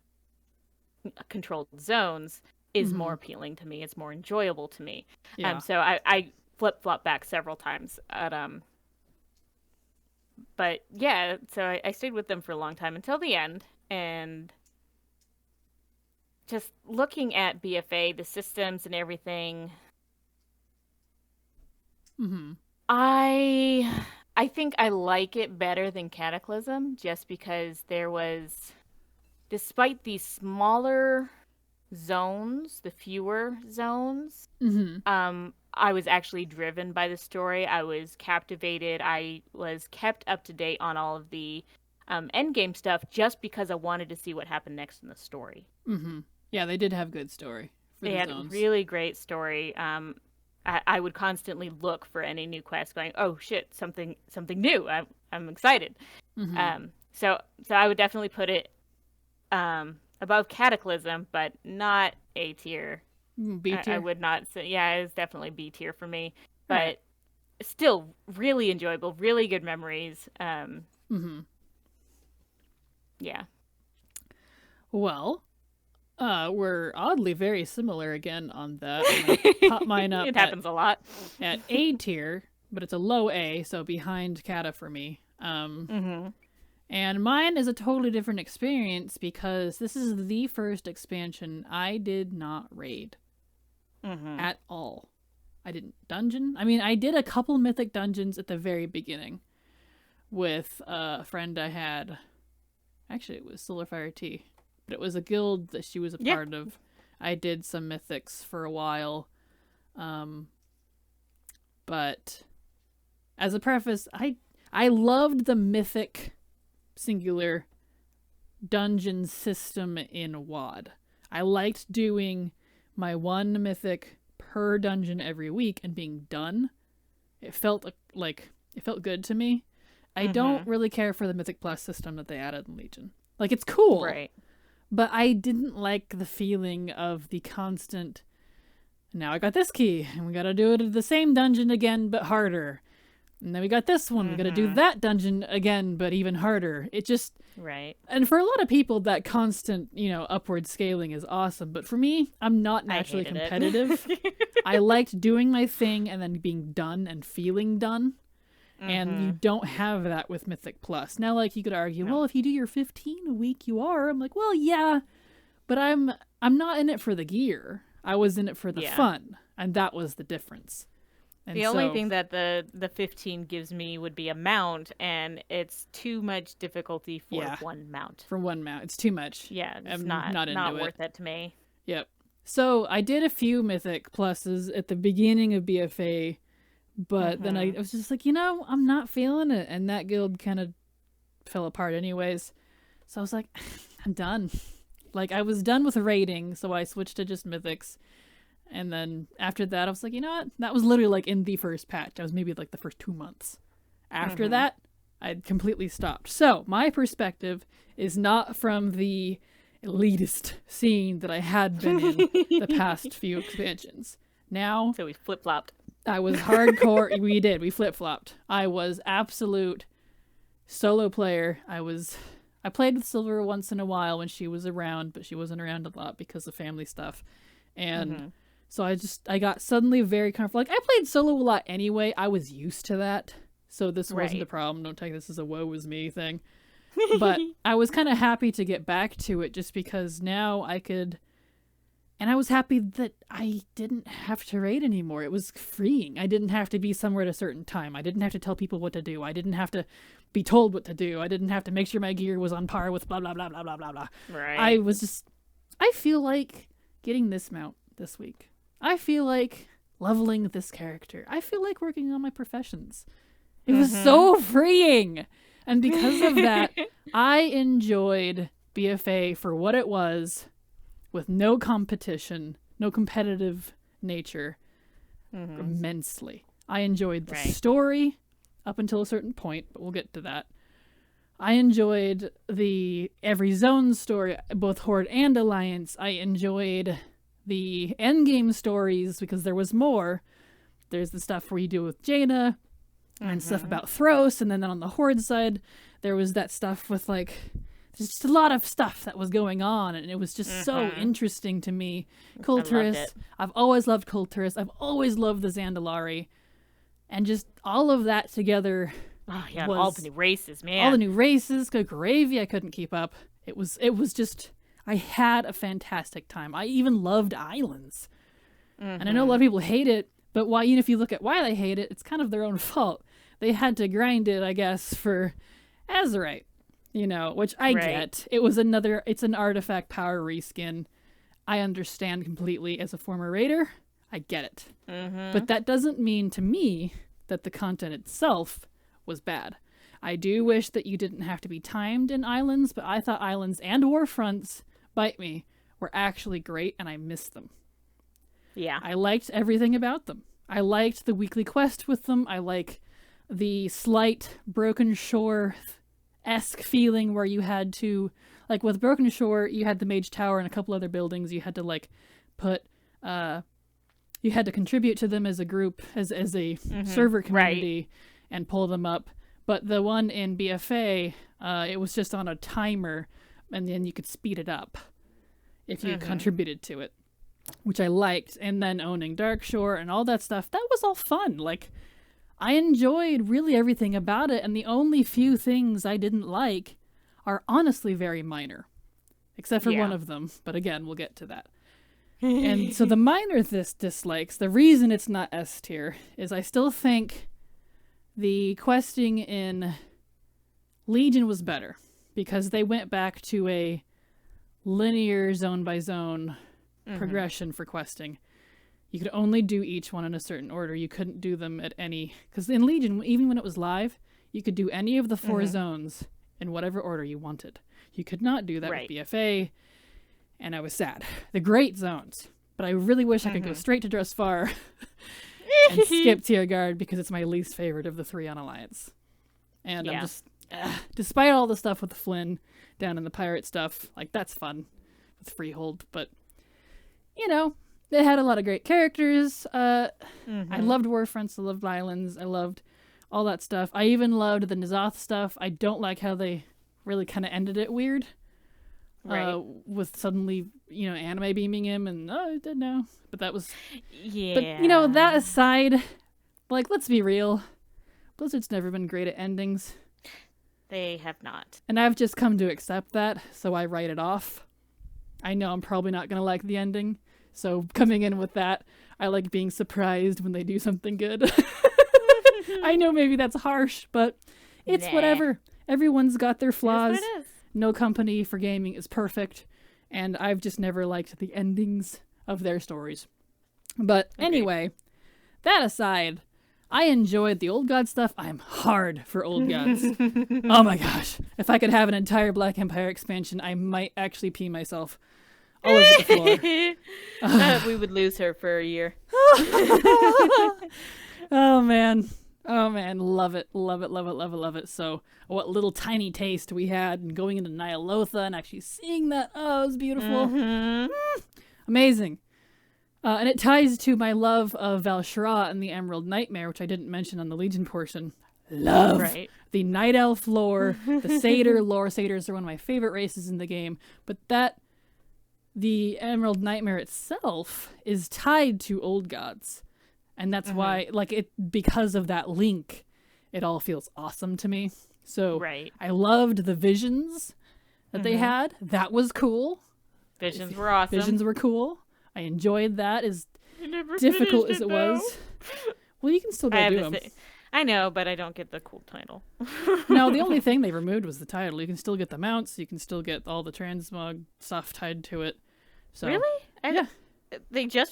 controlled zones is more appealing to me. It's more enjoyable to me. Yeah. So I flip-flop back several times at but yeah, so I stayed with them for a long time until the end, and just looking at BFA, the systems and everything, I think I like it better than Cataclysm, just because there was, despite the smaller zones, the fewer zones, I was actually driven by the story. I was captivated. I was kept up to date on all of the endgame stuff just because I wanted to see what happened next in the story. Yeah, they did have good story. They had a really great story. I would constantly look for any new quest, going, "Oh shit, something new!" I'm excited. So I would definitely put it above Cataclysm, but not A tier. B tier. I would not say. Yeah, it's definitely B tier for me, but still really enjoyable, really good memories. Yeah. Well, we're oddly very similar again on that. I'm gonna pop mine up. It happens a lot. At A tier, but it's a low A, so behind Cata for me. And mine is a totally different experience because this is the first expansion I did not raid at all. I didn't dungeon. I mean, I did a couple mythic dungeons at the very beginning with a friend I had. Actually, it was Solarfire T. But it was a guild that she was a part of. I did some mythics for a while. But as a preface, I loved the mythic singular dungeon system in WoD. I liked doing my one mythic per dungeon every week and being done. It felt good to me. I don't really care for the Mythic Plus system that they added in Legion. Like, it's cool. Right. But I didn't like the feeling of the constant, now I got this key, and we gotta do it at the same dungeon again, but harder. And then we got this one, we gotta do that dungeon again, but even harder. It just... Right. And for a lot of people, that constant, upward scaling is awesome. But for me, I'm not naturally competitive. I liked doing my thing and then being done and feeling done. And you don't have that with Mythic Plus. Now, like, you could argue, well, if you do your 15 a week, you are. I'm like, well, yeah, but I'm not in it for the gear. I was in it for the fun, and that was the difference. And the only thing that the 15 gives me would be a mount, and it's too much difficulty for one mount. For one mount, it's too much. Yeah, it's I'm not into worth it to me. Yep. So I did a few Mythic Pluses at the beginning of BFA. But then I was just like, I'm not feeling it. And that guild kind of fell apart anyways. So I was like, I'm done. Like, I was done with raiding, so I switched to just mythics. And then after that, I was like, you know what? That was literally like in the first patch. That was maybe like the first 2 months. After that, I'd completely stopped. So my perspective is not from the elitist scene that I had been in the past few expansions. Now... So we flip-flopped. I was hardcore. We flip-flopped. I was absolute solo player. I played with Silver once in a while when she was around, but she wasn't around a lot because of family stuff. And so I got suddenly very comfortable. Like, I played solo a lot anyway. I was used to that. So this wasn't a problem. Don't take this as a woe is me thing. But I was kind of happy to get back to it just because now I could. And I was happy that I didn't have to raid anymore. It was freeing. I didn't have to be somewhere at a certain time. I didn't have to tell people what to do. I didn't have to be told what to do. I didn't have to make sure my gear was on par with blah, blah, blah, blah, blah, blah, blah. Right. I feel like getting this mount this week. I feel like leveling this character. I feel like working on my professions. It was so freeing. And because of that, I enjoyed BFA for what it was, with no competition, no competitive nature, immensely. I enjoyed the story up until a certain point, but we'll get to that. I enjoyed the every zone story, both Horde and Alliance. I enjoyed the endgame stories because there was more. There's the stuff where you do with Jaina and stuff about Thros, and then on the Horde side, there was that stuff with like just a lot of stuff that was going on, and it was just so interesting to me. Kulturist, I've always loved Kulturist. I've always loved the Zandalari, and just all of that together. Oh yeah, all the new races, man. All the new races. Gravy, I couldn't keep up. It was just. I had a fantastic time. I even loved Islands, and I know a lot of people hate it, but why? Even if you look at why they hate it, it's kind of their own fault. They had to grind it, I guess, for Azerite. Which I get. It's an artifact power reskin. I understand completely as a former raider. I get it. But that doesn't mean to me that the content itself was bad. I do wish that you didn't have to be timed in Islands, but I thought Islands and Warfronts, bite me, were actually great, and I missed them. Yeah. I liked everything about them. I liked the weekly quest with them. I like the slight Broken Shore-esque feeling where you had to, like with Broken Shore, you had the Mage Tower and a couple other buildings. You had to like put, you had to contribute to them as a group, as a server community, and pull them up. But the one in BFA, it was just on a timer, and then you could speed it up if you contributed to it, which I liked. And then owning Darkshore and all that stuff, that was all fun. Like, I enjoyed really everything about it, and the only few things I didn't like are honestly very minor, except for one of them. But again, we'll get to that. And so the minor dislikes, the reason it's not S tier is I still think the questing in Legion was better because they went back to a linear zone by zone progression for questing. You could only do each one in a certain order. You couldn't do them at any... Because in Legion, even when it was live, you could do any of the 4 zones in whatever order you wanted. You could not do that with BFA, and I was sad. The great zones. But I really wish I could go straight to Dressfar and skip Tiergard because it's my least favorite of the 3 on Alliance. And I'm just... despite all the stuff with Flynn down in the pirate stuff, like, that's fun with Freehold, but, it had a lot of great characters. I loved Warfronts, I loved Islands, I loved all that stuff. I even loved the N'Zoth stuff. I don't like how they really kind of ended it weird. With suddenly, anime beaming him and, I didn't know. But that was... Yeah. But, that aside, like, let's be real. Blizzard's never been great at endings. They have not. And I've just come to accept that, so I write it off. I know I'm probably not going to like the ending. So coming in with that, I like being surprised when they do something good. I know maybe that's harsh, but it's whatever. Everyone's got their flaws. It is. No company for gaming is perfect, and I've just never liked the endings of their stories. But anyway, that aside, I enjoyed the Old God stuff. I'm hard for Old Gods. Oh my gosh. If I could have an entire Black Empire expansion, I might actually pee myself all over the floor. We would lose her for a year. Oh man. Love it. Love it, love it, love it, love it. So what little tiny taste we had and going into Nyalotha and actually seeing that. Oh, it was beautiful. Amazing. And it ties to my love of Val'Shra and the Emerald Nightmare, which I didn't mention on the Legion portion. Love the Night Elf lore, the Satyr lore. Satyrs are one of my favorite races in the game. But the Emerald Nightmare itself is tied to old gods. And that's why, because of that link, it all feels awesome to me. So I loved the visions that they had. That was cool. Visions were awesome. Visions were cool. I enjoyed that, as difficult as it was. Well, you can still go do them. I know, but I don't get the cool title. No, the only thing they removed was the title. You can still get the mounts. You can still get all the transmog stuff tied to it. So, really? Yeah.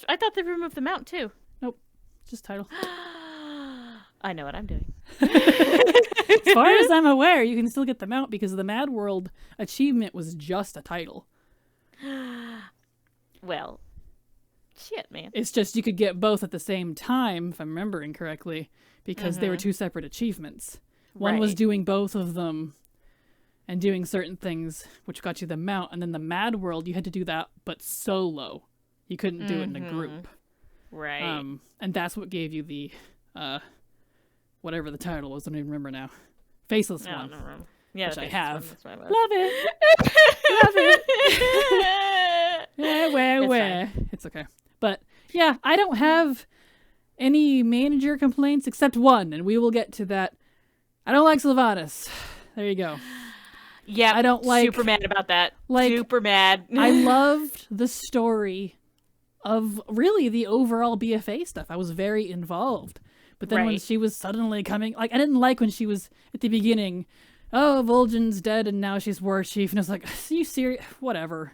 I thought they removed the mount too. Nope. Just title. I know what I'm doing. As far as I'm aware, you can still get the mount because the Mad World achievement was just a title. Well, shit, man. It's just you could get both at the same time, if I'm remembering correctly, because they were two separate achievements. One was doing both of them and doing certain things, which got you the mount, and then the Mad World, you had to do that, but solo. You couldn't do it in a group. Right. And that's what gave you the, whatever the title was, I don't even remember now. Faceless one. No. Yeah, which I have. Love it. Love it. Where? It's okay. But yeah, I don't have any manager complaints except one, and we will get to that. I don't like Sylvanas. There you go. Yeah, I don't like. Super mad about that. Like, super mad. I loved the story of really the overall BFA stuff. I was very involved. But then when she was suddenly coming, I didn't like when she was at the beginning. Oh, Vol'jin's dead and now she's war chief. And I was like, are you serious? Whatever.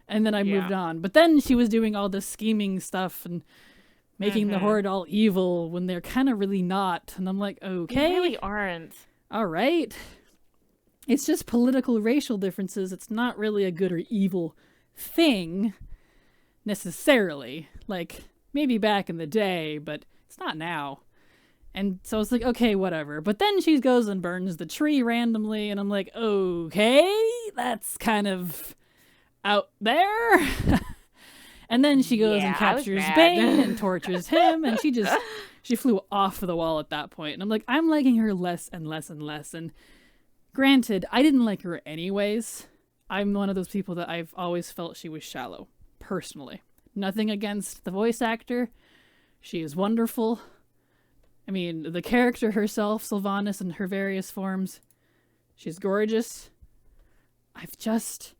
And then I moved on. But then she was doing all this scheming stuff and making the Horde all evil when they're kind of really not. And I'm like, okay. They really aren't. All right. It's just political racial differences. It's not really a good or evil thing necessarily. Like, maybe back in the day, but it's not now. And so it's like, okay, whatever. But then she goes and burns the tree randomly, and I'm like, okay, that's kind of out there. And then she goes and captures Bane and tortures him, and she flew off the wall at that point. And I'm like, I'm liking her less and less and less. And granted, I didn't like her anyways. I'm one of those people that I've always felt she was shallow, personally. Nothing against the voice actor. She is wonderful. I mean, the character herself, Sylvanas, in her various forms, she's gorgeous. I've just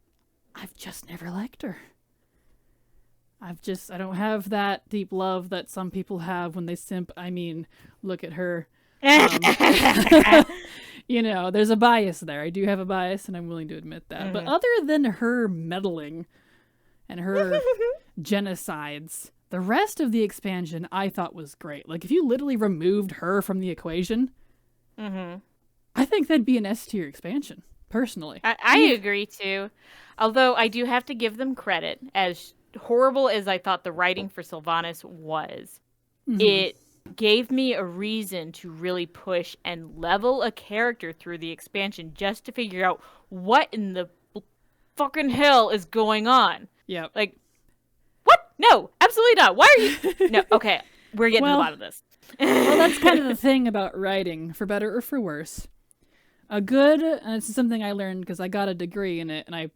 never liked her. I don't have that deep love that some people have when they simp. I mean, look at her. You know, there's a bias there. I do have a bias, and I'm willing to admit that. But other than her meddling and her genocides, the rest of the expansion I thought was great. Like, if you literally removed her from the equation, I think that'd be an S-tier expansion, personally. I agree, too. Although I do have to give them credit. As horrible as I thought the writing for Sylvanas was, it gave me a reason to really push and level a character through the expansion just to figure out what in the fucking hell is going on. Yeah. Like, what? No, absolutely not. Why are you... No, okay. We're getting to the bottom of this. Well, that's kind of the thing about writing, for better or for worse. And this is something I learned because I got a degree in it, and I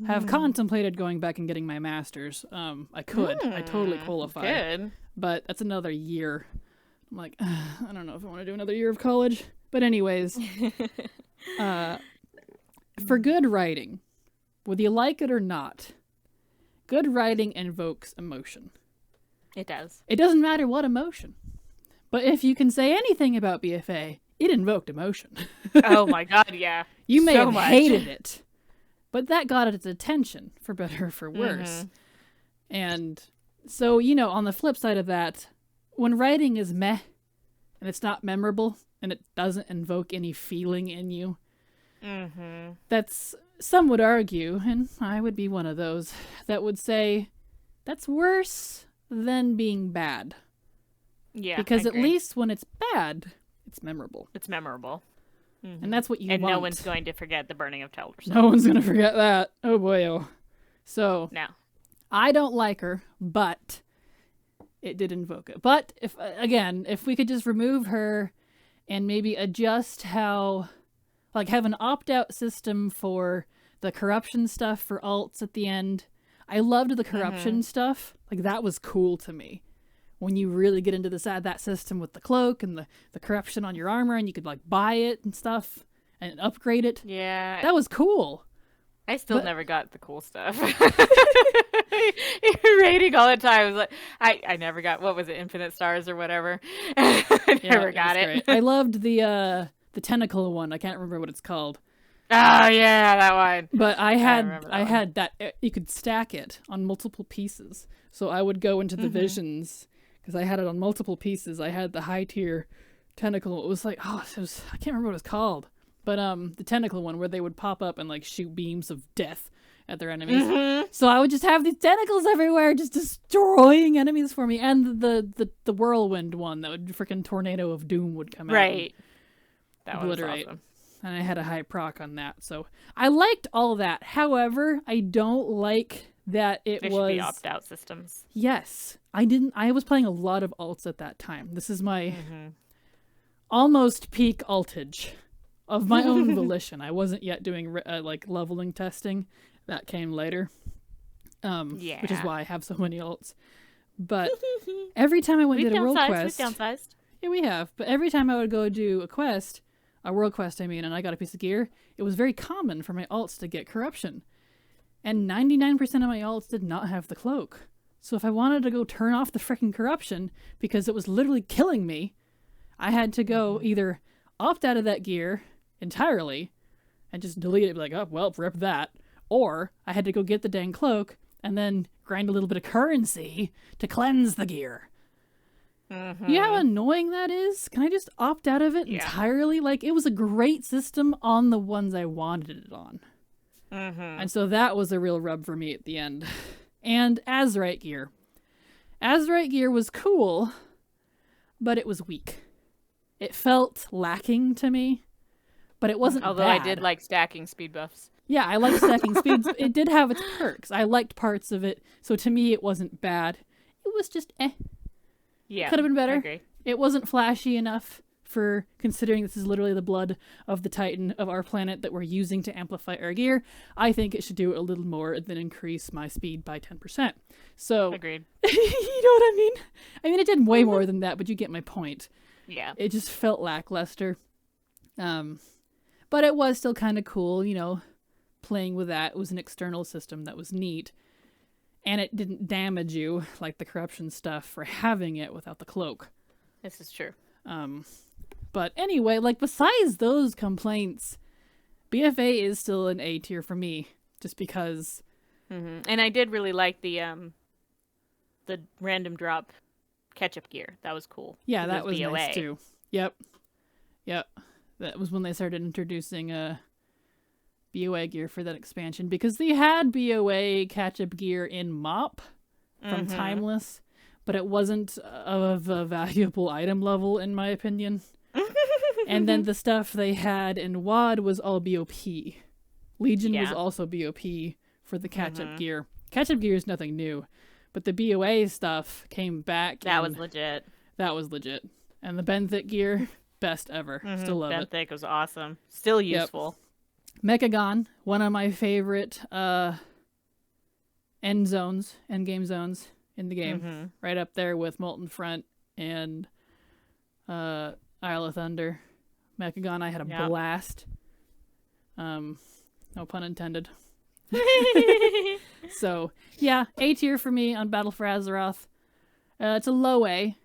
have contemplated going back and getting my master's. I could. I totally qualify. Good. But that's another year. I'm like, I don't know if I want to do another year of college. But anyways, for good writing, whether you like it or not, good writing invokes emotion. It does. It doesn't matter what emotion. But if you can say anything about BFA, it invoked emotion. Oh my god, yeah. You may have hated it, but that got its attention, for better or for worse. And so, you know, on the flip side of that, when writing is meh, and it's not memorable, and it doesn't invoke any feeling in you, that's, some would argue, and I would be one of those, that would say, that's worse than being bad. Yeah, because at least when it's bad, it's memorable. It's memorable. And that's what you want. And no one's going to forget the burning of Teller's. No one's going to forget that. Oh boy, oh. So, no. I don't like her, but it did invoke it. But if we could just remove her and maybe adjust how, like, have an opt-out system for the corruption stuff for alts at the end. I loved the corruption stuff. Like, that was cool to me. When you really get into that system with the cloak and the corruption on your armor, and you could, like, buy it and stuff and upgrade it. Yeah. That was cool. I still never got the cool stuff. Raiding all the time. I was like, I never got, what was it, Infinite Stars or whatever. I never got it. I loved the tentacle one. I can't remember what it's called. Oh yeah, that one. But I had that. You could stack it on multiple pieces. So I would go into the visions because I had it on multiple pieces. I had the high tier tentacle. It was like, I can't remember what it's called. But the tentacle one where they would pop up and like shoot beams of death at their enemies. So I would just have these tentacles everywhere, just destroying enemies for me. And the whirlwind one that would freaking tornado of doom would come out. Right. That was awesome. And I had a high proc on that. So I liked all of that. However, I don't like that it there was... should be opt-out systems. Yes. I was playing a lot of alts at that time. This is my almost peak altage of my own volition. I wasn't yet doing like leveling testing. That came later. Which is why I have so many alts. But every time I went to a world quest... We've downsized. Yeah, we have. But every time I would go do a quest... A world quest, I mean, and I got a piece of gear, it was very common for my alts to get corruption. And 99% of my alts did not have the cloak. So if I wanted to go turn off the freaking corruption, because it was literally killing me, I had to go either opt out of that gear entirely, and just delete it, be like, oh, well, rip that. Or I had to go get the dang cloak, and then grind a little bit of currency to cleanse the gear. You know how annoying that is? Can I just opt out of it entirely? Like, it was a great system on the ones I wanted it on. And so that was a real rub for me at the end. And Azerite gear. Azerite gear was cool, but it was weak. It felt lacking to me, but it wasn't Although bad. I did like stacking speed buffs. Yeah, I liked stacking speeds. It did have its perks. I liked parts of it, so to me it wasn't bad. It was just Yeah, could have been better. I agree. It wasn't flashy enough for considering this is literally the blood of the Titan of our planet that we're using to amplify our gear. I think it should do a little more than increase my speed by 10%. So agreed. You know what I mean? I mean, it did way more than that, but you get my point. Yeah. It just felt lackluster. But it was still kind of cool, you know, playing with that. It was an external system that was neat. And it didn't damage you like the corruption stuff for having it without the cloak. This is true. But anyway, like, besides those complaints, BFA is still an A tier for me, just because. And I did really like the random drop catch-up gear. That was cool. Yeah, that was nice too. Yep. That was when they started introducing BOA gear for that expansion, because they had BOA catch-up gear in MOP from Timeless, but it wasn't of a valuable item level, in my opinion. And then the stuff they had in WoD was all BOP. Legion was also BOP for the catch-up gear. Catch-up gear is nothing new, but the BOA stuff came back. That was legit. That was legit. And the Benthic gear, best ever. Still love it. Benthic was awesome. Still useful. Yep. Mechagon, one of my favorite end game zones in the game. Right up there with Molten Front and Isle of Thunder. Mechagon, I had a blast. No pun intended. So, yeah, A tier for me on Battle for Azeroth. It's a low A,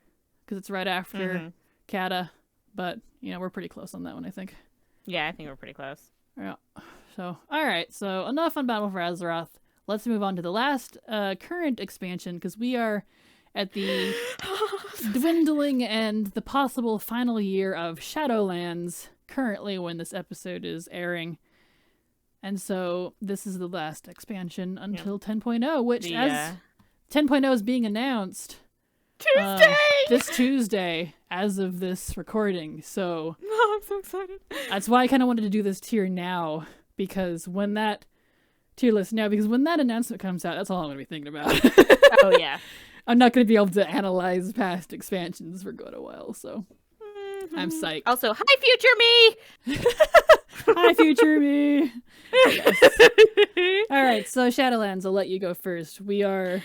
because it's right after Cata, but, you know, we're pretty close on that one, I think. Yeah, I think we're pretty close. Yeah. So, alright, so enough on Battle for Azeroth. Let's move on to the last current expansion, because we are at the dwindling and the possible final year of Shadowlands, currently when this episode is airing. And so this is the last expansion until 10.0, which as 10.0 is being announced this Tuesday as of this recording. So I'm so excited. That's why I kind of wanted to do this tier now, because when that tier list now, because when that announcement comes out, that's all I'm going to be thinking about. Oh yeah. I'm not going to be able to analyze past expansions for quite a while, so I'm psyched. Also, hi, future me! Hi, future me! Yes. All right, so Shadowlands, I'll let you go first. We are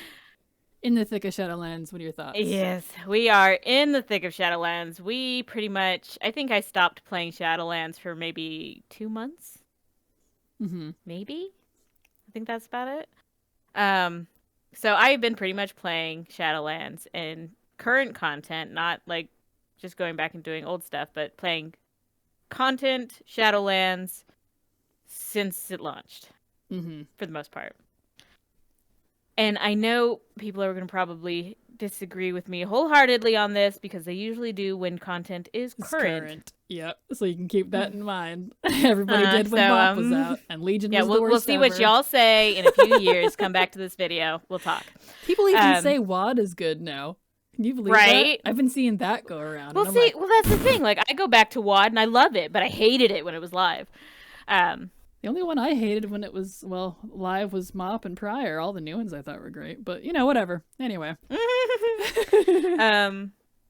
in the thick of Shadowlands. What are your thoughts? Yes, we are in the thick of Shadowlands. We pretty much, I think I stopped playing Shadowlands for maybe 2 months. Maybe? I think that's about it. So I've been pretty much playing Shadowlands and current content, not like just going back and doing old stuff, but playing content, Shadowlands, since it launched, for the most part. And I know people are going to probably disagree with me wholeheartedly on this because they usually do when content is current. Yep. So you can keep that in mind. Everybody did when WoP was out, and Legion was the worst we'll see ever. what y'all say in a few years. Come back to this video. We'll talk. People even say WoD is good now. Can you believe that? I've been seeing that go around. Well, see, well, that's the thing. Like, I go back to WoD and I love it, but I hated it when it was live. The only one I hated when it was, live was Mop and Prior. All the new ones I thought were great, but, whatever. Anyway.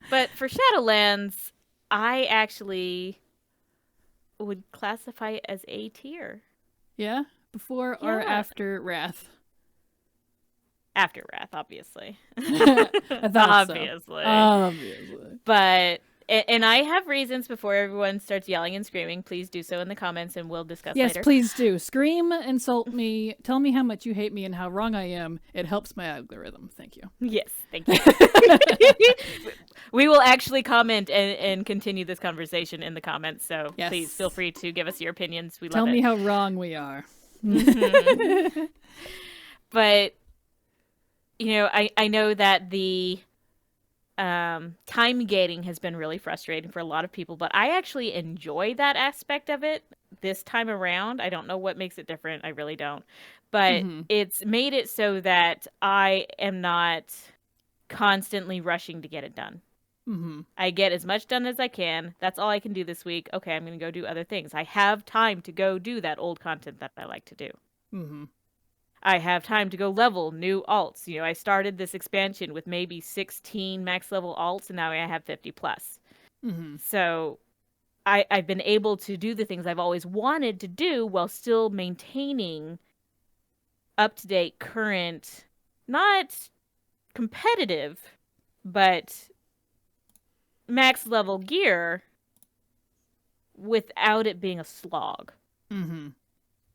But for Shadowlands, I actually would classify it as A tier. Yeah? Before or after Wrath? After Wrath, obviously. I thought obviously. So. Obviously. But... And I have reasons before everyone starts yelling and screaming. Please do so in the comments and we'll discuss later. Yes, please do. Scream, insult me, tell me how much you hate me and how wrong I am. It helps my algorithm. Thank you. Yes, thank you. We will actually comment and continue this conversation in the comments. So please feel free to give us your opinions. We love it. Tell me how wrong we are. But, I know that the... time gating has been really frustrating for a lot of people, but I actually enjoy that aspect of it this time around. I don't know what makes it different. I really don't. But it's made it so that I am not constantly rushing to get it done. I get as much done as I can. That's all I can do this week. Okay, I'm going to go do other things. I have time to go do that old content that I like to do. I have time to go level new alts. I started this expansion with maybe 16 max level alts, and now I have 50 plus. So I've been able to do the things I've always wanted to do while still maintaining up-to-date, current, not competitive, but max level gear without it being a slog.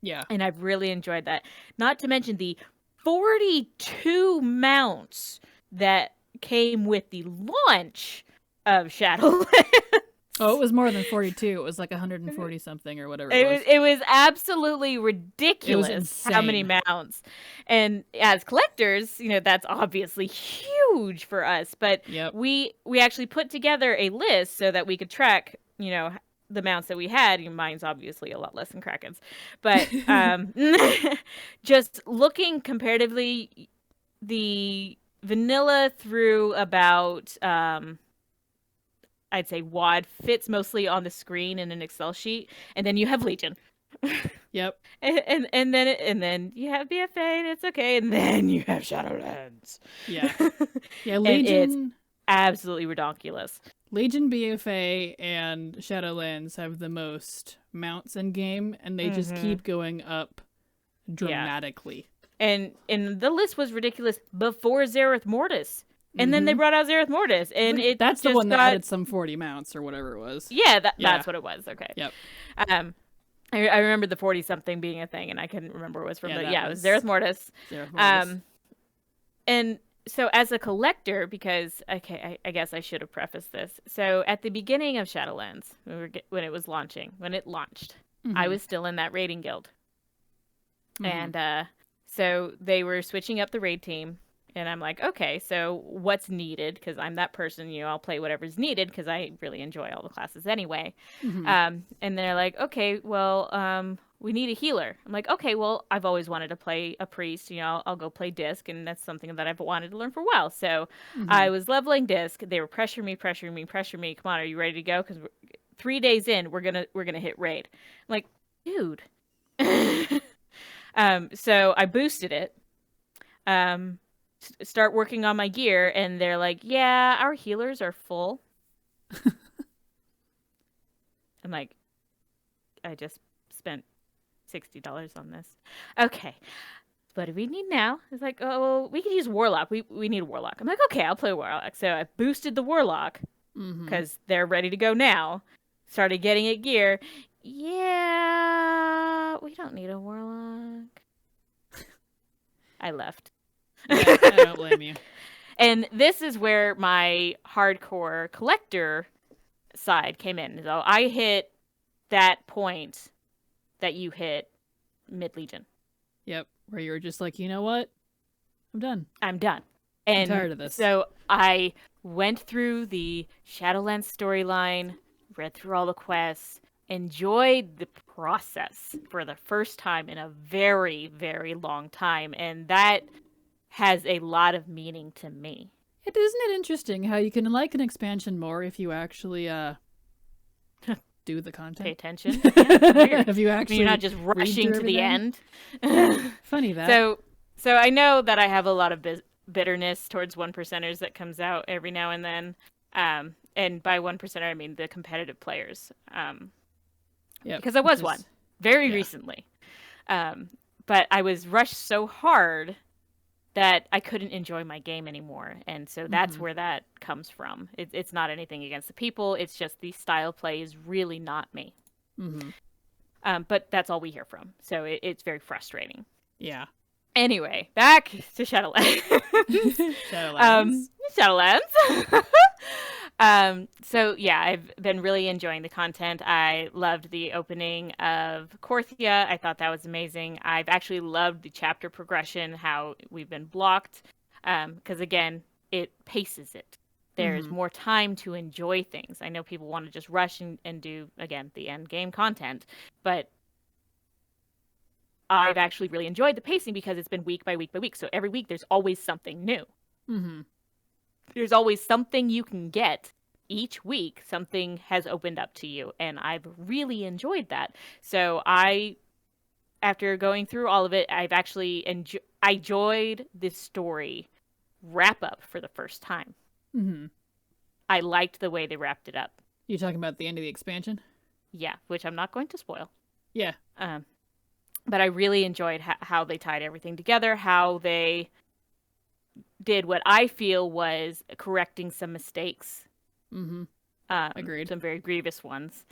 Yeah. And I've really enjoyed that. Not to mention the 42 mounts that came with the launch of Shadowlands. Oh, it was more than 42. It was like 140 something or whatever it was absolutely ridiculous. It was insane. How many mounts. And as collectors, that's obviously huge for us. But we actually put together a list so that we could track, the mounts that we had. Mine's obviously a lot less than Kraken's, but just looking comparatively, the vanilla through about I'd say WoD fits mostly on the screen in an Excel sheet, and then you have Legion. Yep. And then you have BFA, and it's okay, and then you have Shadowlands. Yeah. Yeah, Legion. It's absolutely redonkulous. Legion, BFA, and Shadowlands have the most mounts in game, and they just keep going up dramatically. Yeah. And the list was ridiculous before Zereth Mortis. And then they brought out Zereth Mortis, and that's the one that added some 40 mounts or whatever it was. Yeah, that's what it was. Okay. Yep. I remember the 40-something being a thing, and I couldn't remember where it was from. But it was Zereth Mortis. And so as a collector, because, I guess I should have prefaced this. So at the beginning of Shadowlands, when it launched, I was still in that raiding guild. And so they were switching up the raid team. And I'm like, okay, so what's needed? Because I'm that person, I'll play whatever's needed because I really enjoy all the classes anyway. And they're like, okay, well, we need a healer. I'm like, okay, well, I've always wanted to play a priest. I'll go play disc, and that's something that I've wanted to learn for a while. So I was leveling disc. They were pressuring me. Come on, are you ready to go? Because 3 days in, we're gonna hit raid. I'm like, dude. So I boosted it. start working on my gear, and they're like, yeah, our healers are full. I'm like, I just spent $60 on this. Okay. What do we need now? It's like, oh, we could use Warlock. We need a Warlock. I'm like, okay, I'll play Warlock. So I boosted the Warlock because they're ready to go now. Started getting it gear. Yeah, we don't need a Warlock. I left. Yeah, I don't blame you. And this is where my hardcore collector side came in. So I hit that point that you hit mid-Legion. Yep, where you were just like, you know what? I'm done. I'm done. And I'm tired of this. So I went through the Shadowlands storyline, read through all the quests, enjoyed the process for the first time in a very, very long time. And that has a lot of meaning to me. Isn't it interesting how you can like an expansion more if you actually do the content? Pay attention. Yeah, weird. If you actually, you're not just rushing to the end. Funny that. So I know that I have a lot of bitterness towards 1%ers that comes out every now and then. And by 1%er, I mean the competitive players. Because I was one very recently. But I was rushed so hard that I couldn't enjoy my game anymore. And so that's where that comes from. It's not anything against the people. It's just the style play is really not me. But that's all we hear from. So it's very frustrating. Yeah. Anyway, back to Shadowlands. Shadowlands. So yeah, I've been really enjoying the content. I loved the opening of Korthia. I thought that was amazing. I've actually loved the chapter progression, how we've been blocked. Because again, it paces it. There's more time to enjoy things. I know people want to just rush and do, again, the end game content, but I've actually really enjoyed the pacing because it's been week by week by week. So every week there's always something new. There's always something you can get each week. Something has opened up to you, and I've really enjoyed that. So after going through all of it, I've actually enjoyed this story wrap up for the first time. I liked the way they wrapped it up. You talking about the end of the expansion? Yeah, which I'm not going to spoil. Yeah. But I really enjoyed how they tied everything together, how they did what I feel was correcting some mistakes. Agreed. Some very grievous ones.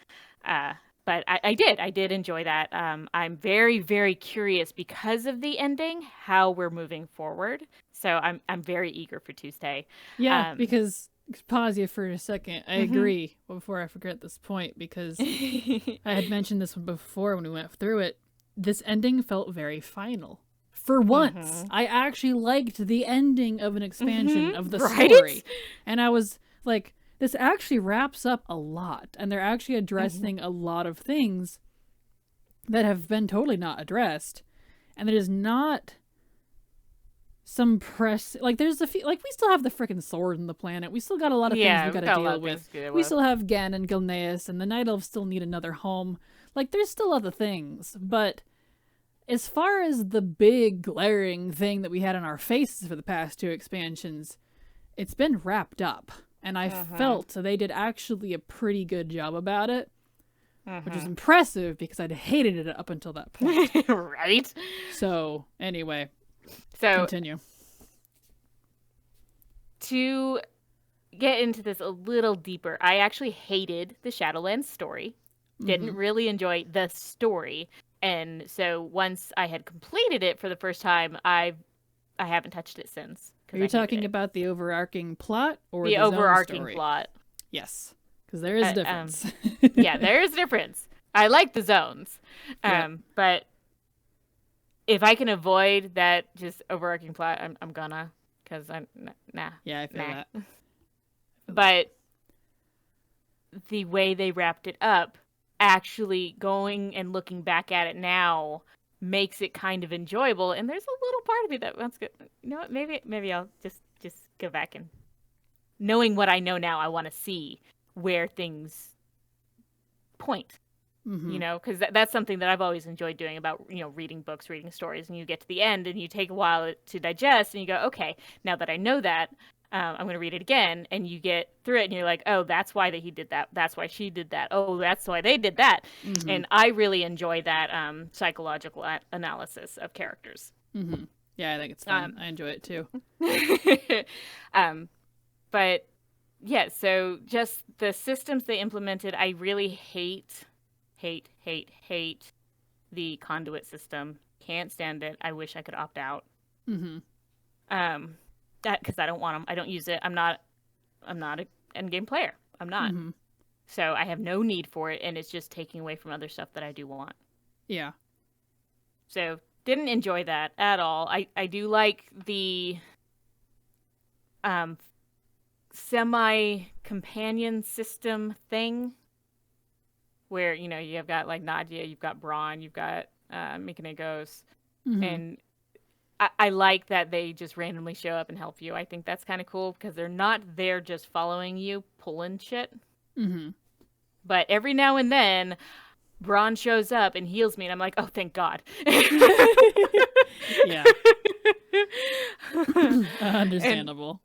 But I did enjoy that. I'm very, very curious because of the ending, how we're moving forward. So I'm very eager for Tuesday. Yeah, because pause you for a second. I agree before I forget this point because I had mentioned this one before when we went through it. This ending felt very final. For once, I actually liked the ending of an expansion of the story. And I was like, this actually wraps up a lot. And they're actually addressing a lot of things that have been totally not addressed. And there's not some press. Like, there's a few. Like, we still have the freaking sword in the planet. We still got a lot of things we got to deal with. We still have Gan and Gilneas, and the Night Elves still need another home. Like, there's still other things. But as far as the big glaring thing that we had on our faces for the past two expansions, it's been wrapped up. And I felt they did actually a pretty good job about it, which is impressive because I'd hated it up until that point. Right? So, anyway, continue. To get into this a little deeper, I actually hated the Shadowlands story. Didn't really enjoy the story. And so once I had completed it for the first time, I haven't touched it since. Are you talking about the overarching plot or the overarching plot? Yes, because there is a difference. Yeah, there is a difference. I like the zones, but if I can avoid that just overarching plot, I'm gonna, because I'm nah. Yeah, I feel that. But the way they wrapped it up, actually going and looking back at it now makes it kind of enjoyable, and there's a little part of me that wants to go, you know what, maybe I'll just go back, and knowing what I know now, I want to see where things point. Mm-hmm. You know, because that's something that I've always enjoyed doing about, reading books, reading stories, and you get to the end and you take a while to digest and you go, okay, now that I know that, I'm going to read it again, and you get through it and you're like, oh, that's why he did that. That's why she did that. Oh, that's why they did that. Mm-hmm. And I really enjoy that psychological analysis of characters. Mm-hmm. Yeah, I think it's fun. I enjoy it too. But yeah, so just the systems they implemented, I really hate the conduit system. Can't stand it. I wish I could opt out. Mm-hmm. Because I don't want them. I don't use it. I'm not an endgame player. I'm not. Mm-hmm. So I have no need for it, and it's just taking away from other stuff that I do want. Yeah. So didn't enjoy that at all. I do like the semi-companion system thing, where, you've got like Nadia, you've got Braun, you've got Mykonigos, Mm-hmm. and I like that they just randomly show up and help you. I think that's kind of cool because they're not there just following you, pulling shit. Mm-hmm. But every now and then, Braun shows up and heals me, and I'm like, oh, thank God. Yeah. Understandable.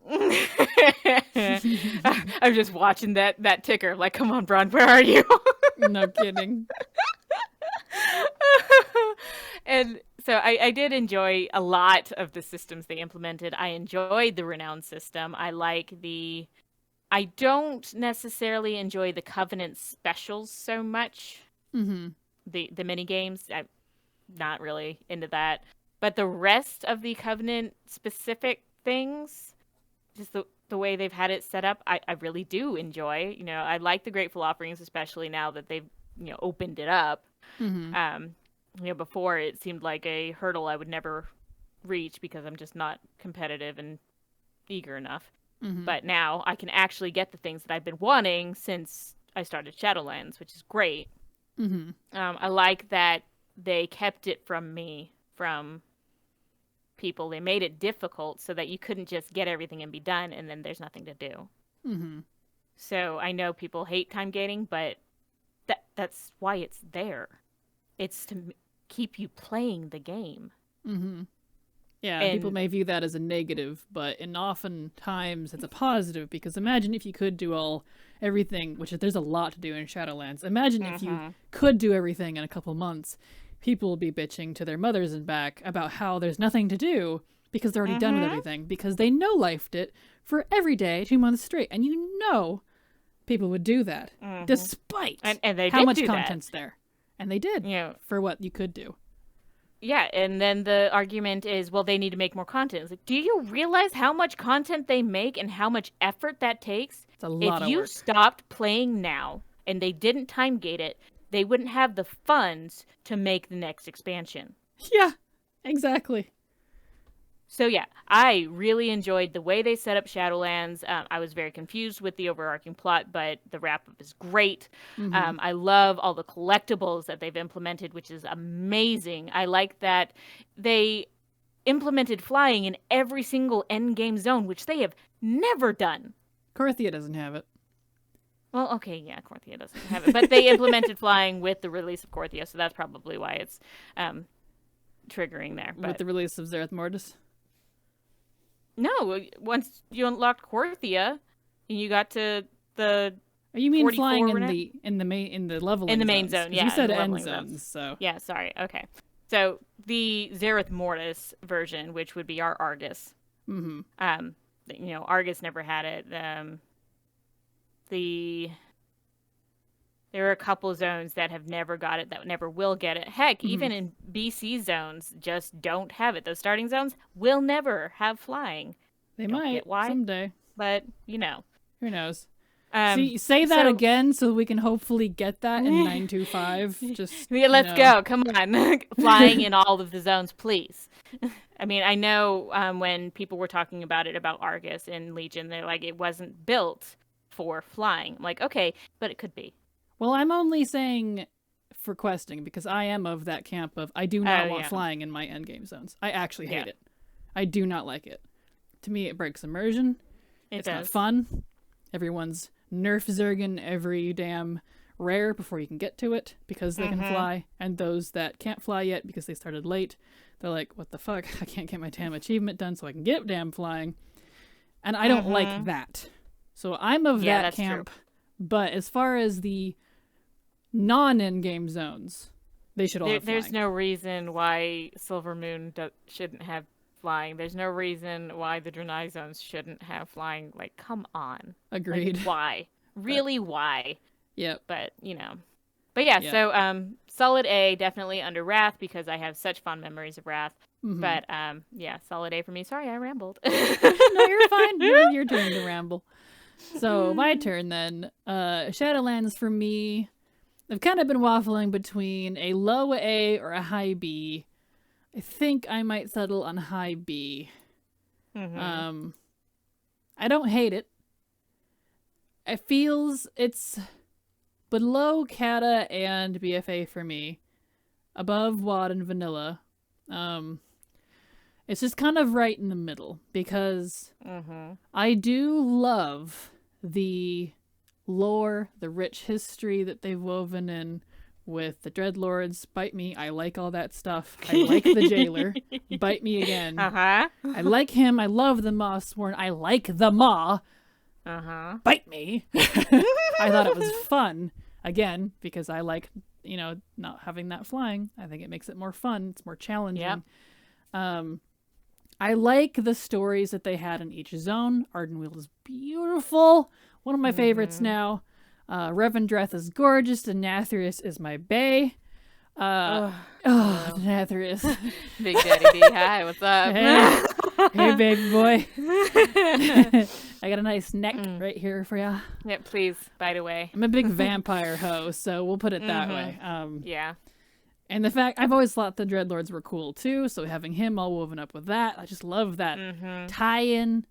I'm just watching that ticker. Like, come on, Braun, where are you? No kidding. And so I did enjoy a lot of the systems they implemented. I enjoyed the Renown system. I don't necessarily enjoy the Covenant specials so much. Mm-hmm. The mini games, I'm not really into that. But the rest of the Covenant specific things, just the way they've had it set up, I really do enjoy. I like the Grateful Offerings, especially now that they've opened it up. Mm-hmm. Before it seemed like a hurdle I would never reach because I'm just not competitive and eager enough. Mm-hmm. But now I can actually get the things that I've been wanting since I started Shadowlands, which is great. Mm-hmm. I like that they kept it from people. They made it difficult so that you couldn't just get everything and be done, and then there's nothing to do. Mm-hmm. So I know people hate time gating, but that's why it's there. It's to keep you playing the game. Mm-hmm. Yeah, And people may view that as a negative, but oftentimes it's a positive, because imagine if you could do everything, which there's a lot to do in Shadowlands. Imagine if you could do everything in a couple months. People will be bitching to their mothers and back about how there's nothing to do because they're already done with everything, because they no-lifed it for every day 2 months straight. And people would do that despite and they how did much do content's there. And they did for what you could do. Yeah, and then the argument is, well, they need to make more content. It's like, do you realize how much content they make and how much effort that takes? It's a lot of work. If you stopped playing now and they didn't time gate it, they wouldn't have the funds to make the next expansion. Yeah, exactly. So yeah, I really enjoyed the way they set up Shadowlands. I was very confused with the overarching plot, but the wrap-up is great. Mm-hmm. I love all the collectibles that they've implemented, which is amazing. I like that they implemented flying in every single endgame zone, which they have never done. Korthia doesn't have it. Well, okay, yeah, Korthia doesn't have it, but they implemented flying with the release of Korthia, so that's probably why it's triggering there. But... With the release of Zereth Mortis? No, once you unlocked Korthia, and you got to the. Oh, you mean flying in the main zone? Yeah, you said end zones, so yeah. Sorry. Okay, so the Zereth Mortis version, which would be our Argus. Mm-hmm. Argus never had it. There are a couple zones that have never got it, that never will get it. Heck, even in BC zones, just don't have it. Those starting zones will never have flying. They might get why someday, but who knows? Say that again so we can hopefully get that in 925. Just let's go. Come on, flying in all of the zones, please. I mean, I know when people were talking about it, about Argus and Legion, they're like, it wasn't built for flying. I'm like, okay, but it could be. Well, I'm only saying for questing because I am of that camp of I do not want flying in my endgame zones. I actually hate it. I do not like it. To me, it breaks immersion. It's not fun. Everyone's nerf Zergan every damn rare before you can get to it because they can fly, and those that can't fly yet because they started late, they're like, what the fuck? I can't get my damn achievement done so I can get damn flying. And I don't like that. So I'm of that camp. True. But as far as the non-in-game zones, they should all have flying. There's no reason why Silver Moon shouldn't have flying. There's no reason why the Draenei zones shouldn't have flying. Like, come on. Agreed. Like, why? Really, why? Yep. But, But yeah, so solid A, definitely under Wrath because I have such fond memories of Wrath. But yeah, solid A for me. Sorry, I rambled. No, you're fine. Your turn to ramble. So my turn then. Shadowlands for me, I've kind of been waffling between a low A or a high B. I think I might settle on high B. I don't hate it. It feels it's below Cata and BFA for me, above WoD and Vanilla. It's just kind of right in the middle because I do love the lore, the rich history that they've woven in with the Dreadlords. Bite me, I like all that stuff. I like the Jailer. Bite me again. I like him. I love the Mawsworn. I like the Maw. Bite me. I thought it was fun. Again, because I like, not having that flying. I think it makes it more fun. It's more challenging. Yep. I like the stories that they had in each zone. Ardenweald is beautiful. One of my favorites now. Revendreth is gorgeous, and Nathrius is my bae. Nathrius. Big Daddy B, hi, what's up? Hey, baby boy. I got a nice neck right here for ya. Yeah, please, bite away. I'm a big vampire hoe, so we'll put it that way. Yeah. And the fact, I've always thought the Dreadlords were cool too, so having him all woven up with that, I just love that tie-in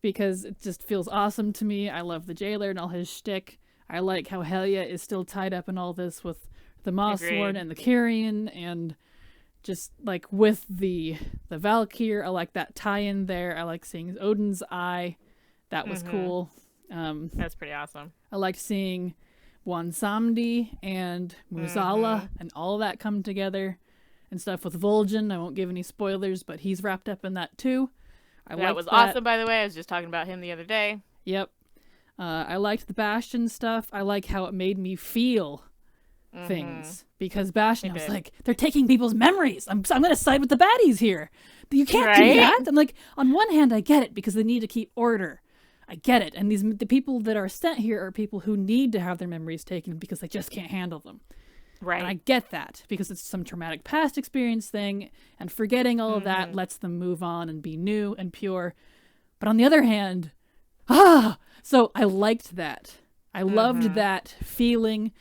because it just feels awesome to me. I love the Jailer and all his shtick. I like how Helia is still tied up in all this with the Mawsworn and the Kyrian, and just like with the Valkyr, I like that tie-in there. I like seeing Odin's Eye. That was cool. That's pretty awesome. I liked seeing Wansamdi and Muzala and all that come together and stuff with Vol'jin. I won't give any spoilers, but he's wrapped up in that too. That was awesome, by the way. I was just talking about him the other day. Yep. I liked the Bastion stuff. I like how it made me feel things, because Bastion, I was like, they're taking people's memories. I'm going to side with the baddies here. You can't do that. I'm like, on one hand, I get it because they need to keep order. I get it. And the people that are sent here are people who need to have their memories taken because they just can't handle them. Right. And I get that because it's some traumatic past experience thing, and forgetting all of that lets them move on and be new and pure. But on the other hand, so I liked that. I loved that feeling.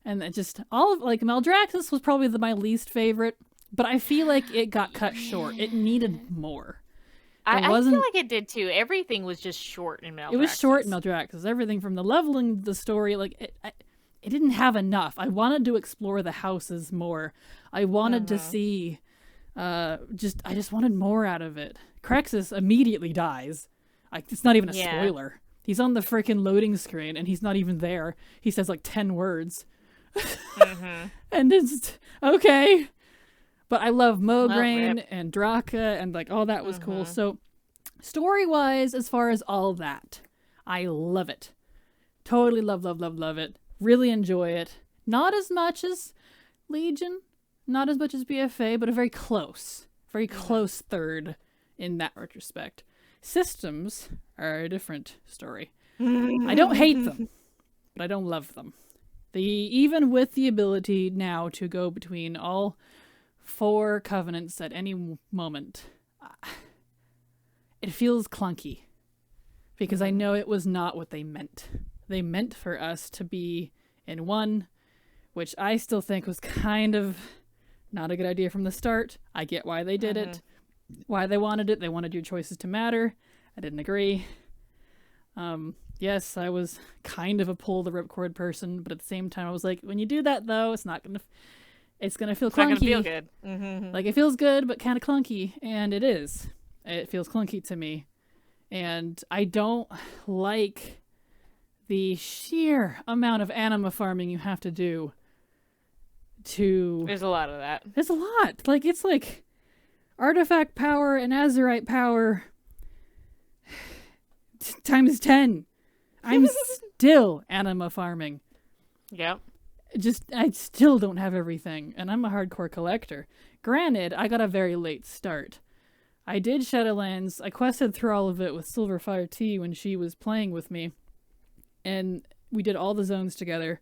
And it just, all of, like, Maldraxxus was probably my least favorite, but I feel like it got cut short. It needed more. I feel like it did too. Everything was just short in Maldraxxus. It was short in Maldraxxus. Everything from the leveling, the story, like, it didn't have enough. I wanted to explore the houses more. I wanted to see, I just wanted more out of it. Crexus immediately dies. It's not even a spoiler. He's on the freaking loading screen, and he's not even there. He says, like, 10 words. And it's okay, but I love Mograine and Draka, and like all that was cool. So story wise, as far as all that, I love it. Totally love it. Really enjoy it. Not as much as Legion, not as much as BFA, but a very close third in that retrospect. Systems are a different story. I don't hate them, but I don't love them. Even with the ability now to go between all 4 covenants at any moment, it feels clunky because I know it was not what they meant. They meant for us to be in one, which I still think was kind of not a good idea from the start. I get why they did it, why they wanted it. They wanted your choices to matter. I didn't agree. Yes, I was kind of a pull the ripcord person, but at the same time, I was like, when you do that, though, it's gonna feel clunky. It's not gonna feel good. Like, it feels good, but kind of clunky, and it is. It feels clunky to me, and I don't like the sheer amount of anima farming you have to do to... There's a lot of that. There's a lot. Like, it's like artifact power and Azerite power times 10. I'm still anima farming. Yep. I still don't have everything, and I'm a hardcore collector. Granted, I got a very late start. I did Shadowlands. I quested through all of it with Silverfire T when she was playing with me, and we did all the zones together.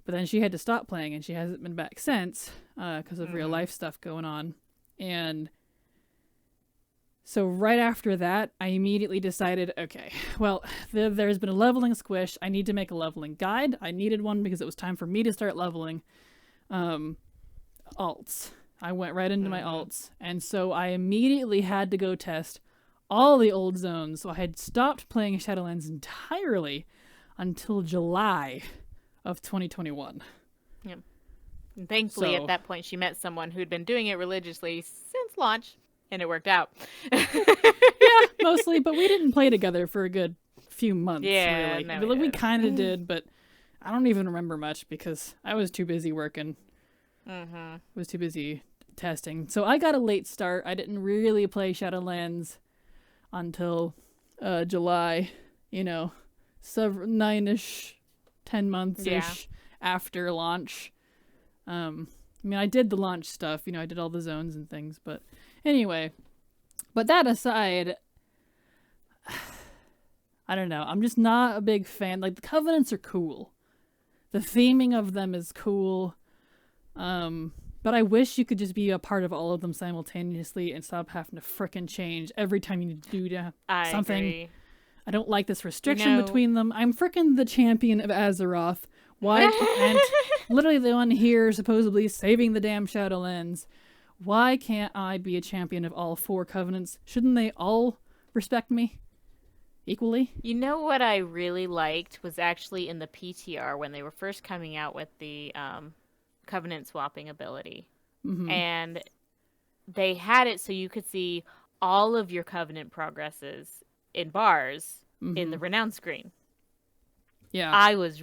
But then she had to stop playing, and she hasn't been back since because of real life stuff going on. And so right after that, I immediately decided, okay, well, there's been a leveling squish. I need to make a leveling guide. I needed one because it was time for me to start leveling alts. I went right into my alts. And so I immediately had to go test all the old zones. So I had stopped playing Shadowlands entirely until July of 2021. Yep. And thankfully, at that point, she met someone who'd been doing it religiously since launch. And it worked out. Yeah, mostly, but we didn't play together for a good few months, really. No, we kind of did, but I don't even remember much because I was too busy working. I was too busy testing. So I got a late start. I didn't really play Shadowlands until July, 9-ish, 10 months-ish after launch. I mean, I did the launch stuff, I did all the zones and things, but anyway. But that aside, I don't know. I'm just not a big fan. Like, the Covenants are cool. The theming of them is cool. But I wish you could just be a part of all of them simultaneously and stop having to frickin' change every time you need to do something. Agree. I don't like this restriction between them. I'm frickin' the champion of Azeroth. Why can't literally the one here supposedly saving the damn Shadowlands? Why can't I be a champion of all 4 Covenants? Shouldn't they all respect me equally? You know what I really liked was actually in the PTR when they were first coming out with the Covenant swapping ability. And they had it so you could see all of your Covenant progresses in bars in the renown screen. Yeah. I was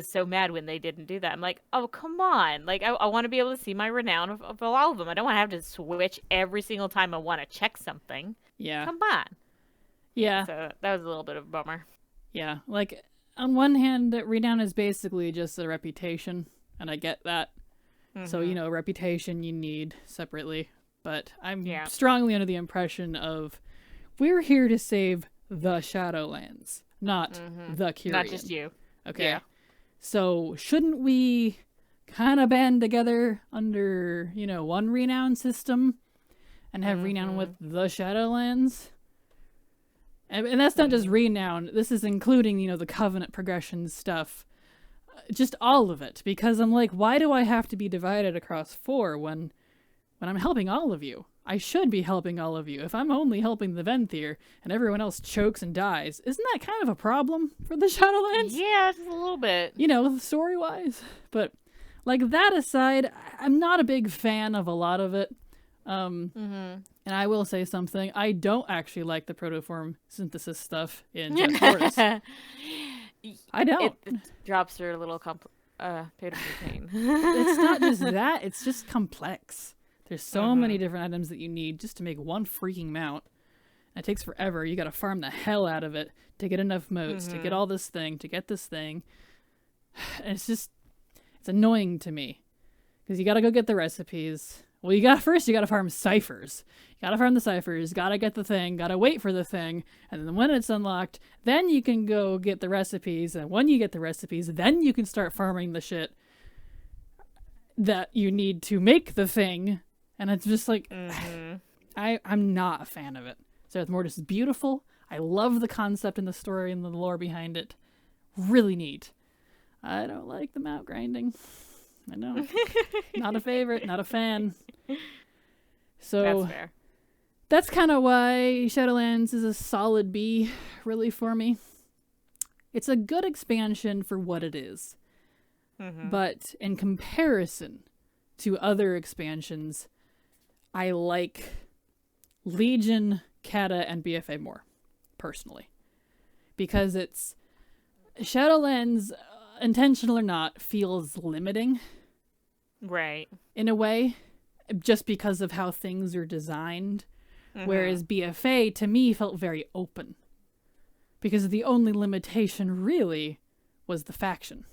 so mad when they didn't do that. I'm like, oh, come on. Like, I want to be able to see my renown of all of them. I don't want to have to switch every single time I want to check something. Yeah. Come on. Yeah. So that was a little bit of a bummer. Yeah. Like, on one hand, renown is basically just a reputation, and I get that. So, reputation you need separately. But I'm strongly under the impression of we're here to save the Shadowlands. Not the Kyrian. Not just you. Okay. Yeah. So shouldn't we kind of band together under, one renown system and have renown with the Shadowlands? And that's not just renown. This is including, the Covenant progression stuff. Just all of it. Because I'm like, why do I have to be divided across 4 when I'm helping all of you? I should be helping all of you. If I'm only helping the Venthyr and everyone else chokes and dies, isn't that kind of a problem for the Shadowlands? Yeah, just a little bit. Story-wise. But, like, that aside, I'm not a big fan of a lot of it. And I will say something. I don't actually like the protoform synthesis stuff in Jet Forest. I don't. It drops are a little painful pain. It's not just that. It's just complex. There's so many different items that you need just to make one freaking mount. And it takes forever. You gotta farm the hell out of it to get enough motes, to get all this thing, to get this thing. And it's annoying to me. Because you gotta go get the recipes. Well, you gotta farm ciphers. You gotta farm the ciphers, gotta get the thing, gotta wait for the thing, and then when it's unlocked, then you can go get the recipes, and when you get the recipes, then you can start farming the shit that you need to make the thing. And it's just like, I'm not a fan of it. So it's more just beautiful. I love the concept and the story and the lore behind it. Really neat. I don't like the mount grinding. I know. Not a favorite, not a fan. So that's fair. That's kind of why Shadowlands is a solid B, really, for me. It's a good expansion for what it is. But in comparison to other expansions, I like Legion, Cata, and BFA more, personally. Because it's Shadowlands, intentional or not, feels limiting. Right. In a way, just because of how things are designed. Whereas BFA, to me, felt very open. Because the only limitation, really, was the faction.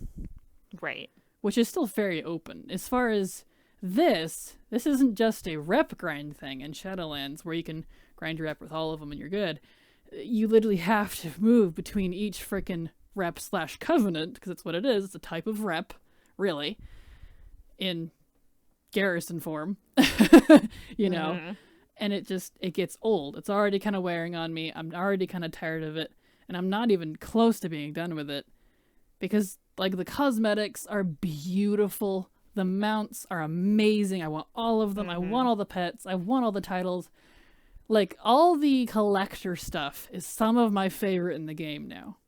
Right. Which is still very open. As far as this isn't just a rep grind thing in Shadowlands, where you can grind your rep with all of them and you're good. You literally have to move between each frickin' rep/covenant, because that's what it is. It's a type of rep, really, in garrison form, you know? And it gets old. It's already kind of wearing on me. I'm already kind of tired of it. And I'm not even close to being done with it. Because, like, the cosmetics are beautiful. The mounts are amazing. I want all of them. I want all the pets. I want all the titles. Like, all the collector stuff is some of my favorite in the game now.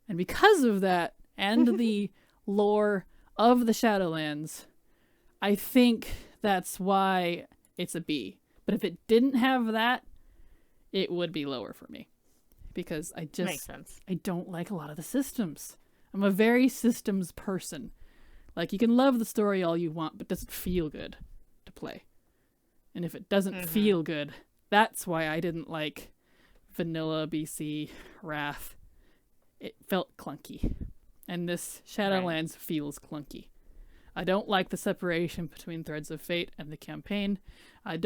And because of that, and the lore of the Shadowlands, I think that's why it's a B. But if it didn't have that, it would be lower for me. Because I just... Makes sense. I don't like a lot of the systems. I'm a very systems person. Like, you can love the story all you want, but it doesn't feel good to play. And if it doesn't feel good, that's why I didn't like Vanilla, BC, Wrath. It felt clunky. And this Shadowlands feels clunky. I don't like the separation between Threads of Fate and the campaign. I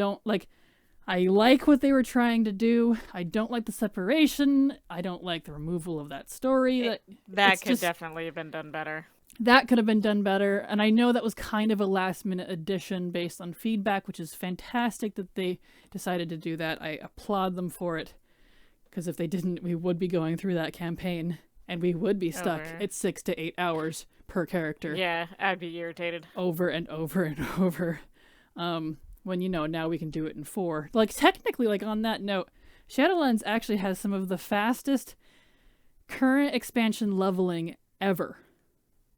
like what they were trying to do. I don't like the separation. I don't like the removal of that story. That could definitely have been done better. That could have been done better. And I know that was kind of a last-minute addition based on feedback, which is fantastic that they decided to do that. I applaud them for it. Because if they didn't, we would be going through that campaign. And we would be stuck at 6 to 8 hours per character. Yeah, I'd be irritated. Over and over and over. When, now we can do it in 4. Like, technically, like, on that note, Shadowlands actually has some of the fastest current expansion leveling ever.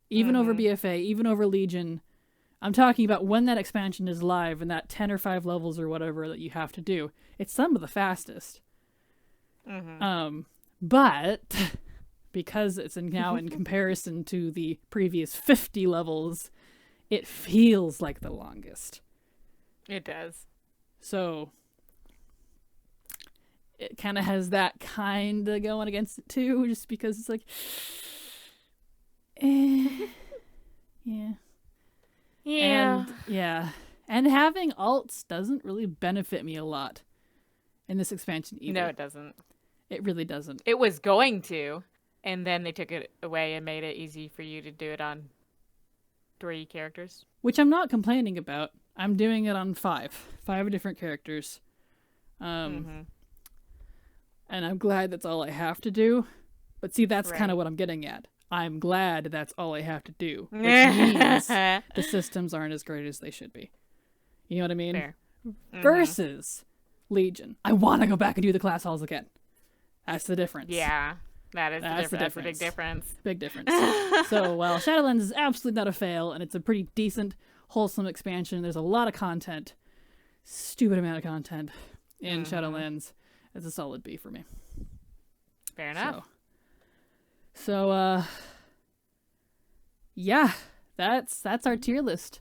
Even over BFA, even over Legion. I'm talking about when that expansion is live and that 10 or 5 levels or whatever that you have to do. It's some of the fastest. But because it's now in comparison to the previous 50 levels, it feels like the longest. It does. So it kind of has that kind of going against it too, just because it's like, yeah. And having alts doesn't really benefit me a lot in this expansion either. No, it doesn't. It really doesn't. It was going to, and then they took it away and made it easy for you to do it on 3 characters. Which I'm not complaining about. I'm doing it on 5 different characters. And I'm glad that's all I have to do. But see, that's kind of what I'm getting at. I'm glad that's all I have to do. Which means the systems aren't as great as they should be. You know what I mean? Fair. Versus Legion. I want to go back and do the class halls again. That's the difference. Yeah. That's a big difference. Big difference. So, while Shadowlands is absolutely not a fail, and it's a pretty decent, wholesome expansion, there's a lot of content. Stupid amount of content in Shadowlands. It's a solid B for me. Fair enough. So, yeah, that's our tier list.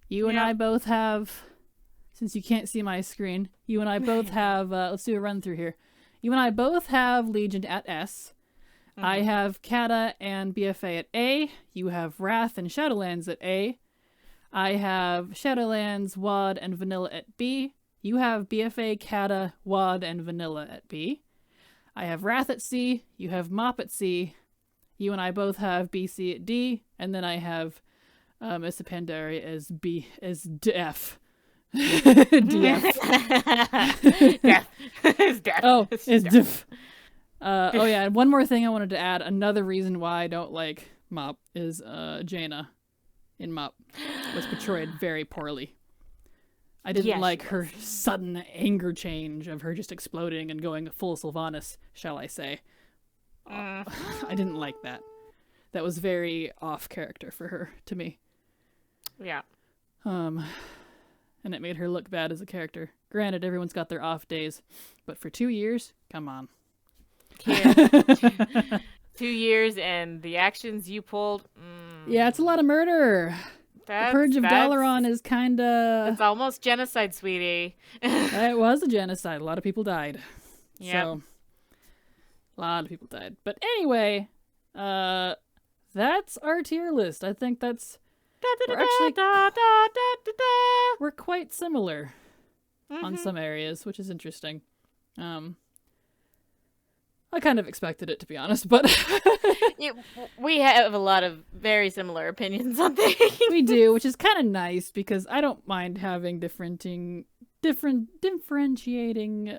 You and I both have, since you can't see my screen, you and I both have, let's do a run through here. You and I both have Legion at S. I have Cata and BFA at A. You have Wrath and Shadowlands at A. I have Shadowlands, WoD, and Vanilla at B. You have BFA, Cata, WoD, and Vanilla at B. I have Wrath at C. You have Mop at C. You and I both have BC at D. And then I have Mr. Pandaria as DF. DF. Death. It's death. Oh, it's diff. Oh yeah, and one more thing I wanted to add. Another reason why I don't like Mop is Jaina in Mop was portrayed very poorly. I didn't like her sudden anger change of her just exploding and going full Sylvanas, shall I say. I didn't like that. That was very off character for her, to me. Yeah. And it made her look bad as a character. Granted, everyone's got their off days, but for 2 years, come on. Yeah. 2 years and the actions you pulled. Yeah, it's a lot of murder. The Purge of Dalaran is kind of... It's almost genocide, sweetie. It was a genocide. A lot of people died. Yeah. So, a lot of people died. But anyway, that's our tier list. I think that's... We're quite similar on some areas, which is interesting. I kind of expected it, to be honest, but we have a lot of very similar opinions on things. We do, which is kind of nice because I don't mind having differentiating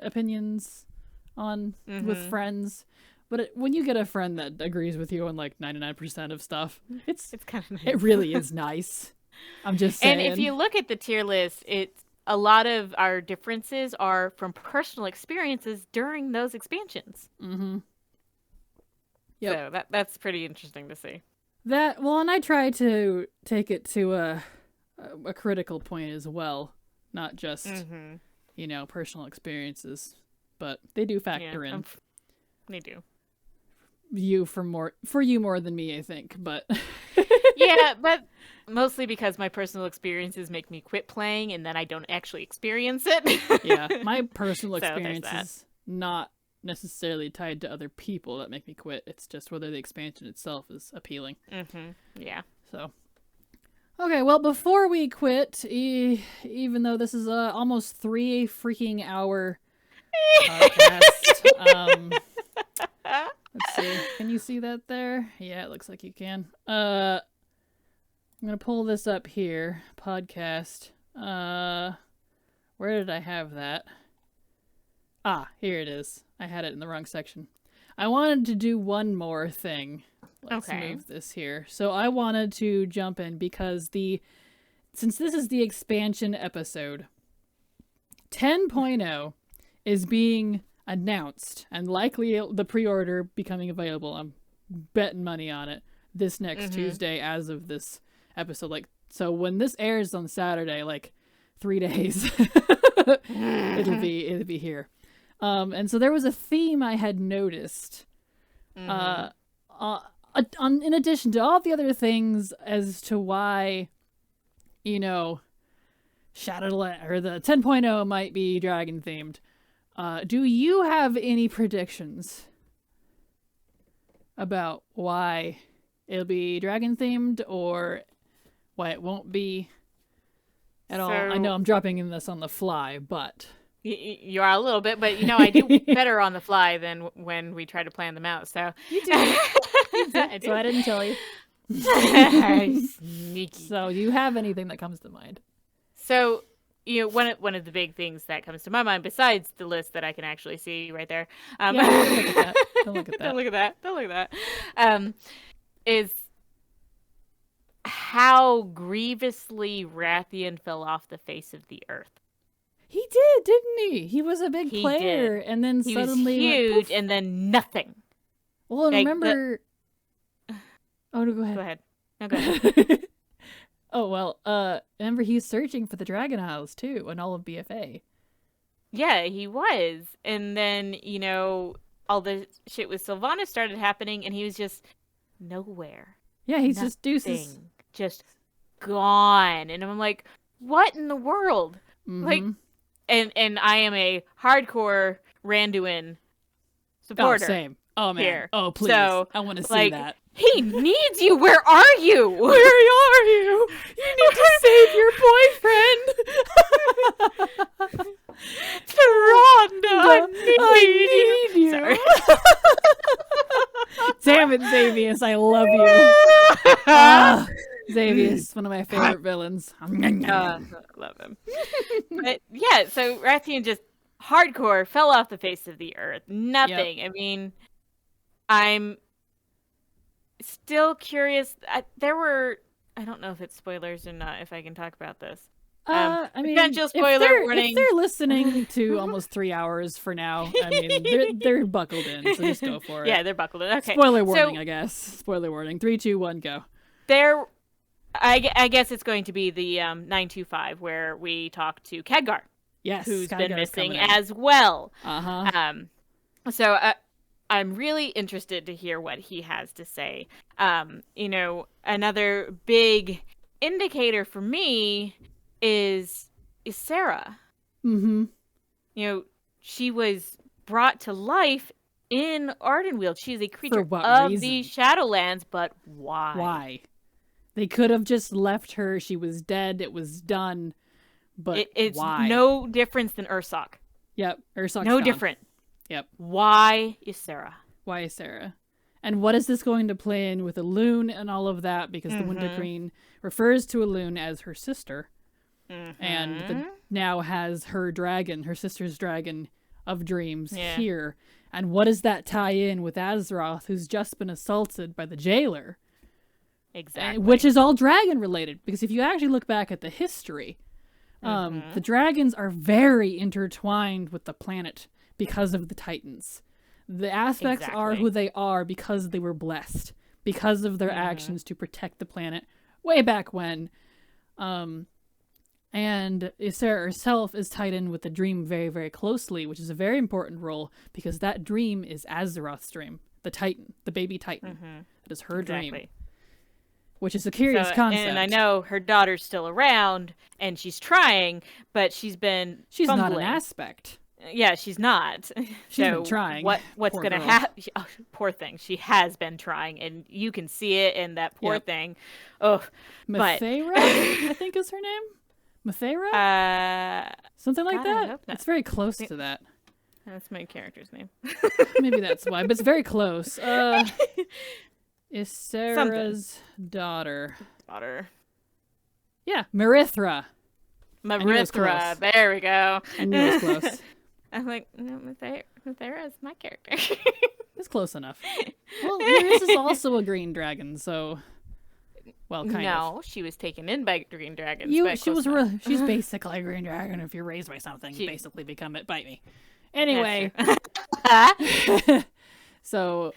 opinions on with friends. But when you get a friend that agrees with you on like 99% of stuff, it's kind of nice. It really is nice. I'm just saying. And if you look at the tier list, it's a lot of our differences are from personal experiences during those expansions. Yep. So that's pretty interesting to see. And I try to take it to a critical point as well, not just personal experiences, but they do factor in. They do. For you more than me, I think, but yeah, but mostly because my personal experiences make me quit playing and then I don't actually experience it. Yeah, my personal experience is not necessarily tied to other people that make me quit. It's just whether the expansion itself is appealing. Yeah. So, okay, well, before we quit, even though this is almost 3 freaking hour podcast, let's see. Can you see that there? Yeah, it looks like you can. I'm going to pull this up here. Podcast. Where did I have that? Ah, here it is. I had it in the wrong section. I wanted to do one more thing. Let's move this here. So I wanted to jump in because since this is the expansion episode, 10.0 is being announced and likely the pre-order becoming available. I'm betting money on it this next Tuesday as of this episode. So when this airs on Saturday, 3 days, it'll be here. And so there was a theme I had noticed, in addition to all the other things as to why, Shadowlands or the 10.0 might be dragon themed. Do you have any predictions about why it'll be dragon themed or why it won't be at all? I know I'm dropping in this on the fly, but you are a little bit, but I do better on the fly than when we try to plan them out. So you do. So I didn't tell you. Sneaky. So do you have anything that comes to mind? So one of the big things that comes to my mind, besides the list that I can actually see right there, don't look at that. Don't look at that. Don't look at that. Don't look at that. Is how grievously Rathian fell off the face of the earth. He did, didn't he? He was a big player, and then he suddenly was huge, and then nothing. Well, remember. Oh, no, go ahead. Go ahead. No, go ahead. Oh well. Remember he's searching for the Dragon Isles too, and all of BFA. Yeah, he was, and then all the shit with Sylvanas started happening, and he was just nowhere. Yeah, he's just deuces, just gone, and I'm like, what in the world? Like, and I am a hardcore Randuin supporter. Oh, same. Oh man. Here. Oh please. So, I want to see that. He needs you. Where are you? Where are you? You need to save your boyfriend. Rhonda, I need you. Sorry. Damn it, Xavius, I love you. Xavius, one of my favorite villains. Love him. But yeah, so Rathian just hardcore fell off the face of the earth. Nothing. Yep. I mean, I'm still curious. I don't know if it's spoilers or not, if I can talk about this. I mean, potential spoiler warning. If they're listening to almost 3 hours for now, I mean, they're buckled in, so just go for it. Yeah, they're buckled in. Okay. Spoiler warning, I guess. Spoiler warning. 3, 2, 1, go. I guess it's going to be the 925 where we talk to Khadgar. Yes, who's Khadgar's been missing in as well. Uh-huh. So I'm really interested to hear what he has to say. Another big indicator for me is Sarah. Mm-hmm. She was brought to life in Ardenweald. She's a creature of reason? The Shadowlands, but why? Why? They could have just left her. She was dead. It was done. But it's why? No difference than Ursoc. Yep, Ursoc's no gone. Different. Yep. Why is Sarah? Why is Sarah? And what is this going to play in with Elune and all of that? Because the Wintergreen refers to Elune as her sister. And now has her dragon, her sister's dragon of dreams here. And what does that tie in with Azeroth, who's just been assaulted by the jailer? Exactly. Which is all dragon related. Because if you actually look back at the history, the dragons are very intertwined with the planet because of the Titans. The aspects are who they are because they were blessed, because of their actions to protect the planet way back when. And Sarah herself is tied in with the dream very, very closely, which is a very important role because that dream is Azeroth's dream, the Titan, the baby Titan. That is her dream. Which is a curious concept. And I know her daughter's still around, and she's trying, but she's fumbling. Not an aspect. Yeah, she's not. She's been trying. What's going to happen? Oh, poor thing. She has been trying, and you can see it in that poor thing. Oh, Mathera, I think is her name. Mathera? Something like that. It's very close to that. That's my character's name. Maybe that's why, but it's very close. Is Sarah's daughter. Yeah, Marithra. Marithra. There we go. I knew it was close. I'm like, no, Mathera is my character. It's close enough. Well, Maris is also a green dragon, so... Well, kind of. No, she was taken in by green dragons. She's basically a green dragon. If you're raised by something, you basically become it. Bite me. Anyway. So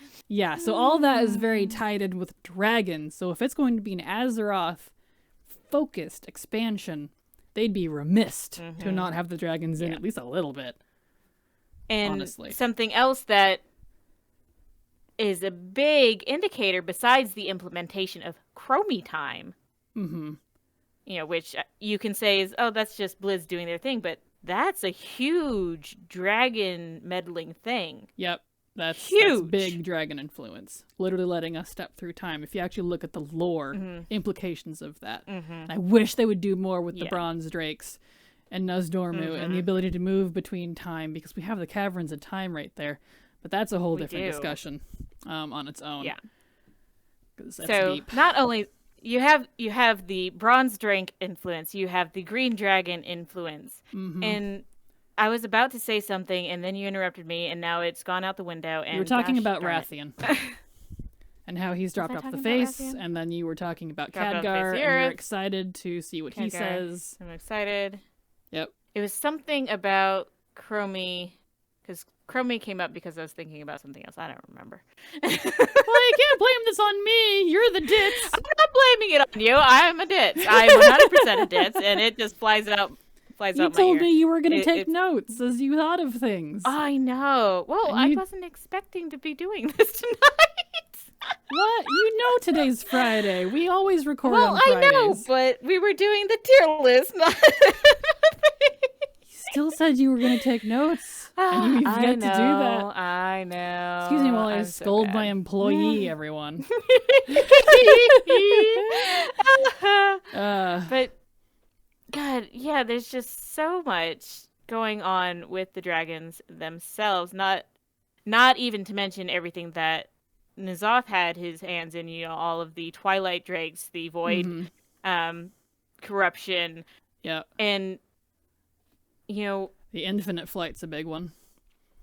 all that is very tied in with dragons. So if it's going to be an Azeroth-focused expansion, they'd be remiss to not have the dragons in at least a little bit. And honestly. Something else that is a big indicator besides the implementation of Chromie time, which you can say is, oh, that's just Blizz doing their thing, but that's a huge dragon meddling thing. Yep. That's huge. That's big dragon influence. Literally letting us step through time. If you actually look at the lore implications of that. I wish they would do more with the Bronze Drakes and Nuzdormu and the ability to move between time, because we have the Caverns of Time right there. But that's a whole different discussion on its own. Yeah. So deep. Not only you have the Bronze Drake influence, you have the Green Dragon influence, and I was about to say something, and then you interrupted me, and now it's gone out the window. And you were talking about Rathian and how he's dropped off the face, and then you were talking about Khadgar, and you're excited to see what he says. I'm excited. Yep. It was something about Chromie, because Chromie came up because I was thinking about something else. I don't remember. Well, you can't blame this on me. You're the ditz. I'm not blaming it on you. I'm a ditz. I'm 100% a ditz, and it just flies out. You told me you were going to take notes as you thought of things. I know. Well, I wasn't expecting to be doing this tonight. What? You know today's Friday. We always record on Fridays. Well, I know, but we were doing the tier list. You still said you were going to take notes, and you've yet to do that. I know. Excuse me while I scold my employee, everyone. But... God, yeah, there's just so much going on with the dragons themselves. Not even to mention everything that N'Zoth had his hands in, all of the Twilight Drakes, the Void corruption. Yeah. And, the Infinite Flight's a big one.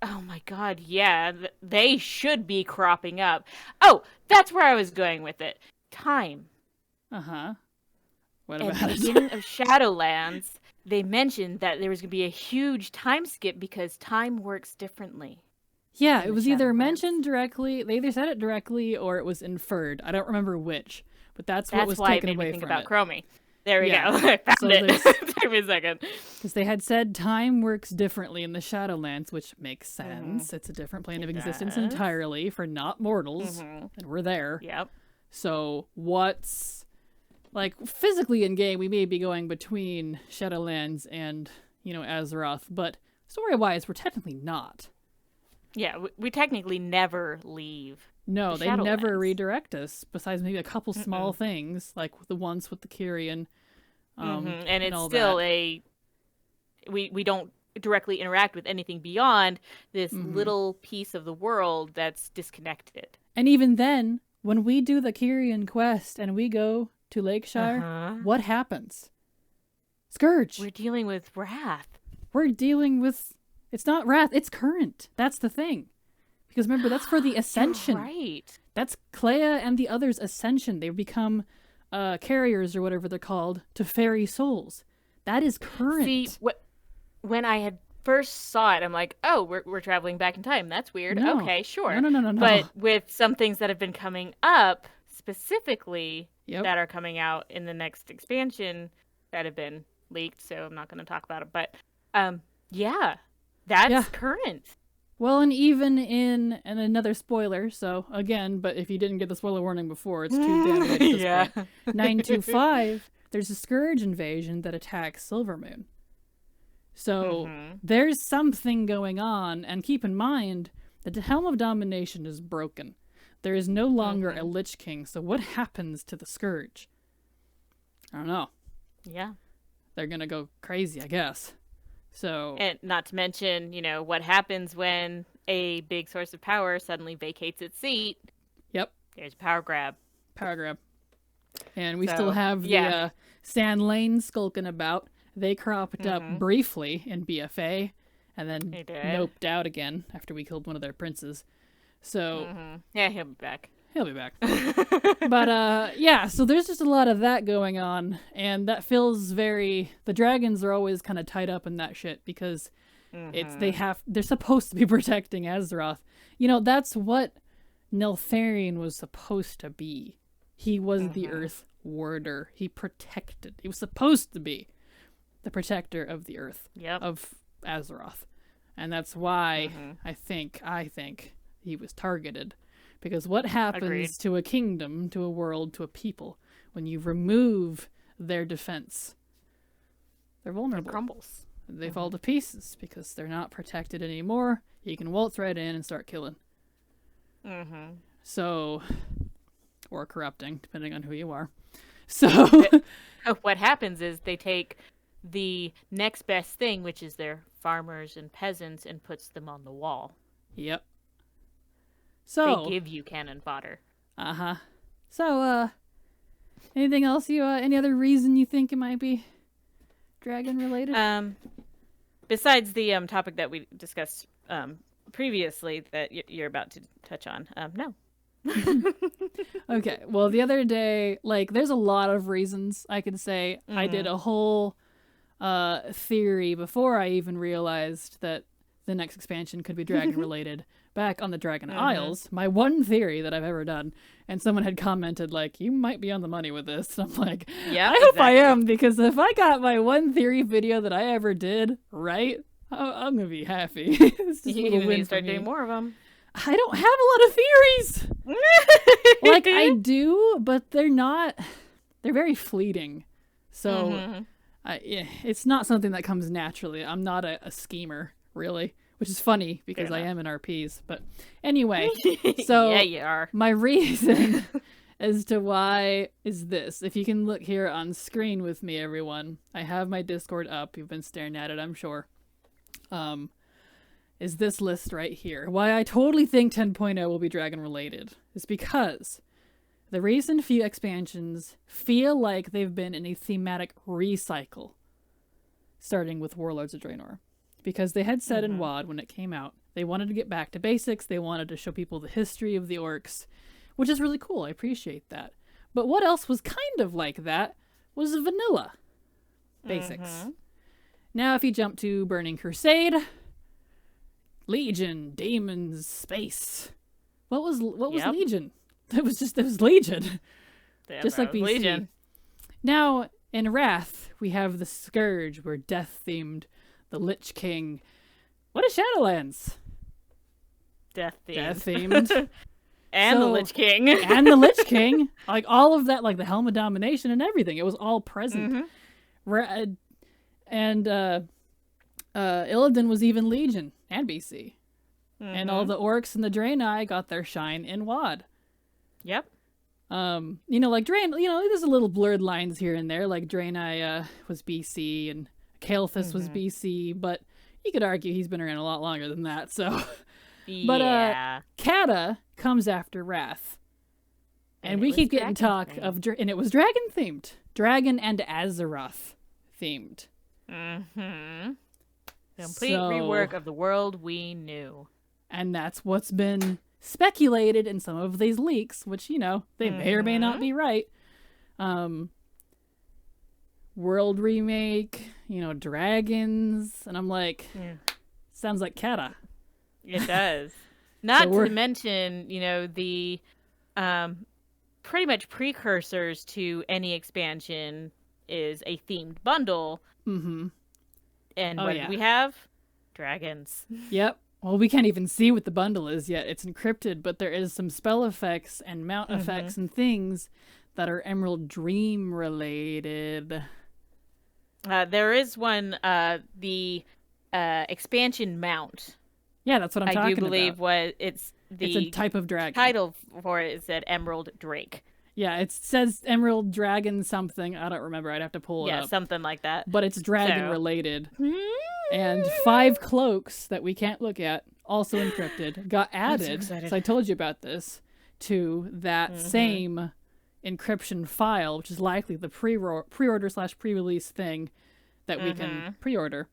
Oh my god, yeah. They should be cropping up. Oh, that's where I was going with it. Time. Uh-huh. What At about the beginning of Shadowlands, they mentioned that there was going to be a huge time skip because time works differently. Yeah, it was either mentioned directly, they either said it directly or it was inferred. I don't remember which, but that's what was taken away from it. That's why it made me think about Chromie. There we go. I found it. Took me a second. Because they had said time works differently in the Shadowlands, which makes sense. It's a different plane of existence entirely for not mortals, and we're there. Yep. So what's, like, physically in game, we may be going between Shadowlands and, Azeroth, but story-wise, we're technically not. Yeah, we technically never leave. No, they never redirect us, besides maybe a couple small things, like the ones with the Kyrian. And it's still we don't directly interact with anything beyond this little piece of the world that's disconnected. And even then, when we do the Kyrian quest and we go to Lakeshire, what happens? Scourge. We're dealing with wrath. We're dealing with... It's not wrath, it's current. That's the thing. Because remember, that's for the Ascension. Right. That's Clea and the others' Ascension. They become carriers, or whatever they're called, to fairy souls. That is current. See, when I had first saw it, I'm like, oh, we're traveling back in time. That's weird. No. Okay, sure. No. But with some things that have been coming up, specifically, Yep. that are coming out in the next expansion that have been leaked, so I'm not going to talk about it. But, that's current. Well, and even and another spoiler, so again, but if you didn't get the spoiler warning before, it's too damn late at this point. 925, there's a Scourge invasion that attacks Silvermoon. So there's something going on, and keep in mind that the Helm of Domination is broken. There is no longer a Lich King, so what happens to the Scourge? I don't know. Yeah. They're gonna go crazy, I guess. So, and not to mention, what happens when a big source of power suddenly vacates its seat. Yep. There's a power grab. And we still have the Sand Lane skulking about. They cropped up briefly in BFA and then noped out again after we killed one of their princes. So, yeah, he'll be back. But so there's just a lot of that going on, and that feels very... The dragons are always kind of tied up in that shit because they're supposed to be protecting Azeroth. That's what Neltharion was supposed to be. He was the Earth Warder. He was supposed to be the protector of the Earth, of Azeroth. And that's why I think he was targeted. Because what happens to a kingdom, to a world, to a people, when you remove their defense? They're vulnerable. It crumbles. They fall to pieces because they're not protected anymore. You can waltz right in and start killing. So, or corrupting, depending on who you are. So, what happens is they take the next best thing, which is their farmers and peasants, and puts them on the wall. Yep. So they give you cannon fodder. So, anything else any other reason you think it might be dragon related? Besides the topic that we discussed previously that you're about to touch on, no. Okay. Well, the other day, there's a lot of reasons I could say. I did a whole theory before I even realized that the next expansion could be dragon related. Back on the Dragon Isles, my one theory that I've ever done, and someone had commented, you might be on the money with this. And I'm like, yeah, I hope I am, because if I got my one theory video that I ever did right, I'm going to be happy. It's just you need to start doing more of them. I don't have a lot of theories. I do, but they're very fleeting. So it's not something that comes naturally. I'm not a schemer, really. Which is funny because I am in RPs. But anyway, so yeah, you are. My reason as to why is this. If you can look here on screen with me, everyone. I have my Discord up. You've been staring at it, I'm sure. Is this list right here. Why I totally think 10.0 will be dragon related is because the recent few expansions feel like they've been in a thematic recycle, starting with Warlords of Draenor. Because they had said in WoD when it came out, they wanted to get back to basics. They wanted to show people the history of the orcs, which is really cool. I appreciate that. But what else was kind of like that was vanilla basics. Now, if you jump to Burning Crusade, Legion, Demons, Space. What was Legion? It was Legion. Just like BC. Legion. Now, In Wrath, we have the Scourge. We're death-themed. The Lich King. What is Shadowlands? Death-themed. Death-themed. And the Lich King. And the Lich King. Like, all of that, like the Helm of Domination and everything. It was all present. And Illidan was even Legion and BC. And all the orcs and the Draenei got their shine in WoD. Yep. You know, like there's a little blurred lines here and there. Like Draenei was BC and Kael'thas was BC, but you could argue he's been around a lot longer than that. So, but Cata comes after Wrath, and we keep getting talk of and it was dragon themed, dragon and Azeroth themed. Complete rework of the world we knew. And that's what's been speculated in some of these leaks, which, you know, they may or may not be right. World remake, you know, dragons. And I'm like, sounds like Cata. It does. Not to mention, you know, the pretty much precursors to any expansion is a themed bundle. And what do we have? Dragons. Yep. Well, we can't even see what the bundle is yet. It's encrypted, but there is some spell effects and mount effects and things that are Emerald Dream related. There is one, the expansion mount. Yeah, that's what I'm talking about. I do believe it's a type of dragon. Title for it is that Emerald Drake. Yeah, it says Emerald Dragon something. I don't remember. I'd have to pull it up. Yeah, something like that. But it's dragon related. And 5 cloaks that we can't look at, also encrypted, got added. So I told you about this, to that same encryption file, which is likely the pre-order / pre-release thing that we can pre-order.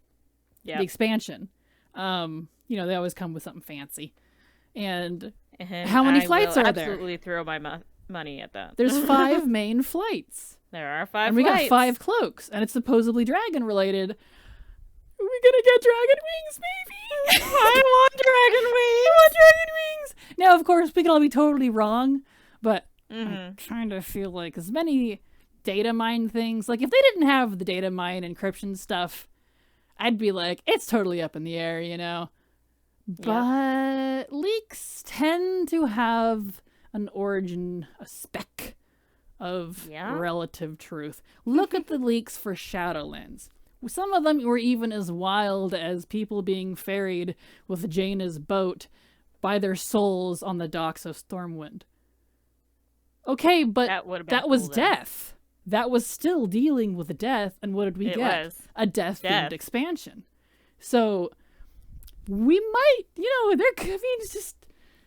The expansion. You know, they always come with something fancy. And how many flights are there? I absolutely throw my money at that. There's 5 main flights. There are 5 and we flights. got 5 cloaks, and it's supposedly dragon related. Are we gonna get dragon wings, baby? I want dragon wings. I want dragon wings. Now, of course, we can all be totally wrong, but I'm trying to feel like as many data mine things. Like, if they didn't have the data mine encryption stuff, I'd be like, it's totally up in the air, you know? But leaks tend to have an origin, a speck of relative truth. Look at the leaks for Shadowlands. Some of them were even as wild as people being ferried with Jaina's boat by their souls on the docks of Stormwind. Okay, but that was death. That was still dealing with death, and what did we get? A death-themed expansion. So we might, you know,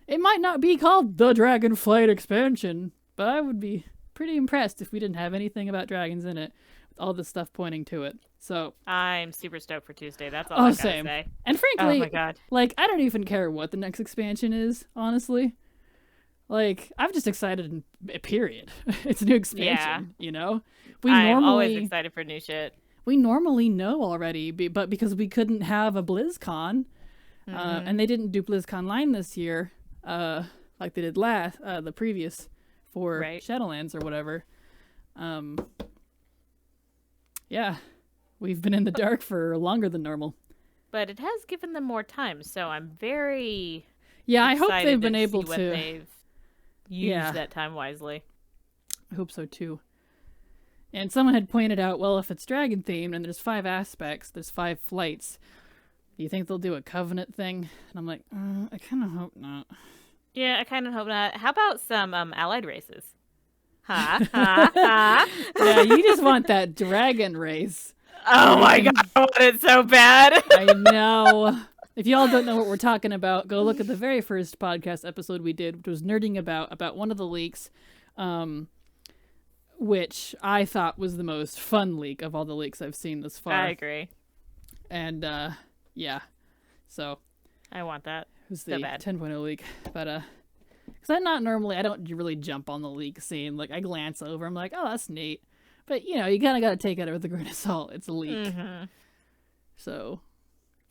it might not be called the Dragonflight expansion, but I would be pretty impressed if we didn't have anything about dragons in it, with all this stuff pointing to it. So I'm super stoked for Tuesday. That's all I gotta say. And frankly, oh my God, like, I don't even care what the next expansion is, honestly. Like, I'm just excited, period. It's a new expansion, you know? I'm always excited for new shit. We normally know already, but because we couldn't have a BlizzCon, and they didn't do BlizzCon Line this year, like they did the previous for Shadowlands or whatever. Yeah, we've been in the dark for longer than normal. But it has given them more time, so I'm very I hope they've been able to use that time wisely. I hope so too. And someone had pointed out, well, if it's dragon themed and there's 5 aspects, there's 5 flights, do you think they'll do a covenant thing? And I'm like, I kind of hope not. Yeah, I kind of hope not. How about some allied races? Ha. Yeah, you just want that dragon race. Oh my God, I want it so bad. I know. If y'all don't know what we're talking about, go look at the very first podcast episode we did, which was nerding about one of the leaks, which I thought was the most fun leak of all the leaks I've seen this far. I agree. And, yeah. So. I want that. It was the 10.0 leak. But, because I don't really jump on the leak scene. Like, I glance over, I'm like, oh, that's neat. But, you know, you kind of got to take it with a grain of salt. It's a leak. So.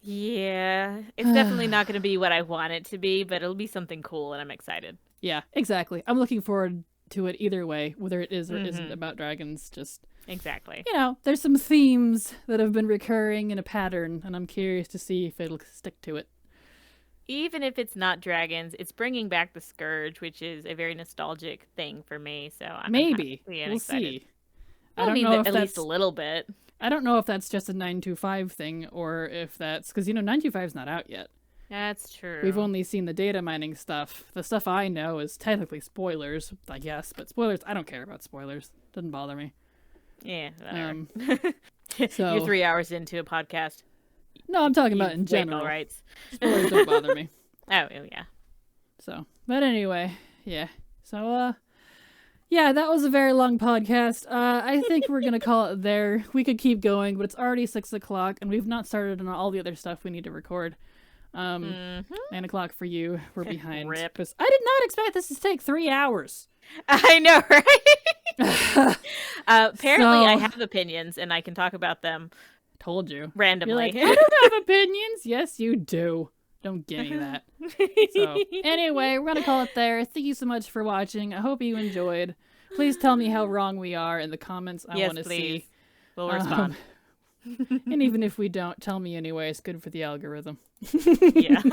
Yeah. It's definitely not going to be what I want it to be, but it'll be something cool, and I'm excited. Yeah, exactly. I'm looking forward to it either way, whether it is or isn't about dragons. Just exactly. There's some themes that have been recurring in a pattern, and I'm curious to see if it'll stick to it. Even if it's not dragons, it's bringing back the Scourge, which is a very nostalgic thing for me. So I'm maybe we'll see. I don't know if at least a little bit. I don't know if that's just a 925 thing or if that's because 925 is not out yet. That's true. We've only seen the data mining stuff. The stuff I know is technically spoilers, I guess, but spoilers, I don't care about spoilers. Doesn't bother me. Yeah. So you're 3 hours into a podcast. No, I'm talking about in general. No rights. Spoilers don't bother me. Oh, yeah. So, but anyway, yeah. So, yeah, that was a very long podcast. I think we're going to call it there. We could keep going, but it's already 6 o'clock, and we've not started on all the other stuff we need to record. 9 o'clock for you. We're behind. Rip. I did not expect this to take 3 hours. I know, right? Apparently, I have opinions, and I can talk about them. Told you. Randomly. You're like, I don't have opinions. Yes, you do. Don't give me that. So, anyway, we're going to call it there. Thank you so much for watching. I hope you enjoyed. Please tell me how wrong we are in the comments. I want to see. We'll respond. And even if we don't, tell me anyway. It's good for the algorithm. Yeah.